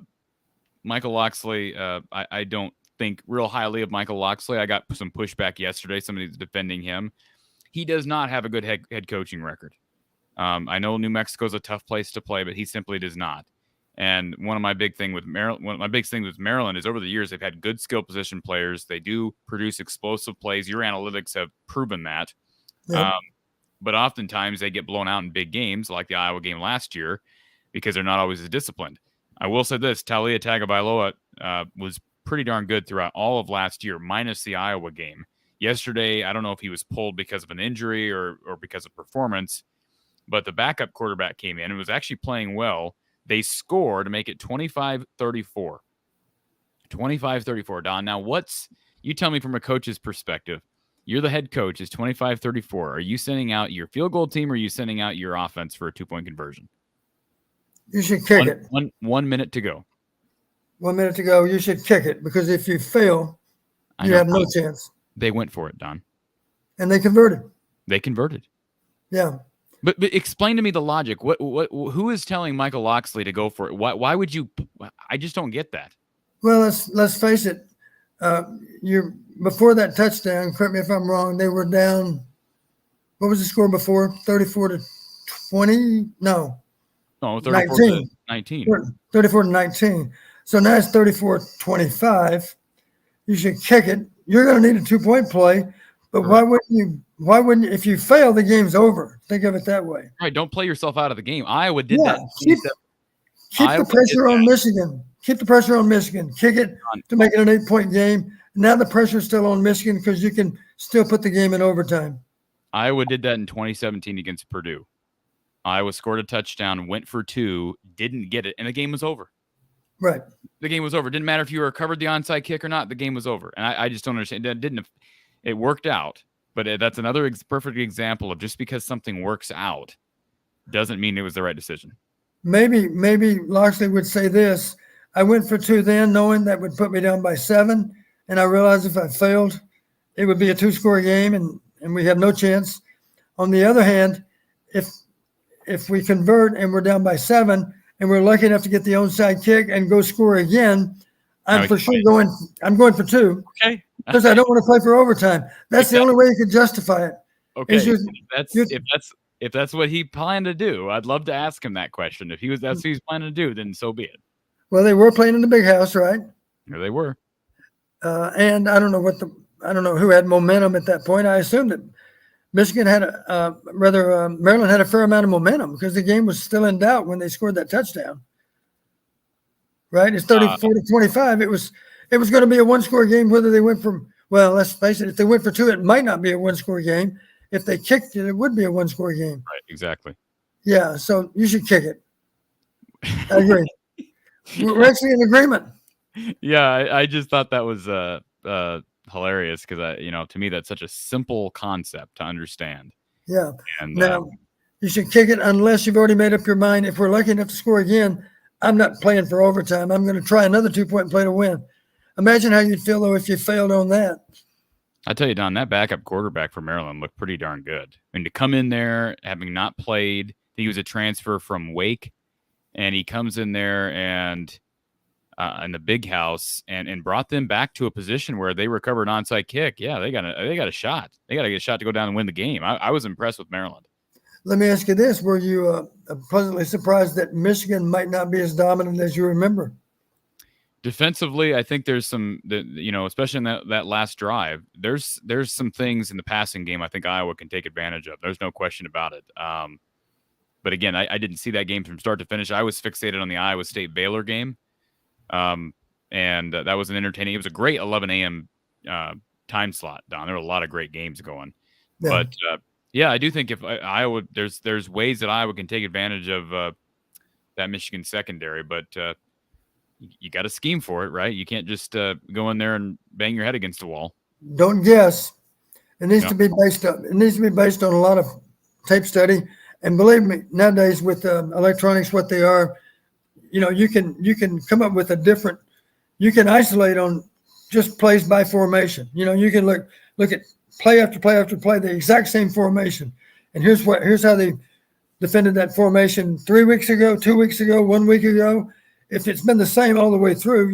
Michael Locksley, I don't think real highly of Michael Locksley. I got some pushback yesterday. Somebody's defending him. He does not have a good head coaching record. I know New Mexico is a tough place to play, but he simply does not. And one of my big things with Maryland is over the years they've had good skill position players. They do produce explosive plays. Your analytics have proven that. Yep. But oftentimes they get blown out in big games, like the Iowa game last year, because they're not always as disciplined. I will say this: Talia Tagovailoa was pretty darn good throughout all of last year, minus the Iowa game. Yesterday, I don't know if he was pulled because of an injury or because of performance, but the backup quarterback came in and was actually playing well. They scored to make it 25-34. 25-34, Don. Now, you tell me from a coach's perspective. You're the head coach. It's 25-34. Are you sending out your field goal team or are you sending out your offense for a 2-point conversion? You should kick it. 1 minute to go. 1 minute to go. You should kick it because if you fail, you have no chance. They went for it, Don. And they converted. They converted. Yeah. But explain to me the logic. Who is telling Michael Locksley to go for it? Why would you? I just don't get that. Well, let's face it. Before that touchdown, correct me if I'm wrong, they were down. What was the score before? 34-20? No. No, 34-19. 34-19. So now it's 34-25. You should kick it. You're going to need a 2-point play, but why wouldn't you? Why wouldn't if you fail, the game's over? Think of it that way. Right. Don't play yourself out of the game. Iowa did that. Keep the pressure on Michigan. Keep the pressure on Michigan. Kick it to make it an 8-point game. Now the pressure's still on Michigan because you can still put the game in overtime. Iowa did that in 2017 against Purdue. Iowa scored a touchdown, went for 2, didn't get it, and the game was over. Right. The game was over. It didn't matter if you recovered the onside kick or not. The game was over. And I just don't understand. It worked out. But that's another perfect example of just because something works out doesn't mean it was the right decision. Maybe Locksley would say this. I went for 2 then, knowing that would put me down by 7. And I realized if I failed, it would be a 2-score game and we have no chance. On the other hand, if we convert and we're down by 7 and we're lucky enough to get the onside kick and go score again, I'm going for 2. Okay. Because I don't want to play for overtime. That's the only way you could justify it. Okay. If that's what he planned to do, I'd love to ask him that question. If that's what he's planning to do, then so be it. Well, they were playing in the big house, right? Yeah, they were. And I don't know who had momentum at that point. I assumed that Michigan had Maryland had a fair amount of momentum because the game was still in doubt when they scored that touchdown. Right? It's 34-25. It was going to be a 1-score game, whether they went from, well, let's face it, if they went for 2, it might not be a 1-score game. If they kicked it, it would be a 1-score game. Right, exactly. Yeah, so you should kick it. I agree. We're actually in agreement. Yeah, I just thought that was hilarious because, to me, that's such a simple concept to understand. Yeah. And now, you should kick it unless you've already made up your mind. If we're lucky enough to score again, I'm not playing for overtime. I'm going to try another 2-point play to win. Imagine how you'd feel, though, if you failed on that. I tell you, Don, that backup quarterback for Maryland looked pretty darn good. I mean, to come in there, having not played, he was a transfer from Wake, and he comes in there and in the big house and brought them back to a position where they recovered an onside kick. Yeah, they got a shot. They got to get a shot to go down and win the game. I was impressed with Maryland. Let me ask you this. Were you pleasantly surprised that Michigan might not be as dominant as you remember? Defensively, I think there's some, especially in that last drive, there's some things in the passing game I think Iowa can take advantage of. There's no question about it. But again, I didn't see that game from start to finish. I was fixated on the Iowa State-Baylor game. And that was an entertaining. It was a great 11 a.m. Time slot, Don. There were a lot of great games going. Yeah. But, yeah, I do think if Iowa, there's ways that Iowa can take advantage of that Michigan secondary, but you got to scheme for it, right? You can't just go in there and bang your head against the wall. Don't guess. It needs to be based on. It needs to be based on a lot of tape study. And believe me, nowadays with electronics, what they are, you can come up with a different. You can isolate on just plays by formation. You can look at play after play after play, the exact same formation, And here's how they defended that formation 3 weeks ago, 2 weeks ago, 1 week ago. If it's been the same all the way through,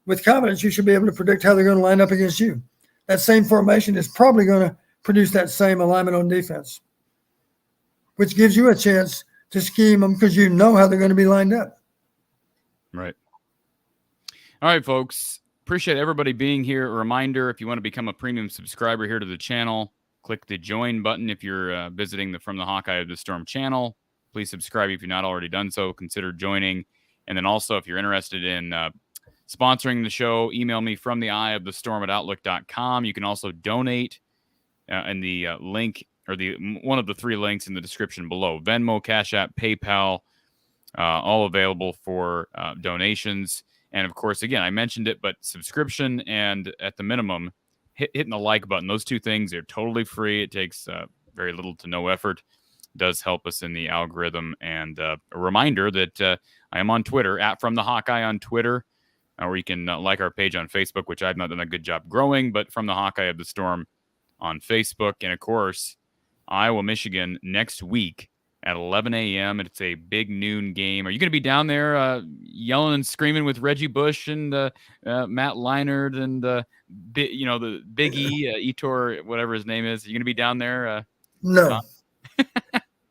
with confidence, you should be able to predict how they're going to line up against you. That same formation is probably going to produce that same alignment on defense, which gives you a chance to scheme them because you know how they're going to be lined up. Right. All right, folks. Appreciate everybody being here. A reminder, if you want to become a premium subscriber here to the channel, click the join button. If you're visiting the From the Hawkeye of the Storm channel, please subscribe if you've not already done so. Consider joining. And then also, if you're interested in sponsoring the show, email me from the eye of the storm at outlook.com. You can also donate in the link or one of the 3 links in the description below. Venmo, Cash App, PayPal, all available for donations. And of course, again, I mentioned it, but subscription and at the minimum, hitting the like button. Those 2 things are totally free. It takes very little to no effort. It does help us in the algorithm. And a reminder that I am on Twitter, at From the Hawkeye on Twitter, or you can like our page on Facebook, which I've not done a good job growing, but From the Hawkeye of the Storm on Facebook. And of course, Iowa, Michigan next week at 11 a.m. It's a big noon game. Are you going to be down there yelling and screaming with Reggie Bush and Matt Leinart and the Big E, Etor, whatever his name is? Are you going to be down there? No.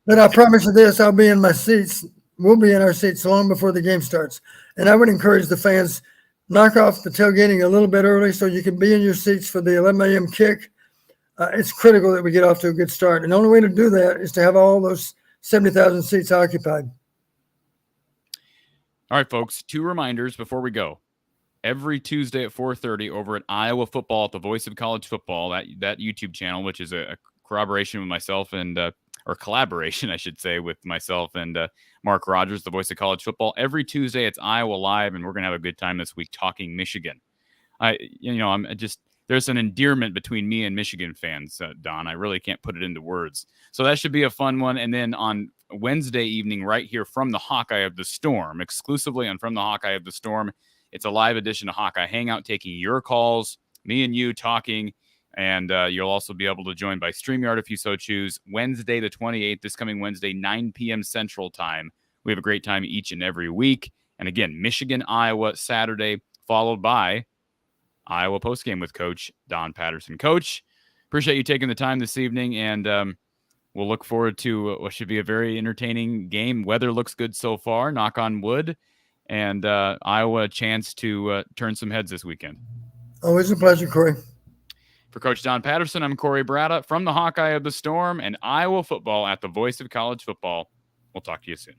But I promise you this, I'll be in my seats. We'll be in our seats long before the game starts. And I would encourage the fans, knock off the tailgating a little bit early so you can be in your seats for the 11 a.m. kick. It's critical that we get off to a good start. And the only way to do that is to have all those 70,000 seats occupied. All right, folks, 2 reminders before we go. Every Tuesday at 4:30 over at Iowa Football at the Voice of College Football, that YouTube channel, which is a corroboration with myself and or collaboration, I should say, with myself and Mark Rogers, the Voice of College Football. Every Tuesday, it's Iowa Live, and we're going to have a good time this week talking Michigan. There's an endearment between me and Michigan fans, Don. I really can't put it into words. So that should be a fun one. And then on Wednesday evening, right here from the Hawkeye of the Storm, exclusively on From the Hawkeye of the Storm, it's a live edition of Hawkeye Hangout, taking your calls, me and you talking, and you'll also be able to join by StreamYard if you so choose. Wednesday the 28th, this coming Wednesday, 9 p.m. Central Time. We have a great time each and every week. And again, Michigan, Iowa, Saturday, followed by Iowa Postgame with Coach Don Patterson. Coach, appreciate you taking the time this evening, and we'll look forward to what should be a very entertaining game. Weather looks good so far, knock on wood, and Iowa a chance to turn some heads this weekend. Always a pleasure, Corey. For Coach Don Patterson, I'm Corey Bratta from the Hawkeye of the Storm and Iowa football at the Voice of College Football. We'll talk to you soon.